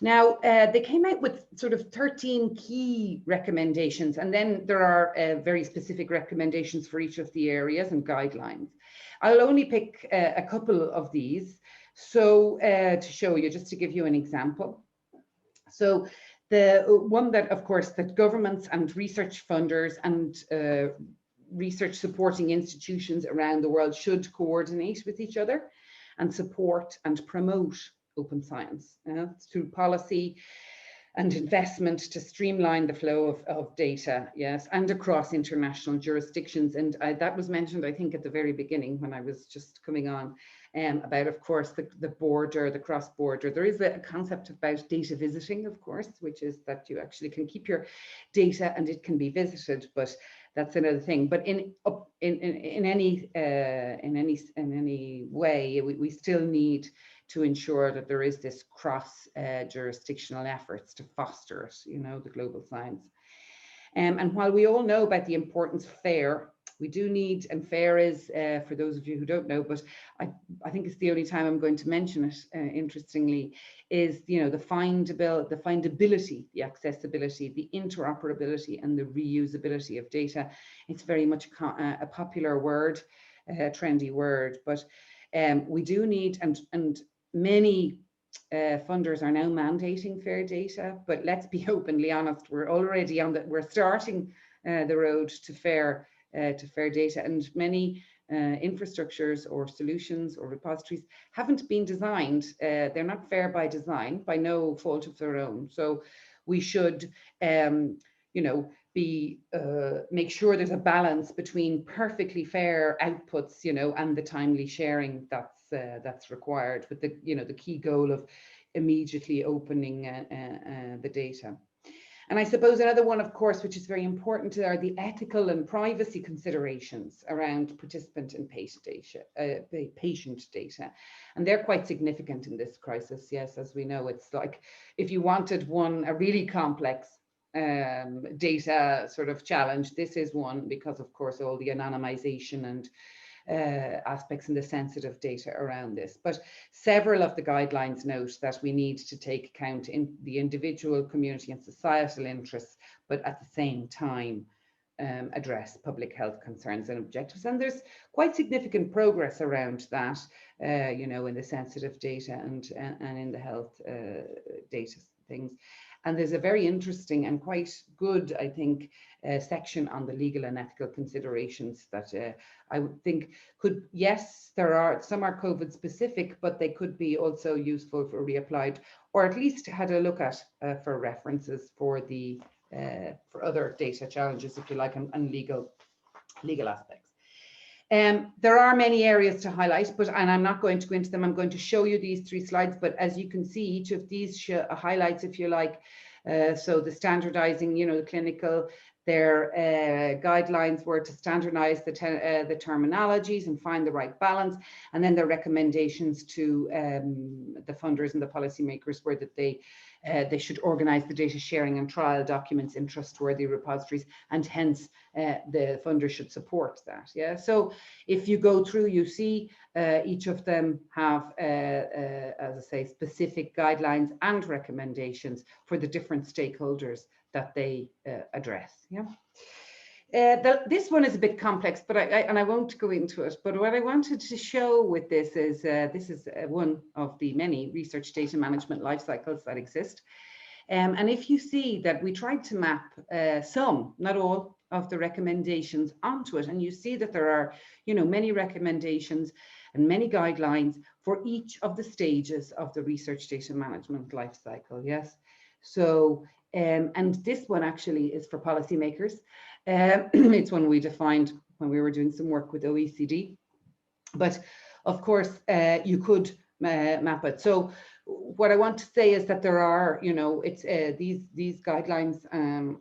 Now, they came out with sort of 13 key recommendations, and then there are very specific recommendations for each of the areas and guidelines. I'll only pick a couple of these. So to show you, just to give you an example. So the one that, of course, that governments and research funders and research supporting institutions around the world should coordinate with each other and support and promote open science through policy and investment to streamline the flow of data, yes, and across international jurisdictions. And that was mentioned, I think, at the very beginning when I was just coming on, about, of course, the border, the cross-border. There is a concept about data visiting, of course, which is that you actually can keep your data and it can be visited, but that's another thing. But in any way, we still need to ensure that there is this cross jurisdictional efforts to foster it, you know, the global science. And while we all know about the importance of FAIR, we do need, and FAIR is, for those of you who don't know, but I think it's the only time I'm going to mention it, interestingly, is, you know, the findability, the accessibility, the interoperability, and the reusability of data. It's very much a popular word, a trendy word, but we do need, and many funders are now mandating FAIR data, but let's be openly honest, we're already we're starting the road to FAIR data, and many infrastructures or solutions or repositories haven't been designed. They're not FAIR by design, by no fault of their own. So we should, you know, make sure there's a balance between perfectly fair outputs, you know, and the timely sharing that's required, with the, you know, the key goal of immediately opening the data. And I suppose another one, of course, which is very important, are the ethical and privacy considerations around participant and patient data. And they're quite significant in this crisis. Yes, as we know, it's like if you wanted a really complex data sort of challenge, this is one, because of course all the anonymization and aspects and the sensitive data around this. But several of the guidelines note that we need to take account in the individual, community and societal interests, but at the same time address public health concerns and objectives. And there's quite significant progress around that, you know, in the sensitive data and in the health data things. And there's a very interesting and quite good, I think, section on the legal and ethical considerations that I would think could, yes, some are COVID specific, but they could be also useful for reapplied, or at least had a look at for references for the for other data challenges, if you like, and legal aspects. There are many areas to highlight, and I'm not going to go into them. I'm going to show you these 3 slides, but as you can see, each of these highlights, if you like, so the standardizing, you know, the clinical, their guidelines were to standardize the terminologies and find the right balance, and then their recommendations to the funders and the policymakers were that they should organize the data sharing and trial documents in trustworthy repositories, and hence the funders should support that. Yeah. So if you go through, you see each of them have, as I say, specific guidelines and recommendations for the different stakeholders that they address. Yeah. This one is a bit complex, but I won't go into it. But what I wanted to show with this is one of the many research data management life cycles that exist. And if you see that we tried to map some, not all, of the recommendations onto it, and you see that there are, you know, many recommendations and many guidelines for each of the stages of the research data management life cycle. Yes. So, and this one actually is for policymakers. It's one we defined when we were doing some work with OECD, but of course you could map it. So what I want to say is that there are, you know, it's these guidelines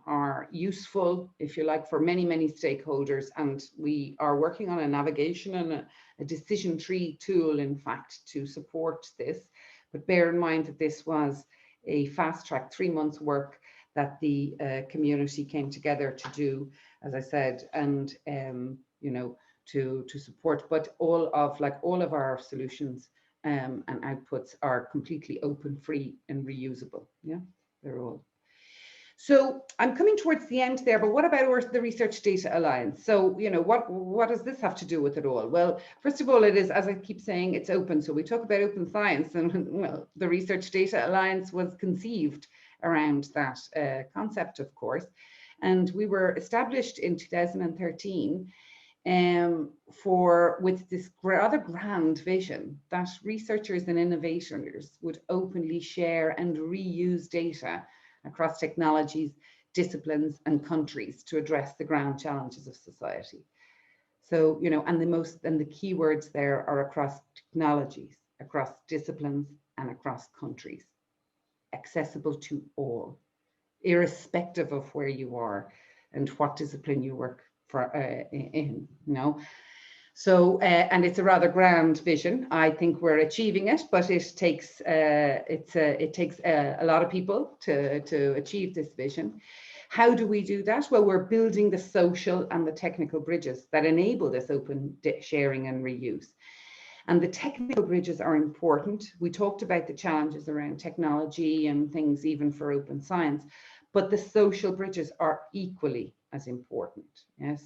are useful, if you like, for many stakeholders, and we are working on a navigation and a decision tree tool, in fact, to support this. But bear in mind that this was a fast track 3 months work that the community came together to do, as I said, and you know, to support. But all of our solutions and outputs are completely open, free, and reusable. Yeah, they're all. So I'm coming towards the end there, but what about the Research Data Alliance? So, you know, what does this have to do with it all? Well, first of all, it is, as I keep saying, it's open. So we talk about open science, and well, the Research Data Alliance was conceived around that concept, of course. And we were established in 2013 with this rather grand vision that researchers and innovators would openly share and reuse data across technologies, disciplines and countries to address the grand challenges of society. So, you know, and the key words there are across technologies, across disciplines and across countries, accessible to all, irrespective of where you are and what discipline you work for in, you know. So, and it's a rather grand vision. I think we're achieving it, but it takes a lot of people to achieve this vision. How do we do that? Well, we're building the social and the technical bridges that enable this open sharing and reuse. And the technical bridges are important. We talked about the challenges around technology and things even for open science, but the social bridges are equally as important, yes.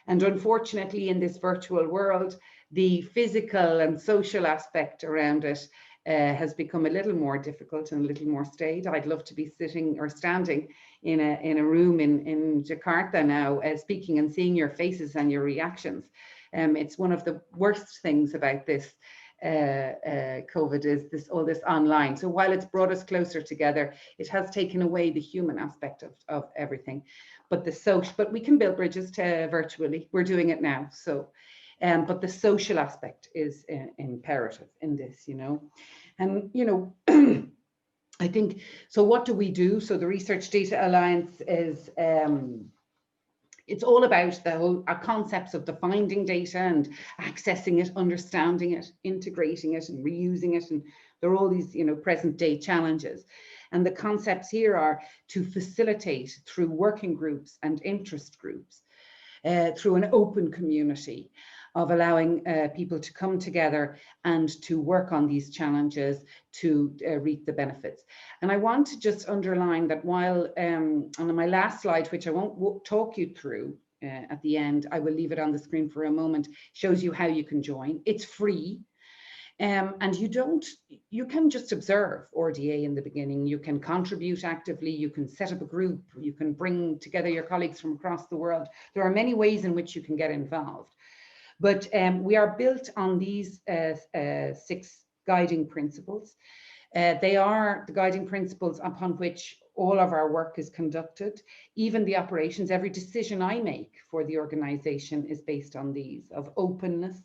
And unfortunately, in this virtual world, the physical and social aspect around it has become a little more difficult and a little more staid. I'd love to be sitting or standing in a room in Jakarta now, speaking and seeing your faces and your reactions. It's one of the worst things about this COVID is all this online. So while it's brought us closer together, it has taken away the human aspect of everything. But but we can build bridges to virtually. We're doing it now. So, but the social aspect is imperative in this, you know. And, you know, I think, so what do we do? So the Research Data Alliance is, it's all about the whole concepts of the finding data and accessing it, understanding it, integrating it and reusing it. And there are all these, you know, present day challenges. And the concepts here are to facilitate through working groups and interest groups, through an open community of allowing people to come together and to work on these challenges to reap the benefits. And I want to just underline that while on my last slide, which I won't talk you through at the end, I will leave it on the screen for a moment, shows you how you can join. It's free. And you can just observe RDA in the beginning. You can contribute actively, you can set up a group, you can bring together your colleagues from across the world. There are many ways in which you can get involved. But we are built on these 6 guiding principles. They are the guiding principles upon which all of our work is conducted. Even the operations, every decision I make for the organization is based on these, of openness,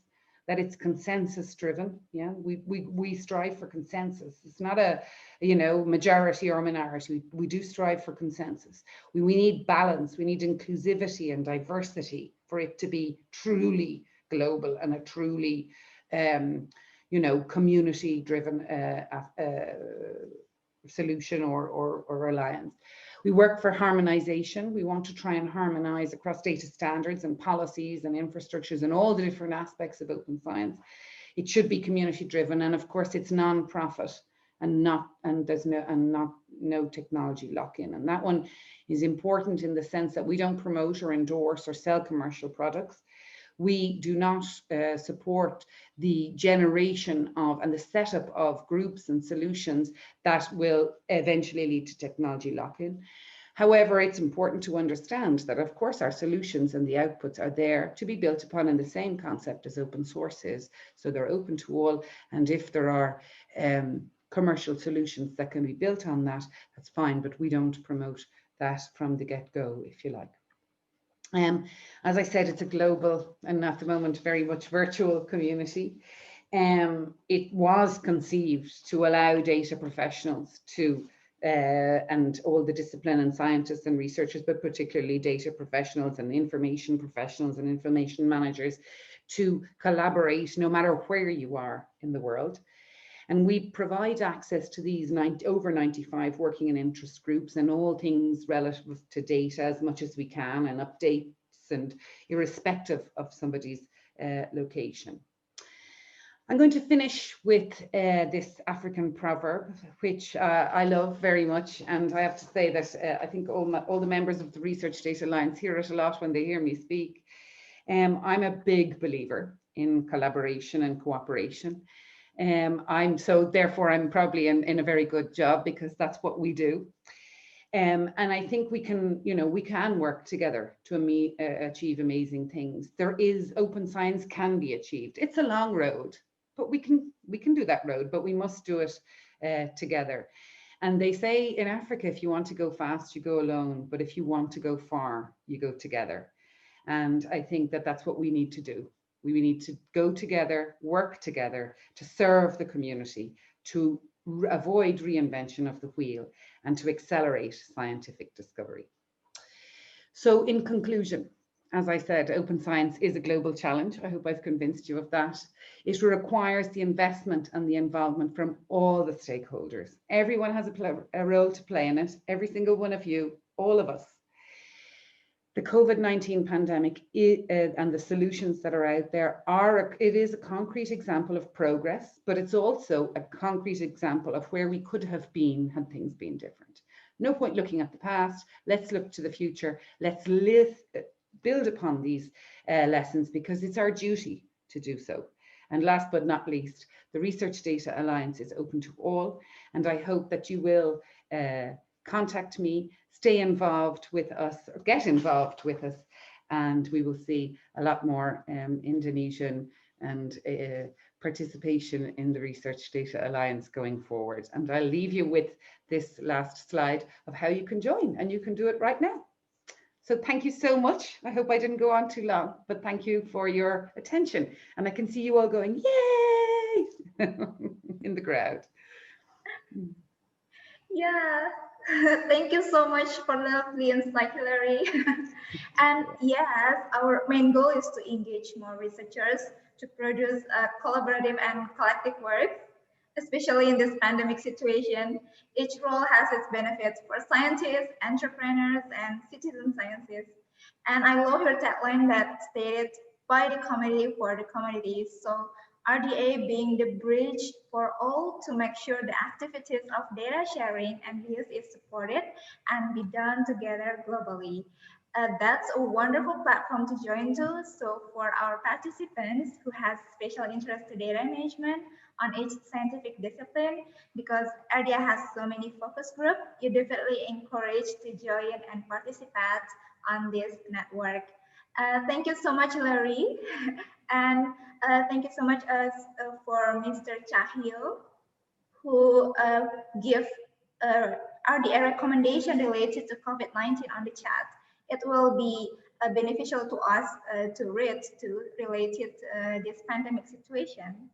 that it's consensus driven. Yeah, we strive for consensus. It's not a, you know, majority or minority. We do strive for consensus. We need balance. We need inclusivity and diversity for it to be truly global and a truly, you know, community driven solution or alliance. We work for harmonization. We want to try and harmonize across data standards and policies and infrastructures and all the different aspects of open science. It should be community driven, and of course it's non-profit and there's no technology lock-in. And that one is important in the sense that we don't promote or endorse or sell commercial products. We do not support the generation of and the setup of groups and solutions that will eventually lead to technology lock-in. However, it's important to understand that, of course, our solutions and the outputs are there to be built upon in the same concept as open source is. So they're open to all. And if there are commercial solutions that can be built on that, that's fine. But we don't promote that from the get-go, if you like. As I said, it's a global and at the moment very much virtual community. It was conceived to allow data professionals to, and all the discipline and scientists and researchers, but particularly data professionals and information professionals and information managers to collaborate no matter where you are in the world. And we provide access to these over 95 working and interest groups and all things relative to data as much as we can, and updates and irrespective of somebody's location. I'm going to finish with this African proverb, which I love very much. And I have to say that I think all the members of the Research Data Alliance hear it a lot when they hear me speak. I'm a big believer in collaboration and cooperation. Therefore I'm probably in a very good job because that's what we do. And I think we can, you know, we can work together to achieve amazing things. Open science can be achieved. It's a long road, but we can do that road, but we must do it together. And they say in Africa, if you want to go fast, you go alone. But if you want to go far, you go together. And I think that that's what we need to do. We need to go together, work together to serve the community, to avoid reinvention of the wheel, and to accelerate scientific discovery. So in conclusion, as I said, open science is a global challenge. I hope I've convinced you of that. It requires the investment and the involvement from all the stakeholders. Everyone has a role to play in it, every single one of you, all of us. The COVID-19 pandemic and the solutions that are out there it is a concrete example of progress, but it's also a concrete example of where we could have been had things been different. No point looking at the past. Let's look to the future. Let's build upon these lessons, because it's our duty to do so. And last but not least, the Research Data Alliance is open to all, and I hope that you will contact me, stay involved with us, or get involved with us, and we will see a lot more Indonesian and participation in the Research Data Alliance going forward. And I'll leave you with this last slide of how you can join, and you can do it right now. So thank you so much. I hope I didn't go on too long, but thank you for your attention. And I can see you all going, yay, in the crowd. Yeah, thank you so much for the lovely insight, Hilary. And yes, our main goal is to engage more researchers to produce collaborative and collective work, especially in this pandemic situation. Each role has its benefits for scientists, entrepreneurs, and citizen scientists. And I love your tagline that stated, by the community for the community. So RDA being the bridge for all to make sure the activities of data sharing and use is supported and be done together globally. That's a wonderful platform to join to. So for our participants who has special interest to data management on each scientific discipline, because RDA has so many focus groups, you definitely encouraged to join and participate on this network. Thank you so much, Larry. And thank you so much for Mr. Cahyo, who give RDA recommendation related to COVID-19 on the chat. It will be beneficial to us to read to related this pandemic situation.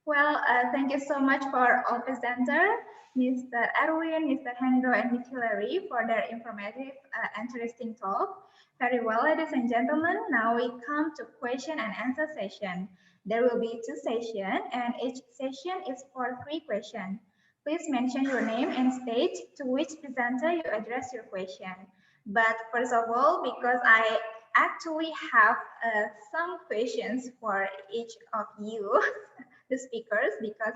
Well, thank you so much for all presenters, Mr. Erwin, Mr. Hendro, and Ms. Hilary for their informative, interesting talk. Very well, ladies and gentlemen, now we come to question and answer session. There will be 2 sessions, and each session is for 3 questions. Please mention your name and state to which presenter you address your question. But first of all, because I actually have some questions for each of you, the speakers, because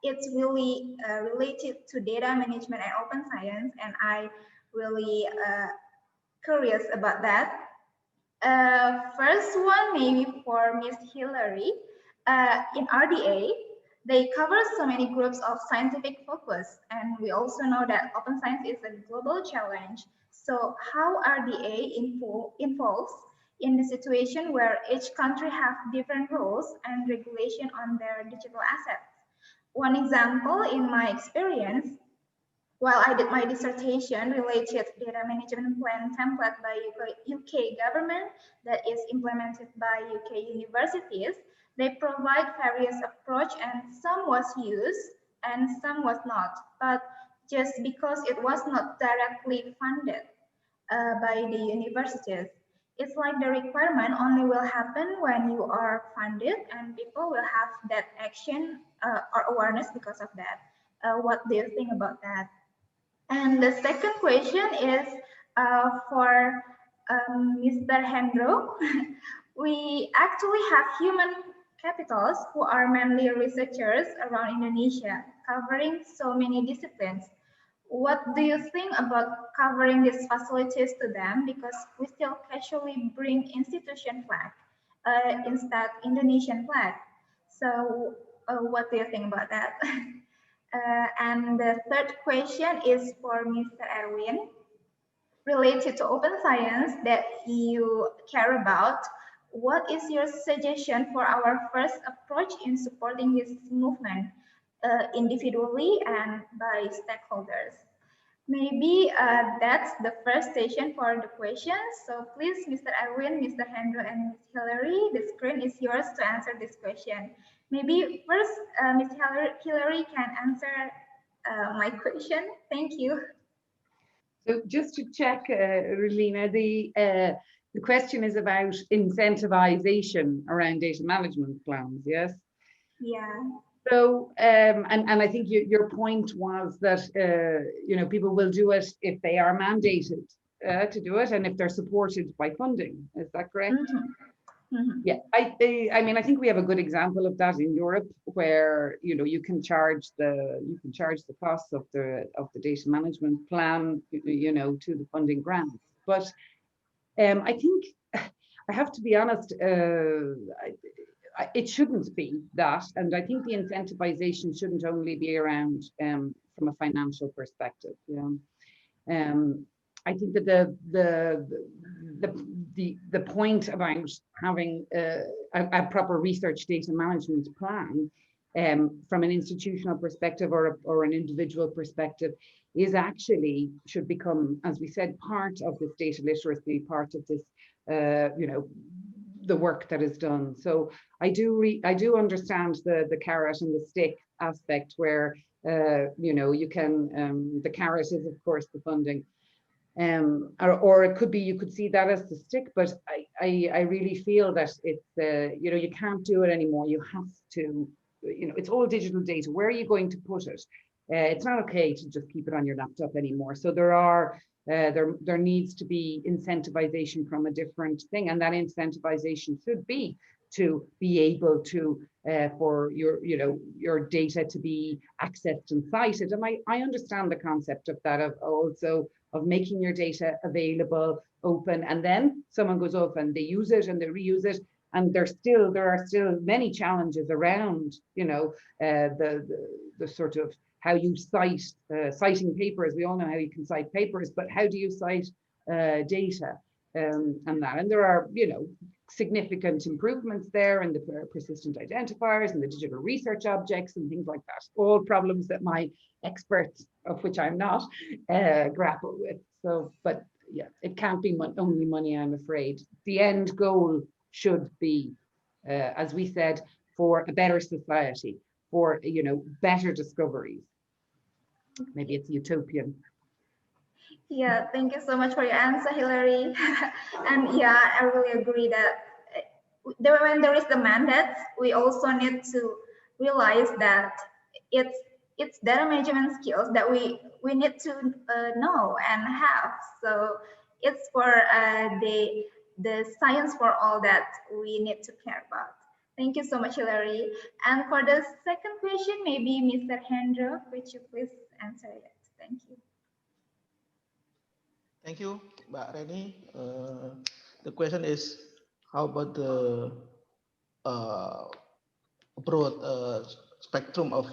it's really related to data management and open science, and I really curious about that. First one maybe for Ms. Hilary. In RDA, they cover so many groups of scientific focus, and we also know that open science is a global challenge. So how RDA involves in the situation where each country have different rules and regulation on their digital assets? One example in my experience, while I did my dissertation related data management plan template by UK government that is implemented by UK universities, they provide various approach, and some was used and some was not. But just because it was not directly funded by the universities, it's like the requirement only will happen when you are funded and people will have that action or awareness because of that. What do you think about that? And the second question is for Mr. Hendro. We actually have human capitals who are mainly researchers around Indonesia, covering so many disciplines. What do you think about covering these facilities to them? Because we still casually bring institution flag instead Indonesian flag. So what do you think about that? And the third question is for Mr. Erwin, related to open science that you care about. What is your suggestion for our first approach in supporting this movement? individually and by stakeholders. Maybe that's the first session for the questions. So please, Mr. Erwin, Mr. Hendro, and Ms. Hillary, the screen is yours to answer this question. Maybe first, Ms. Hillary can answer my question. Thank you. So just to check, Relina, the question is about incentivization around data management plans, yes? Yeah. So, and I think your point was that, you know, people will do it if they are mandated to do it and if they're supported by funding. Is that correct? Mm-hmm. Mm-hmm. Yeah, I mean, I think we have a good example of that in Europe, where you know you can charge the costs of the data management plan, you know, to the funding grants. But I think I have to be honest, it shouldn't be that, and I think the incentivization shouldn't only be around from a financial perspective. You know, I think that the point about having a proper research data management plan from an institutional perspective or an individual perspective is actually should become, as we said, part of this data literacy, part of this you know, the work that is done. So I do understand the carrot and the stick aspect, where you know, you can the carrot is of course the funding, or it could be, you could see that as the stick, but I really feel that it's you know, you can't do it anymore. You have to, you know, it's all digital data. Where are you going to put it? It's not okay to just keep it on your laptop anymore. So there are there needs to be incentivization from a different thing, and that incentivization should be to be able to for your, you know, your data to be accessed and cited. And I understand the concept of that, of also of making your data available, open, and then someone goes off and they use it and they reuse it, and there are still many challenges around, you know, the sort of how you cite citing papers. We all know how you can cite papers, but how do you cite data and that? And there are, you know, significant improvements there in the persistent identifiers and the digital research objects and things like that. All problems that my experts, of which I'm not, grapple with. So, but yeah, it can't be only money, I'm afraid. The end goal should be, as we said, for a better society, for, you know, better discoveries. Maybe it's utopian. Yeah, thank you so much for your answer, Hillary. And yeah, I really agree that when there is the mandate, we also need to realize that it's data management skills that we need to know and have. So it's for the science for all that we need to care about. Thank you so much, Hillary. And for the second question, maybe Mr. Hendro, could you please answer it? Thank you. Thank you, Mbak Reni. The question is, how about the broad spectrum of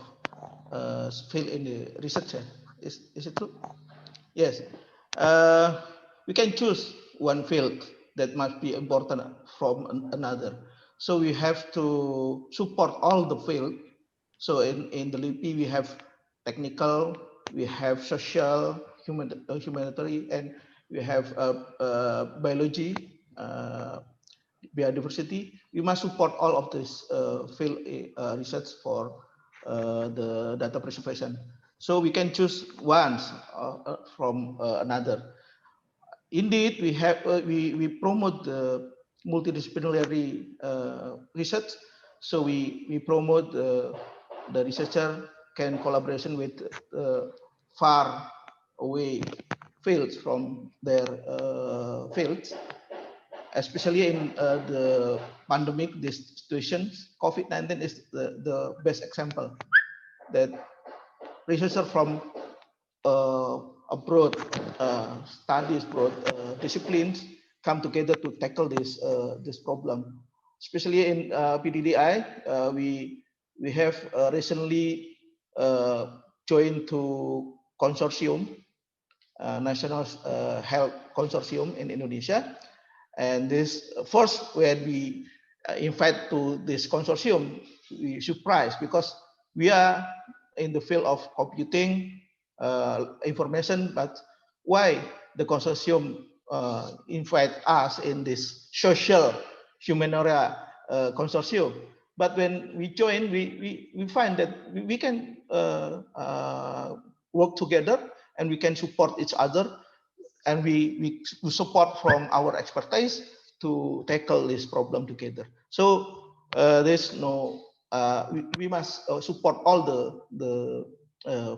field in the research? Is it true? Yes. We can choose one field that must be important from another. So we have to support all the field. So in the LIPI, we have technical, we have social, humanitarian, and we have biology, biodiversity. We must support all of this field research for the data preservation. So we can choose one from another. Indeed, we have we promote the multidisciplinary research. So we promote the researcher can collaboration with far away fields from their fields, especially in the pandemic this situation. COVID-19 is the best example that researchers from abroad studies, broad disciplines come together to tackle this problem. Especially in PDDI, we have recently joined to consortium, National Health Consortium in Indonesia, and this first when we invite to this consortium, we surprised because we are in the field of computing information, but why the consortium invite us in this social humaniora consortium. But when we join, we find that we can work together and we can support each other, and we support from our expertise to tackle this problem together. So there's no we must support all the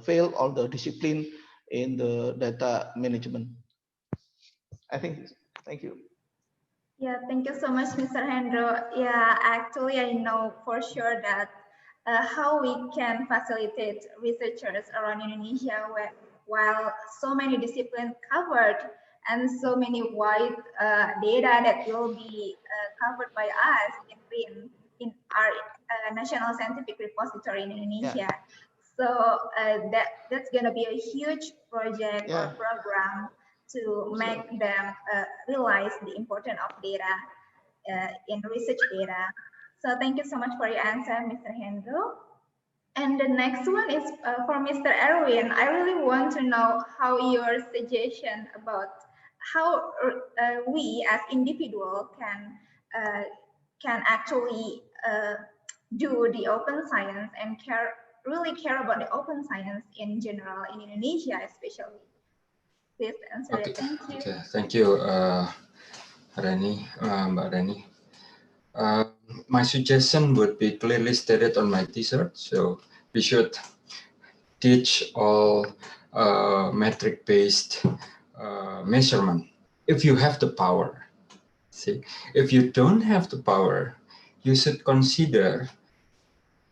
field, all the discipline in the data management. I think. Thank you. Yeah, thank you so much, Mr. Hendro. Yeah, actually, I know for sure that how we can facilitate researchers around Indonesia while so many disciplines covered and so many wide data that will be covered by us in our national scientific repository in Indonesia. Yeah. So that's going to be a huge project or program to make them realize the importance of data in research data. So thank you so much for your answer, Mr. Hendro. And the next one is for Mr. Erwin. I really want to know how your suggestion about how we as individual can actually do the open science and really care about the open science in general in Indonesia, especially. Please answer it. Thank you. Okay, thank you, Reni, Mbak Reni. My suggestion would be clearly stated on my t-shirt. So we should teach all metric-based measurement if you have the power. See, if you don't have the power, you should consider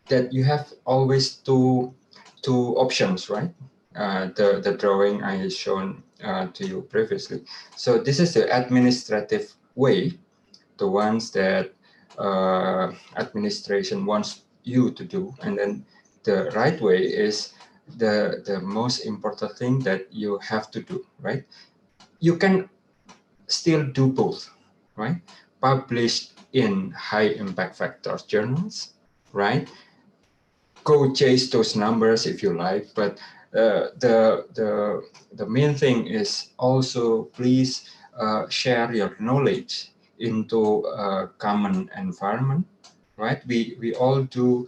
that you have always two options, right? The drawing I shown to you previously. So this is the administrative way, the ones that administration wants you to do, and then the right way is the most important thing that you have to do, right? You can still do both, right? Publish in high impact factors journals, right? Go chase those numbers if you like, but the main thing is also please share your knowledge into a common environment, right? We all do.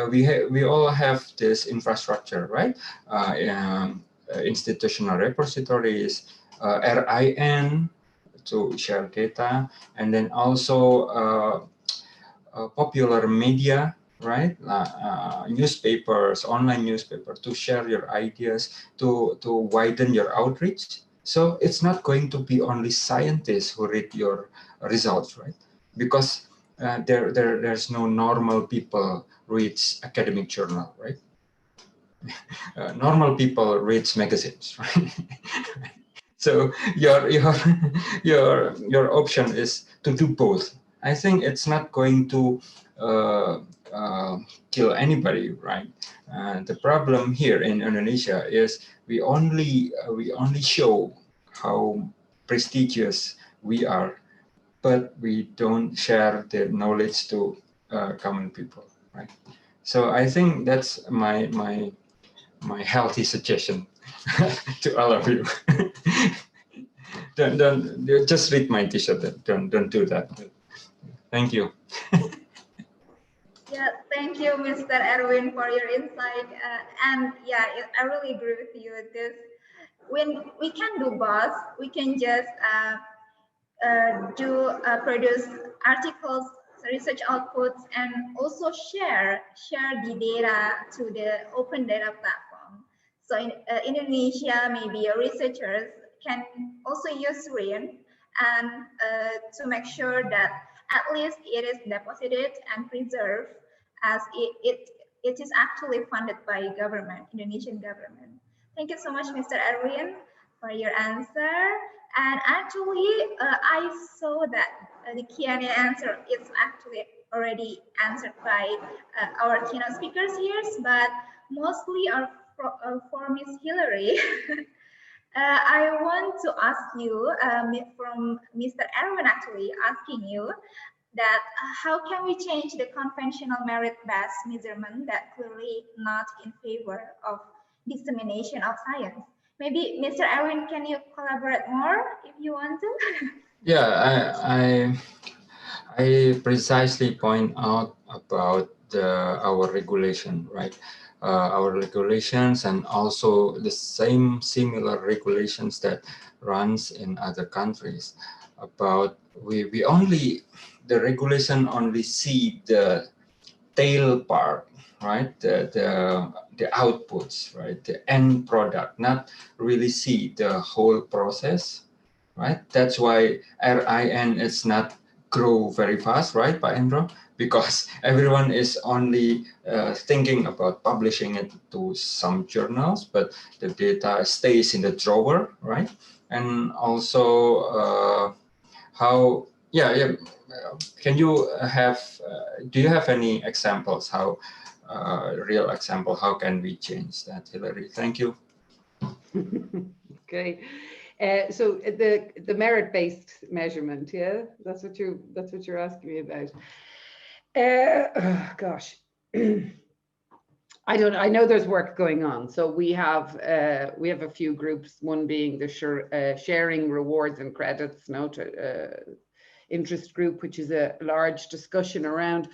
We all have this infrastructure, right? Institutional repositories, RIN to share data, and then also popular media, right? Newspapers, online newspapers, to share your ideas, to widen your outreach. So it's not going to be only scientists who read your results, right? Because there's no normal people reads academic journal, right? Normal people reads magazines, right? So your option is to do both. I think it's not going to kill anybody, right? The problem here in Indonesia is we only show how prestigious we are, but we don't share the knowledge to common people, right? So I think that's my healthy suggestion to all of you. don't just read my t-shirt. Don't do that. Thank you. Yeah, thank you, Mr. Erwin, for your insight. And yeah, I really agree with you. This when we can do both, we can just produce articles, research outputs, and also share the data to the open data platform. So in Indonesia, maybe researchers can also use RIN and to make sure that at least it is deposited and preserved as it is actually funded by government, Indonesian government. Thank you so much, Mr. Erwin, for your answer. And actually, I saw that the Q&A answer is actually already answered by our keynote speakers here, but mostly are for Miss Hillary. I want to ask you from Mr. Erwin, actually asking you, that how can we change the conventional merit-based measurement that clearly not in favor of dissemination of science? Maybe Mr. Erwin, can you collaborate more if you want to? Yeah, I precisely point out about our regulation, right? Our regulations and also the similar regulations that runs in other countries. About we only, the regulation only see the tail part, right? The outputs, right? The end product, not really see the whole process, right? That's why RIN is not grow very fast, right, Pak Hendro? Because everyone is only thinking about publishing it to some journals, but the data stays in the drawer, right? And also how, yeah. Can you have, do you have any examples, how, real example, how can we change that, Hilary? Thank you. Okay. So the merit-based measurement, yeah, that's what you're asking me about. Oh, gosh, I know there's work going on. So we have a few groups. One being the sharing rewards and credits, interest group, which is a large discussion around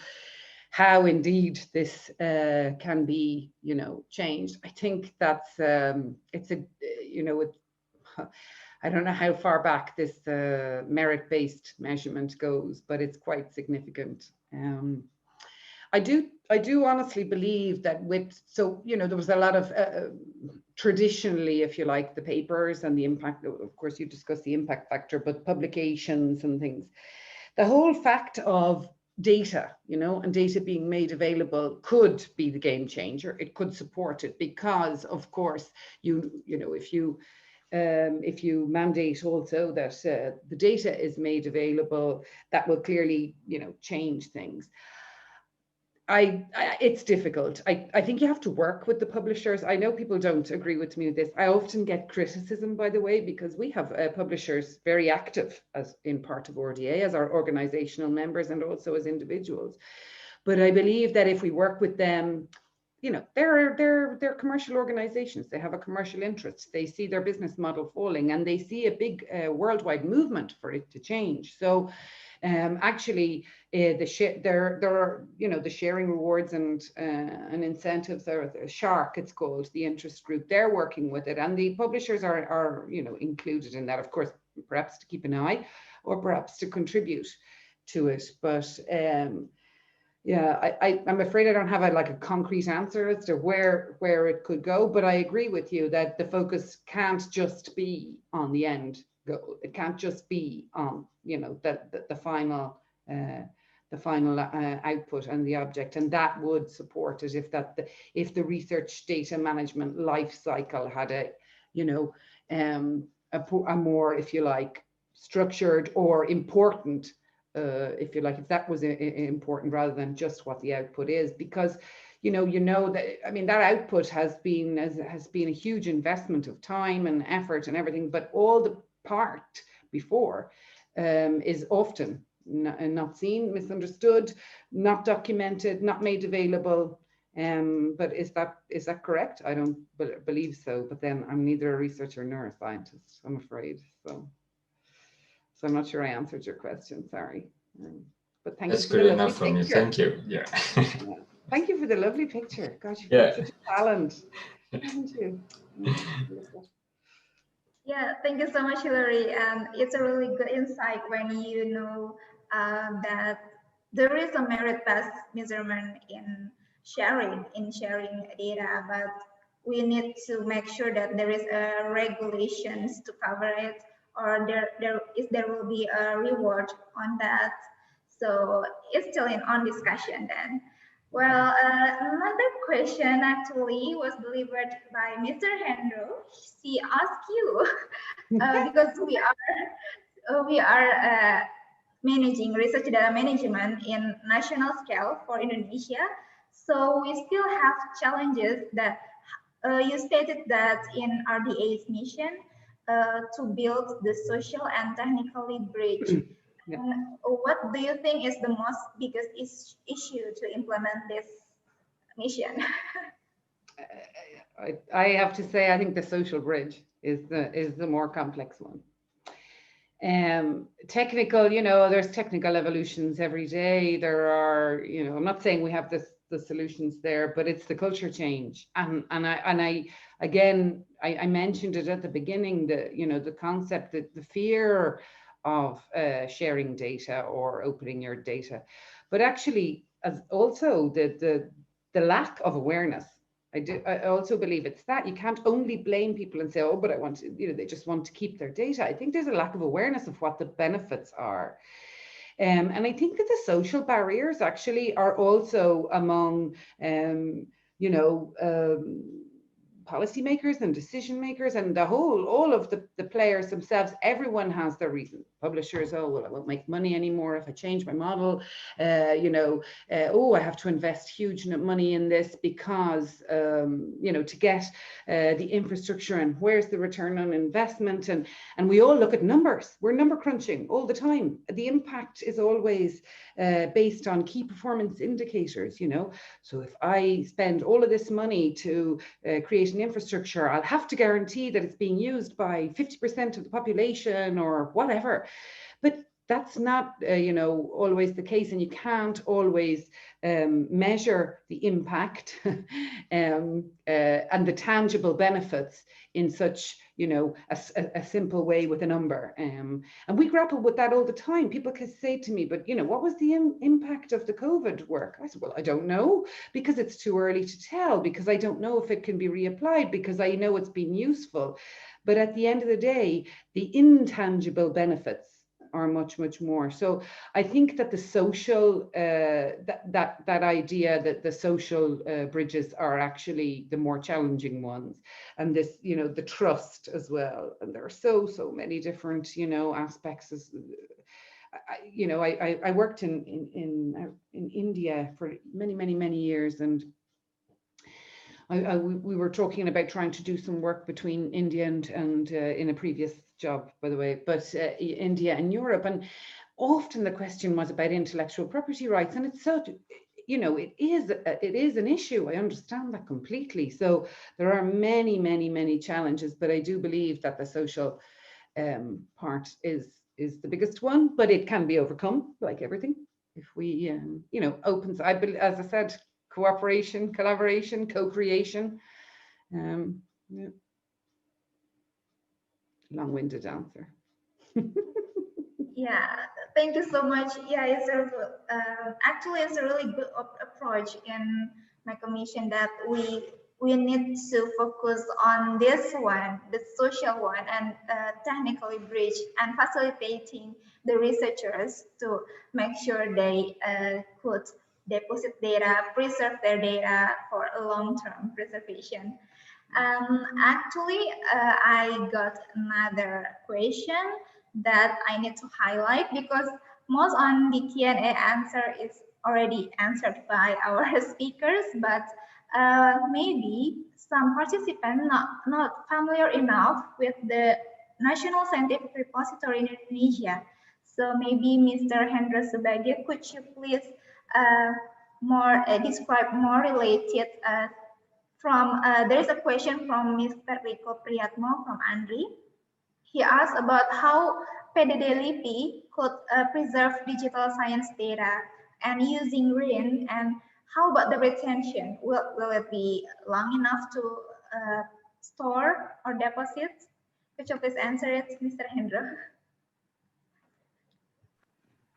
how indeed this can be, changed. I think that's it's a, I don't know how far back this merit-based measurement goes, but it's quite significant. I do honestly believe that there was a lot of traditionally, if you like, the papers and the impact. Of course, you discuss the impact factor, but publications and things. The whole fact of data, and data being made available could be the game changer. It could support it because, of course, if you mandate also that the data is made available, that will clearly, change things. It's difficult. I think you have to work with the publishers. I know people don't agree with me with this. I often get criticism, by the way, because we have publishers very active as in part of RDA, as our organizational members and also as individuals. But I believe that if we work with them, they're commercial organizations. They have a commercial interest. They see their business model falling, and they see a big worldwide movement for it to change. So actually, the sharing rewards and incentives, or the SHARC, it's called, the interest group, they're working with it, and the publishers are included in that, of course, perhaps to keep an eye or perhaps to contribute to it. But yeah, I'm afraid I don't have a concrete answer as to where it could go, but I agree with you that the focus can't just be on the end goal. It can't just be on the final output and the object, and that would support it if the research data management life cycle had a more, if you like, structured or important. If you like, if that was important rather than just what the output is, because that, I mean, that output has been a huge investment of time and effort and everything, but all the part before is often not seen, misunderstood, not documented, not made available. But is that correct? I don't believe so. But then I'm neither a researcher nor a scientist, I'm afraid. So I'm not sure I answered your question, sorry. But thank you for the lovely picture. Me. Thank you. Yeah. Thank you for the lovely picture. Gosh, you've got such a talent. Thank you. Yeah, thank you so much, Hilary. And it's a really good insight when you know that there is a merit-based measurement in sharing data, but we need to make sure that there is regulations to cover it, or there will be a reward on that. So it's still on discussion then. Well, another question actually was delivered by Mr. Hendro. He asked you because we are managing research data management in national scale for Indonesia. So we still have challenges that you stated that in RDA's mission to build the social and technically bridge Yeah. What do you think is the most biggest issue to implement this mission? I have to say, I think the social bridge is the more complex one. Technical, there's technical evolutions every day. There are, I'm not saying we have the solutions there, but it's the culture change. And I again, I mentioned it at the beginning, the concept that the fear of sharing data or opening your data, but actually as also the lack of awareness. I also believe it's that you can't only blame people and say, oh, but I want to, they just want to keep their data. I think there's a lack of awareness of what the benefits are. And I think that the social barriers actually are also among, policymakers and decision makers and all of the players themselves. Everyone has their reason. Publishers, oh, well, I won't make money anymore if I change my model. Oh, I have to invest huge money in this because, to get the infrastructure, and where's the return on investment? And we all look at numbers. We're number crunching all the time. The impact is always based on key performance indicators, So if I spend all of this money to create an infrastructure, I'll have to guarantee that it's being used by 50% of the population or whatever. But that's not, always the case, and you can't always measure the impact and the tangible benefits in such, a simple way with a number. And we grapple with that all the time. People can say to me, but, what was the impact of the COVID work? I said, well, I don't know, because it's too early to tell, because I don't know if it can be reapplied, because I know it's been useful. But at the end of the day, the intangible benefits are much, much more. So I think that the social, that idea that the social bridges are actually the more challenging ones. And this, the trust as well. And there are so many different, aspects. I worked in India for many years, and we were talking about trying to do some work between India and in a previous job, by the way, but India and Europe. And often the question was about intellectual property rights. And it's so, it is an issue. I understand that completely. So there are many challenges, but I do believe that the social part is the biggest one, but it can be overcome, like everything. If we, opens, I believe, as I said, cooperation, collaboration, co-creation. Yeah. Long-winded answer. Yeah, thank you so much. Yeah, actually it's a really good approach in my commission, that we need to focus on this one, the social one, and technically bridge and facilitating the researchers to make sure they could deposit data, preserve their data for a long-term preservation. Actually, I got another question that I need to highlight, because most on the Q&A answer is already answered by our speakers, but maybe some participants not familiar enough with the National Scientific Repository in Indonesia. So maybe Mr. Hendro Subagio, could you please describe more related there is a question from Mr. Rico Priyatmo from Andri. He asked about how PDD LIPI could preserve digital science data and using RIN, and how about the retention? Will it be long enough to store or deposit? Could you please answer it, Mr. Hendro?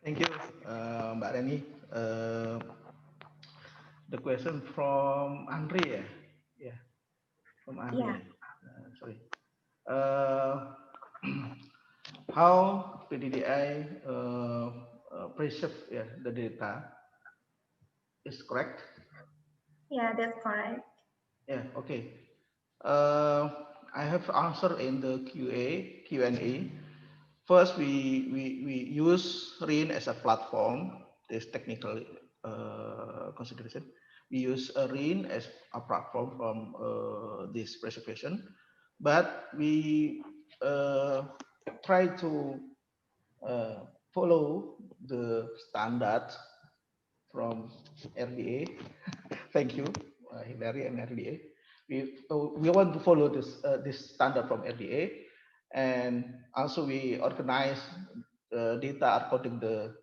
Thank you, Mbak Reni. The question from Andre, yeah, from Andre. Yeah. Sorry. How PDDI preserve the data is correct? Yeah, that's correct. Yeah, okay. I have answered in the Q&A. First, we use RIN as a platform. This technical consideration. We use RIN as a platform from this preservation, but we try to follow the standard from RDA. Thank you, Hillary and RDA. We want to follow this standard from RDA, and also we organize data according to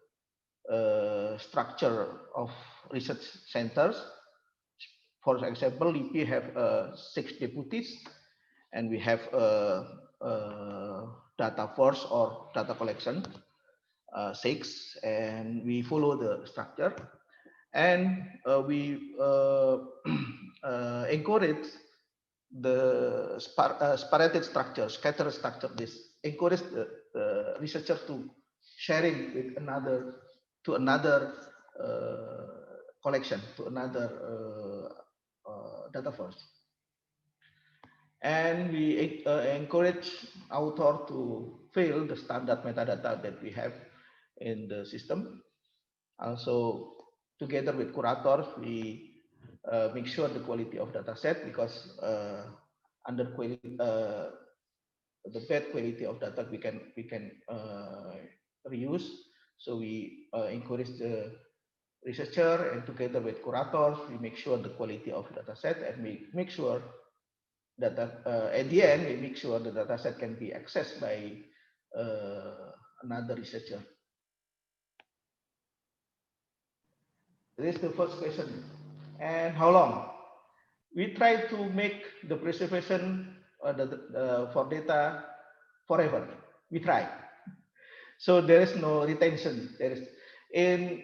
the structure of research centers. For example, LIPI have 6 deputies, and we have a data force or data collection 6, and we follow the structure, and we encourage the sparated structure, scattered structure. This encourage the researcher to sharing with another collection, to another data force. And we encourage author to fill the standard metadata that we have in the system. Also, together with curators, we make sure the quality of data set, because under quality, the bad quality of data we can reuse. So we encourage the researcher, and together with curators, we make sure the quality of data set, and we make sure that at the end, we make sure the data set can be accessed by another researcher. This is the first question. And how long? We try to make the preservation for data forever. We try. So there is no retention. There is in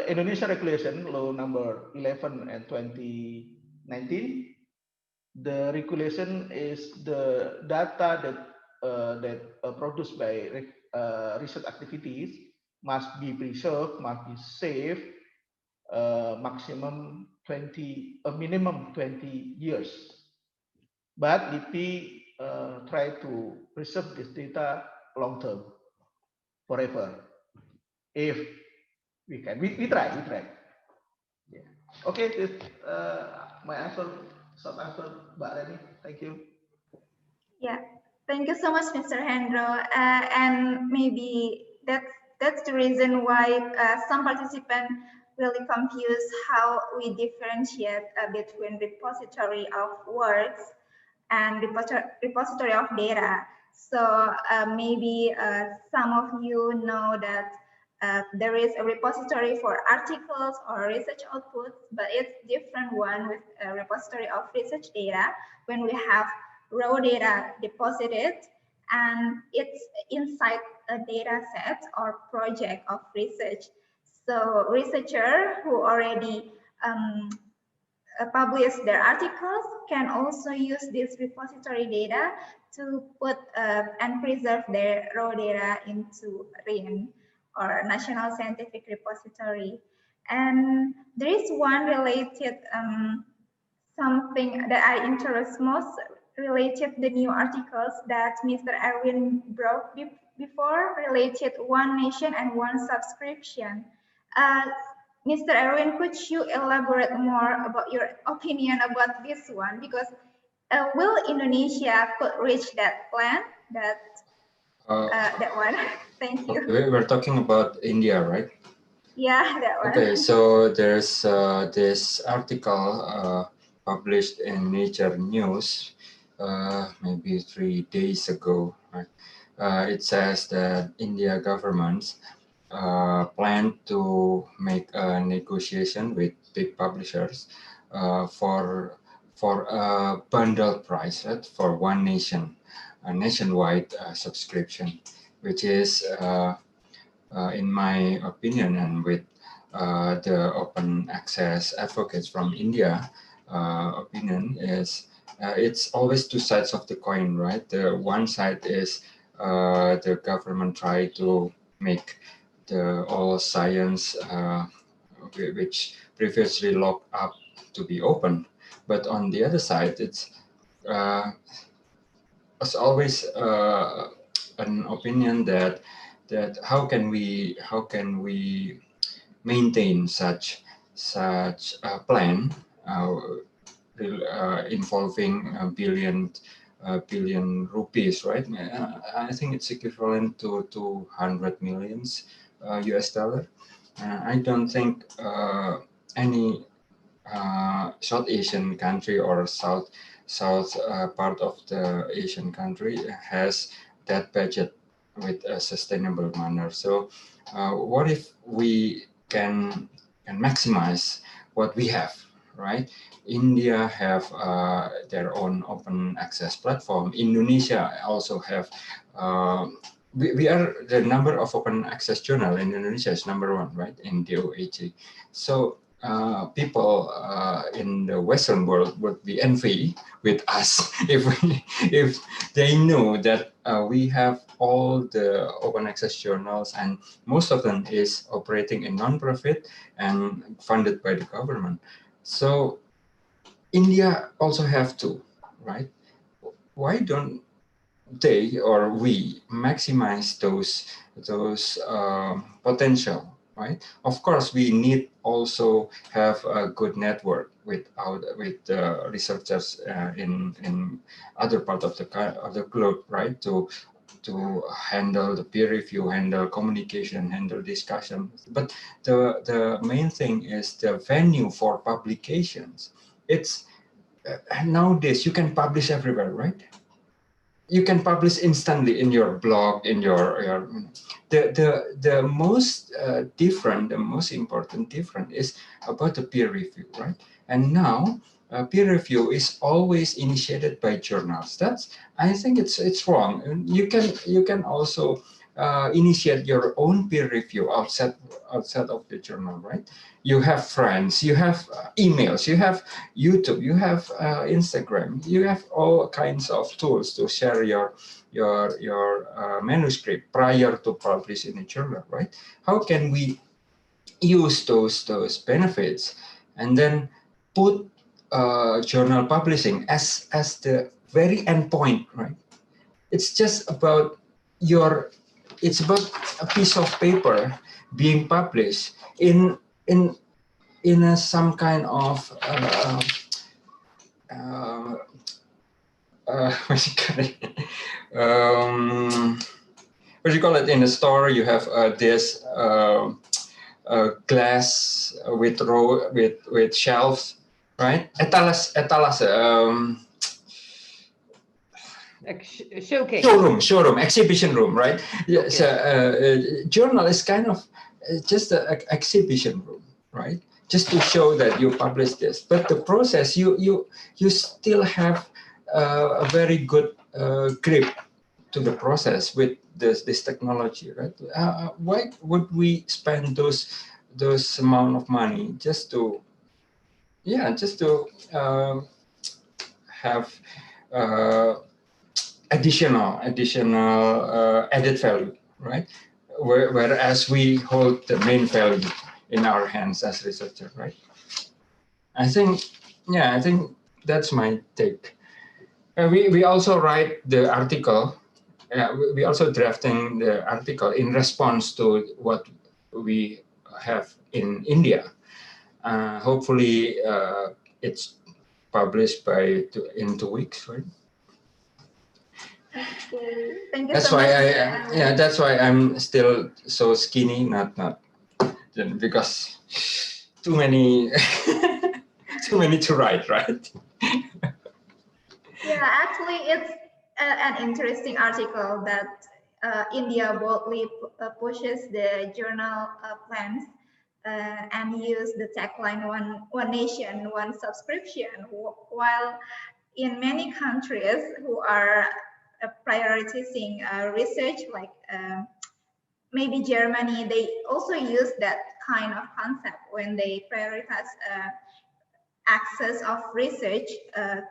Indonesia regulation, law number 11 and 2019. The regulation is the data that produced by research activities must be preserved, must be saved, maximum 20, a minimum 20 years. But LIPI try to preserve this data long term, forever. If we can, we try. Yeah. Okay, this my answer, short answer, Mbak Reni. Thank you. Yeah, thank you so much, Mr. Hendro. And maybe that's the reason why some participants really confuse how we differentiate between repository of works and repository of data. So maybe some of you know that there is a repository for articles or research outputs, but it's different one with a repository of research data when we have raw data deposited and it's inside a data set or project of research. So researcher who already publish their articles can also use this repository data to put and preserve their raw data into RIN or National Scientific Repository. And there is one related something that I interest most related the new articles that Mr. Erwin brought before, related one nation and one subscription. Mr. Erwin, could you elaborate more about your opinion about this one? Because will Indonesia could reach that plan, that one? Thank you. Okay, we're talking about India, right? Yeah, that one. Okay, so there's this article published in Nature News maybe 3 days ago. Right? It says that India government plan to make a negotiation with big publishers for a bundle price, right, for one nation, a nationwide subscription, which is in my opinion, and with the open access advocates from India opinion, is it's always two sides of the coin, right? The one side is the government try to make the all science which previously locked up to be open, but on the other side, it's always an opinion that how can we maintain such a plan involving a billion rupees, right? I think it's equivalent to 200 millions US dollar. I don't think any South Asian country or south part of the Asian country has that budget with a sustainable manner. So what if we can maximize what we have, right? India have their own open access platform. Indonesia also have, we are the number of open access journal in Indonesia is #1, right, in DOAG. So people in the Western world would be envy with us if they know that we have all the open access journals, and most of them is operating in non-profit and funded by the government. So India also have to, right? Why don't they or we maximize those potential? Right. Of course, we need also have a good network with researchers in other part of the globe, right? To handle the peer review, handle communication, handle discussion. But the main thing is the venue for publications. It's nowadays you can publish everywhere, right? You can publish instantly in your blog, in your the most different, the most important difference is about the peer review, right? And now peer review is always initiated by journals. I think it's wrong. And you can also initiate your own peer review outside of the journal, right? You have friends, you have emails, you have YouTube, you have Instagram, you have all kinds of tools to share your manuscript prior to publish in a journal, right? How can we use those benefits and then put journal publishing as the very end point, right? It's just about it's about a piece of paper being published in some kind of what do you call it? In a store, you have this glass with shelves, right? Etalase. Showroom, exhibition room, right? Okay. So journal is kind of just an exhibition room, right? Just to show that you publish this, but the process you still have a very good grip to the process with this technology, right? Why would we spend those amount of money just to have additional added value, right? Whereas we hold the main value in our hands as researcher, right? I think that's my take. We also write the article. We also drafting the article in response to what we have in India. Hopefully, it's published in 2 weeks, right? Okay, thank you that's so why much. That's why I'm still so skinny, not because too many to write, right? Yeah, actually, it's an interesting article that India boldly pushes the journal plans and use the tagline one nation, one subscription, while in many countries who are prioritizing research, like maybe Germany, they also use that kind of concept when they prioritize access of research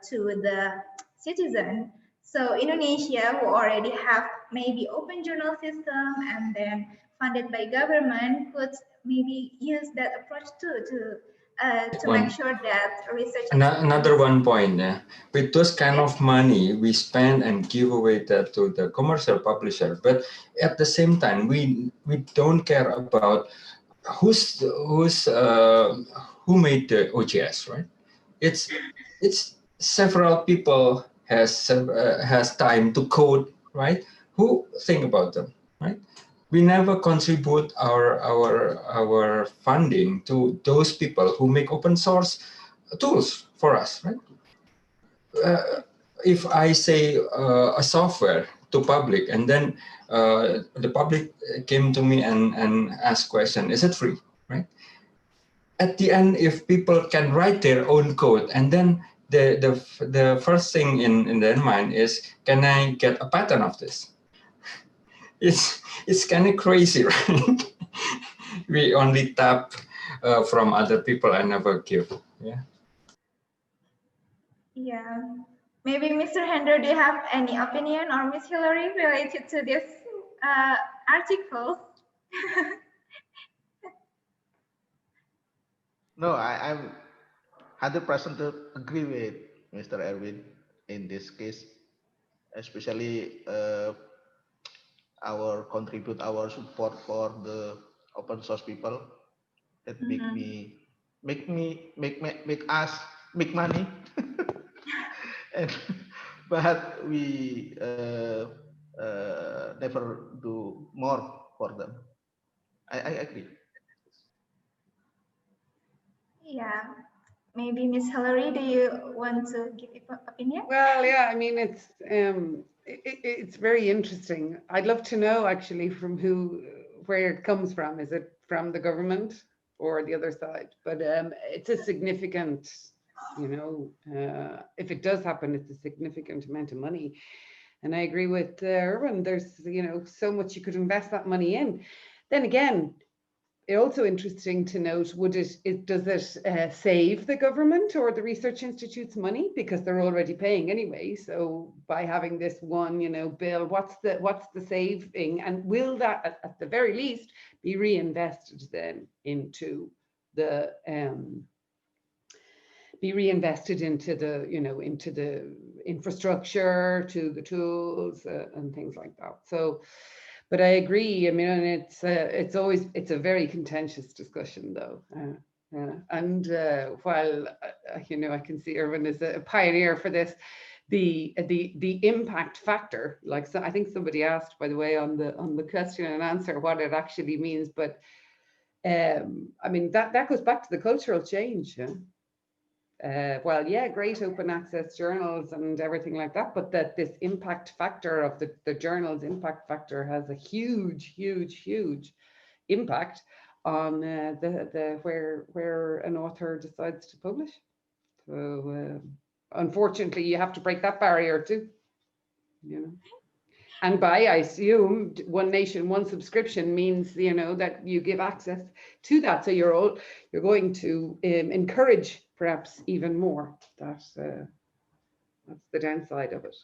to the citizen. So Indonesia, who already have maybe open journal system and then funded by government, could maybe use that approach too to make sure that research. Another one point, with those kind of money we spend and give away that to the commercial publisher, but at the same time we don't care about who made the OJS, right? It's several people has time to code, right? Who think about them, right? we never contribute our funding to those people who make open source tools for us, right? If I say a software to public, and then the public came to me and asked question, is it free, right? At the end, if people can write their own code, and then the first thing in their mind is, can I get a patent of this? It's kind of crazy, right? We only tap from other people and never give. Yeah. Yeah. Maybe Mr. Hendro, do you have any opinion, or Miss Hillary, related to this article? No, I'm 100% agree with Mr. Erwin in this case, especially our support for the open source people that make us make money, and, but we never do more for them. I agree. Yeah. Maybe Miss Hillary, do you want to give your opinion? Well, yeah, I mean, it's very interesting. I'd love to know actually from where it comes from. Is it from the government or the other side? But it's a significant, you know, if it does happen, it's a significant amount of money. And I agree with Erwin, there's, you know, so much you could invest that money in. Then again, it's also interesting to note, does it save the government or the research institutes money, because they're already paying anyway? So by having this one, you know, bill, what's the saving, and will that at the very least be reinvested then into the you know, into the infrastructure, to the tools and things like that. So. But I agree. I mean, and it's a very contentious discussion, though. And while you know, I can see Erwin is a pioneer for this, the impact factor. Like, so I think somebody asked, by the way, on the question and answer, what it actually means. But I mean, that goes back to the cultural change. Yeah? Well, yeah, great open access journals and everything like that, but that this impact factor of the journal's impact factor has a huge impact on where an author decides to publish. So unfortunately, you have to break that barrier too, you know. And by, I assume, one nation, one subscription means, you know, that you give access to that. So you're going to encourage perhaps even more. That's the downside of it.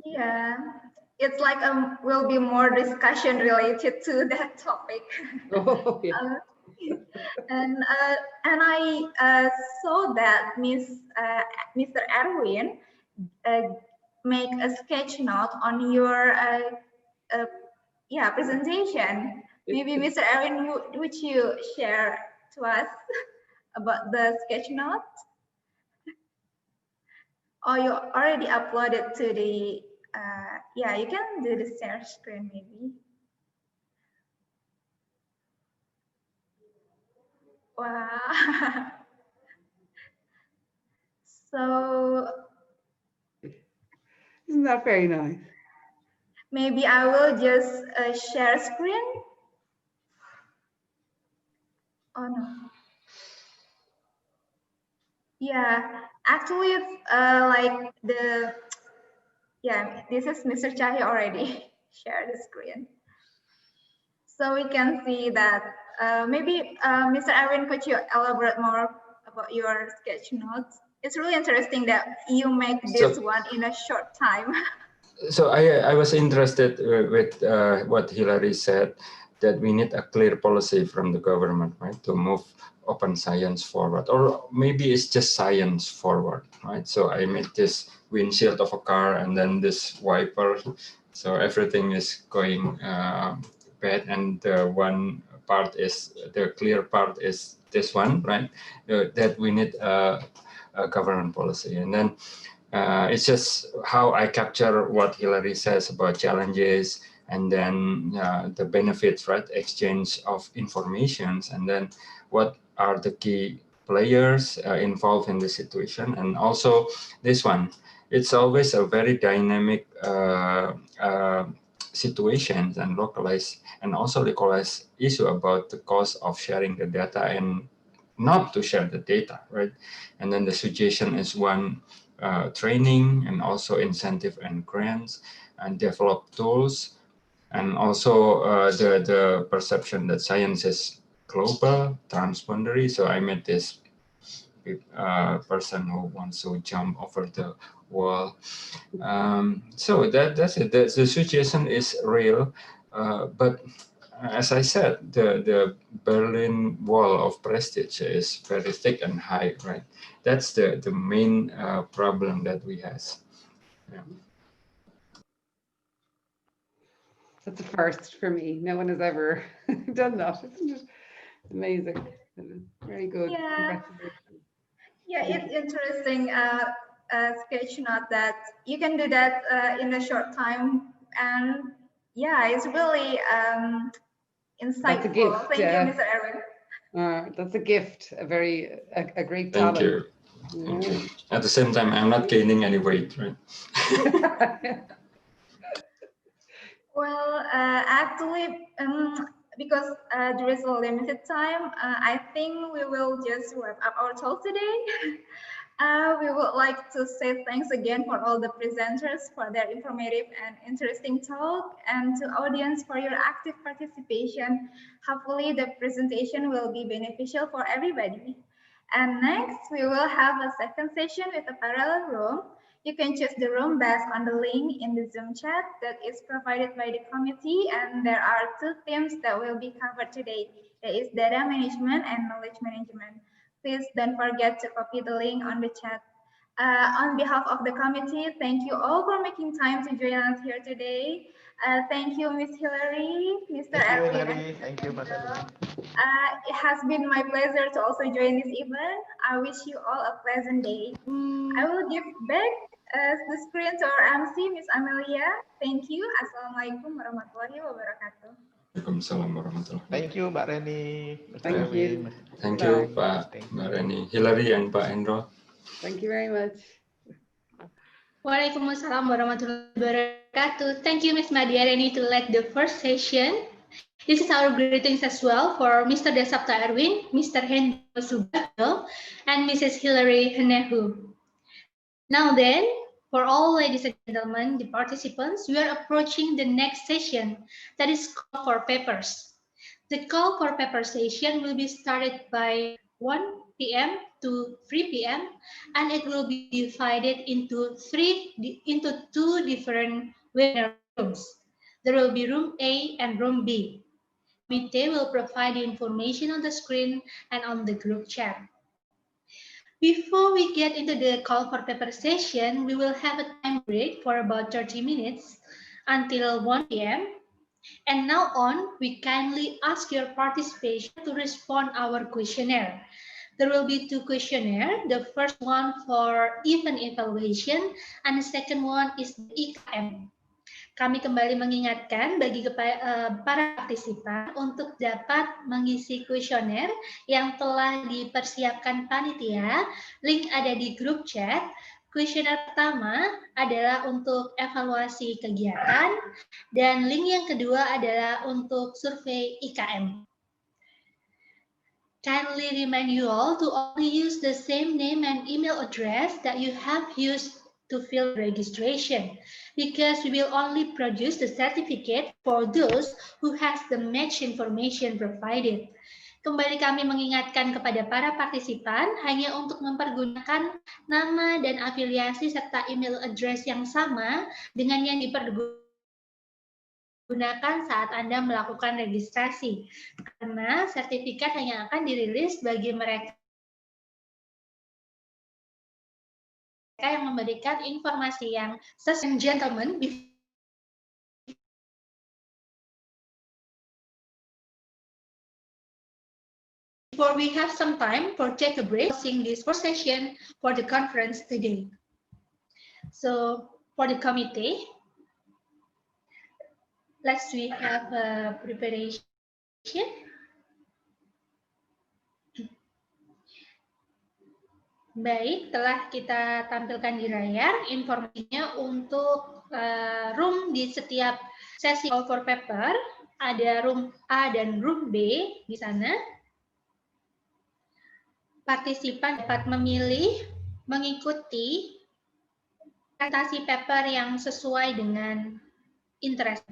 Yeah, it's like will be more discussion related to that topic. Oh, yeah. And I saw that Mr. Erwin make a sketch note on your presentation. Maybe Mr. Erwin, would you share to us about the sketch note? Or you already uploaded to the yeah, you can do the share screen maybe. Wow. So isn't that very nice? Maybe I will just share screen. Oh no. Yeah, actually it's like this is Mr. Chahi already shared the screen. So we can see that maybe Mr. Erwin, could you elaborate more about your sketch notes? It's really interesting that you make this one in a short time. So I was interested with what Hillary said, that we need a clear policy from the government, right, to move open science forward, or maybe it's just science forward, right? So I made this windshield of a car and then this wiper, so everything is going bad, and the one part is, the clear part is this one, right? That we need a government policy. And then it's just how I capture what Hillary says about challenges, and then the benefits, right? Exchange of informations, and then what are the key players involved in the situation, and also this one. It's always a very dynamic situations and localized and also localized issue about the cost of sharing the data and not to share the data, right? And then the suggestion is one, training and also incentive and grants and develop tools, and also the perception that science is global, transboundary. So I met this person who wants to jump over the wall. So that's it. The situation is real, but as I said, the Berlin Wall of prestige is very thick and high, right? That's the main problem that we have. Yeah. That's a first for me. No one has ever done that. Isn't it amazing? Very good. Yeah. Yeah, it's interesting sketch note that you can do that in a short time, and yeah, it's really insightful. That's a gift. Thank you, Mr. Erwin. That's a gift, a great Thank talent. you. Thank you. At the same time, I'm not gaining any weight, right? Well, actually, because there is a limited time, I think we will just wrap up our talk today. We would like to say thanks again for all the presenters for their informative and interesting talk, and to audience for your active participation. Hopefully the presentation will be beneficial for everybody. And next, we will have a second session with a parallel room. You can choose the room based on the link in the Zoom chat that is provided by the committee, and there are two themes that will be covered today. That is data management and knowledge management. Please don't forget to copy the link on the chat. On behalf of the committee, thank you all for making time to join us here today. Thank you, Ms. Hillary, Mr. Erwin. Thank you, Mas Erwin. It has been my pleasure to also join this event. I wish you all a pleasant day. I will give back the screen to our MC, Ms. Amelia. Thank you. Assalamualaikum warahmatullahi wabarakatuh. Waalaikumsalam warahmatullahi wabarakatuh. Thank you, Mbak Reni, Mr. Thank Erwin. you. Thank you, Pak Mbak Reni, Hillary, and Pak Hendro. Thank you very much. Waalaikumsalam warahmatullahi wabarakatuh. Thank you, Ms. Madiareni, to lead the first session. This is our greetings as well for Mr. Desapta Erwin, Mr. Hendro Subagio, and Mrs. Hillary Henehu. Now then, for all ladies and gentlemen, the participants, we are approaching the next session, that is call for papers. The call for paper session will be started by 1 p.m. to 3 p.m. and it will be divided into two different webinar rooms. There will be room A and room B. Committee will provide the information on the screen and on the group chat. Before we get into the call for paper session, we will have a time break for about 30 minutes until 1 p.m. And now on, we kindly ask your participation to respond our questionnaire. There will be two questionnaires. The first one for event evaluation, and the second one is the IKM. Kami kembali mengingatkan bagi para partisipan untuk dapat mengisi kuesioner yang telah dipersiapkan panitia. Link ada di grup chat. Kuesioner pertama adalah untuk evaluasi kegiatan, dan link yang kedua adalah untuk survei IKM. Kindly remind you all to only use the same name and email address that you have used to fill registration, because we will only produce the certificate for those who has the match information provided. Kembali kami mengingatkan kepada para partisipan hanya untuk mempergunakan nama dan afiliasi serta email address yang sama dengan yang dipergunakan saat Anda melakukan registrasi, karena sertifikat hanya akan dirilis bagi mereka yang memberikan informasi yang sesuai. Gentlemen, before we have some time for take a break, seeing this first session for the conference today. So for the committee, Let's we have a preparation. Baik, telah kita tampilkan di layar informasinya untuk room di setiap sesi call for paper. Ada room A dan room B di sana. Partisipan dapat memilih mengikuti presentasi paper yang sesuai dengan interest.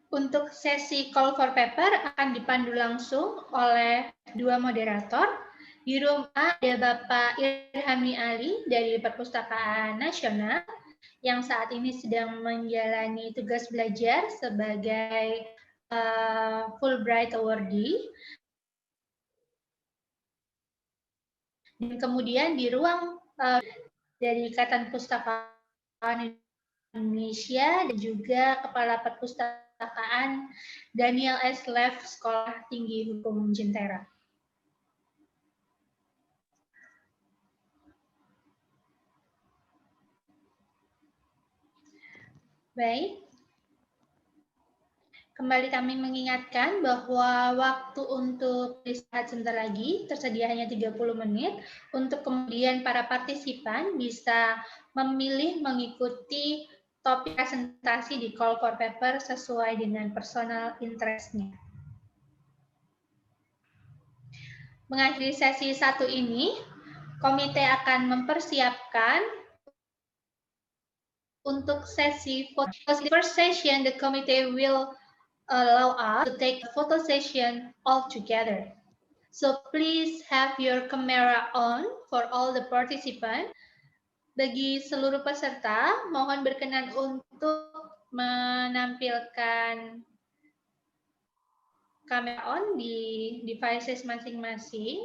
Untuk sesi call for paper akan dipandu langsung oleh dua moderator. Di room A ada Bapak Irhami Ali dari Perpustakaan Nasional yang saat ini sedang menjalani tugas belajar sebagai Fulbright Awardee. Dan kemudian di ruang dari Ikatan Pustakaan Indonesia dan juga Kepala Perpustakaan Daniel S. Lev Sekolah Tinggi Hukum Jentera. Baik. Kembali kami mengingatkan bahwa waktu untuk istirahat sebentar lagi tersedia hanya 30 menit. Untuk kemudian para partisipan bisa memilih mengikuti topik presentasi di call for paper sesuai dengan personal interest-nya. Mengakhiri sesi 1 ini, komite akan mempersiapkan untuk sesi first session, the committee will allow us to take a photo session all together. So please have your camera on for all the participants. Bagi seluruh peserta, mohon berkenan untuk menampilkan kamera on di devices masing-masing.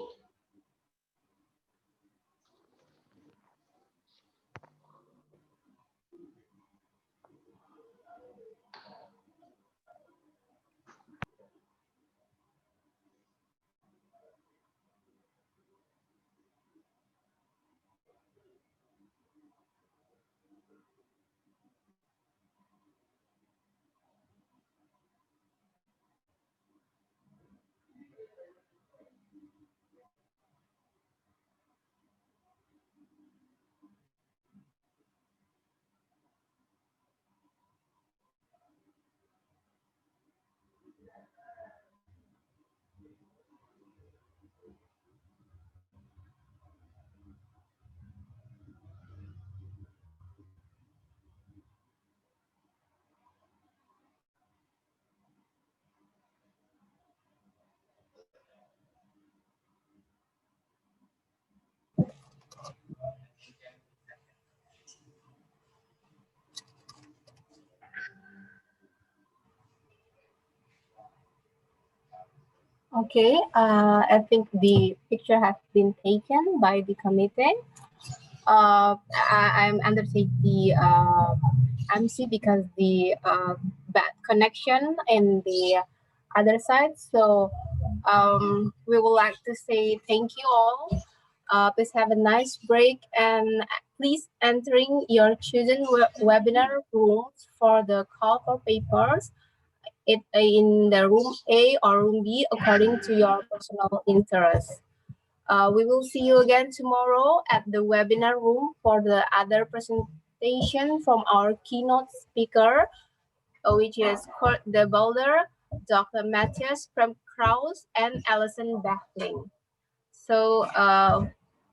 Okay, I think the picture has been taken by the committee. I'm undertake the MC because the bad connection in the other side. So we would like to say thank you all. Please have a nice break and please entering your chosen webinar rooms for the call for papers. It in the room A or room B according to your personal interest. We will see you again tomorrow at the webinar room for the other presentation from our keynote speaker, which is Kurt de Boulder, Dr. Matthias from Kraus, and Alison Bachling. So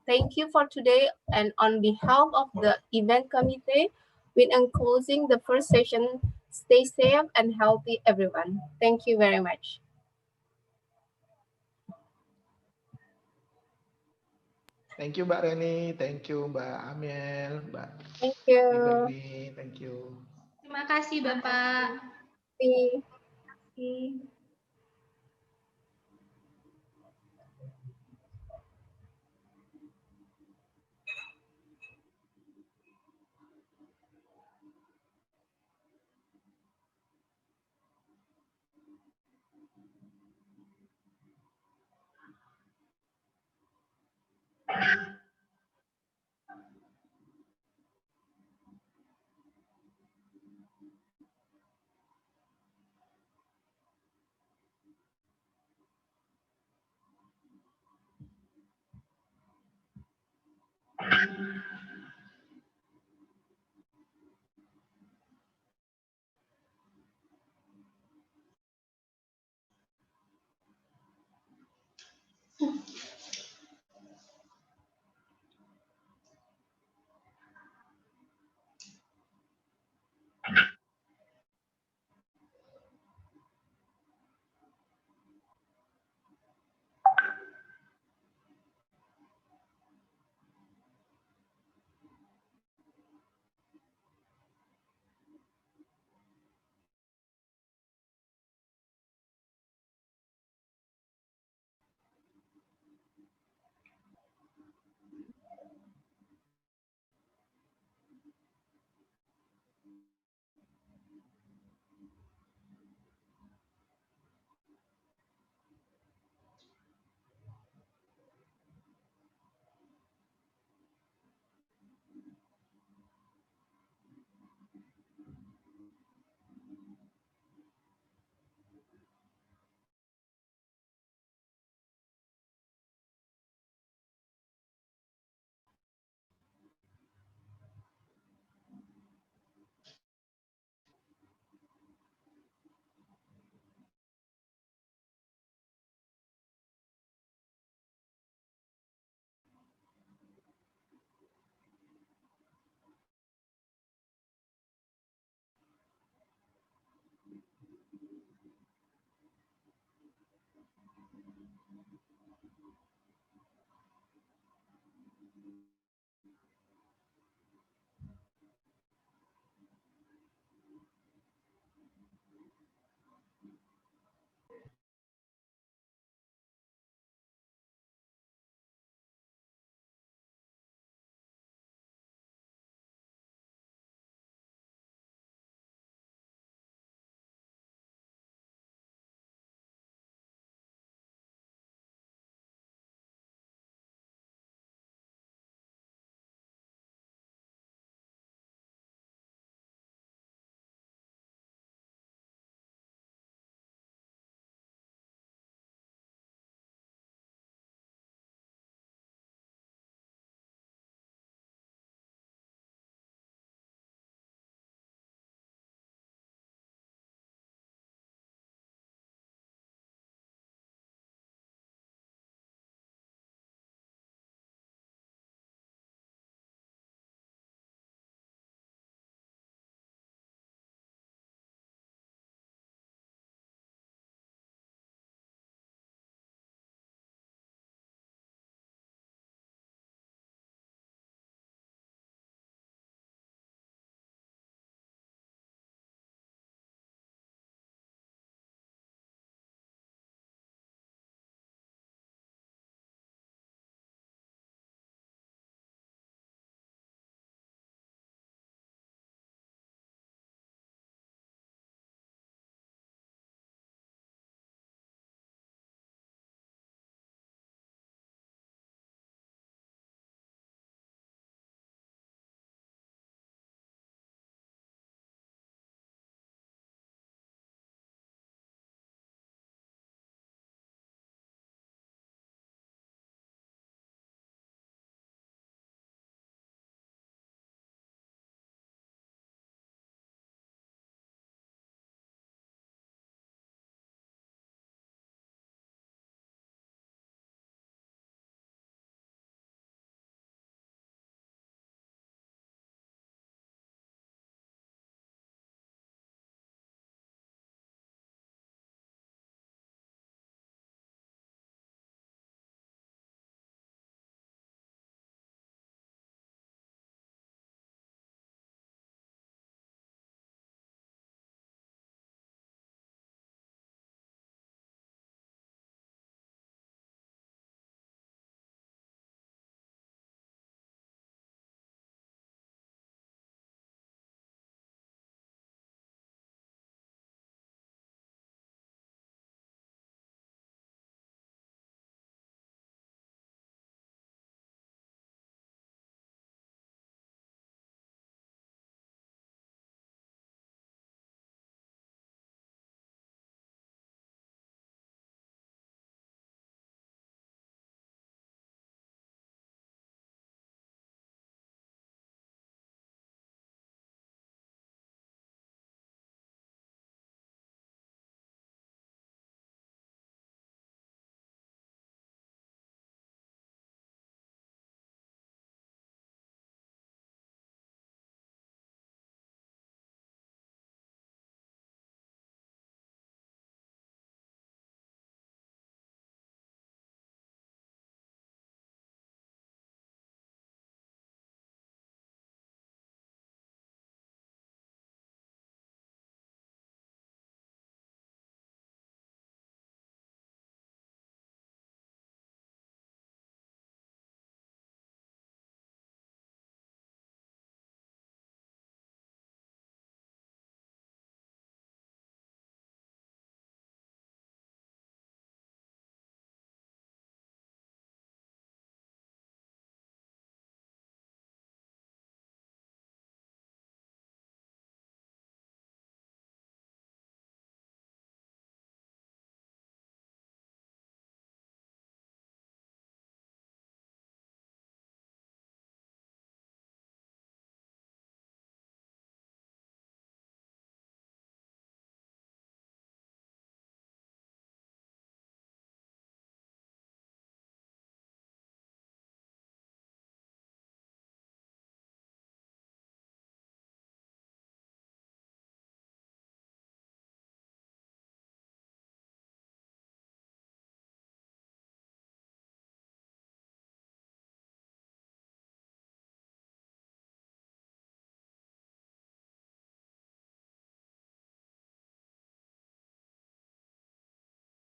thank you for today, and on behalf of the event committee, with closing the first session, stay safe and healthy, everyone. Thank you very much. Thank you, Mbak Reni. Thank you, Mbak Amel. Mbak Thank you. Liberty. Thank you. Terima kasih, Bapak. Terima kasih.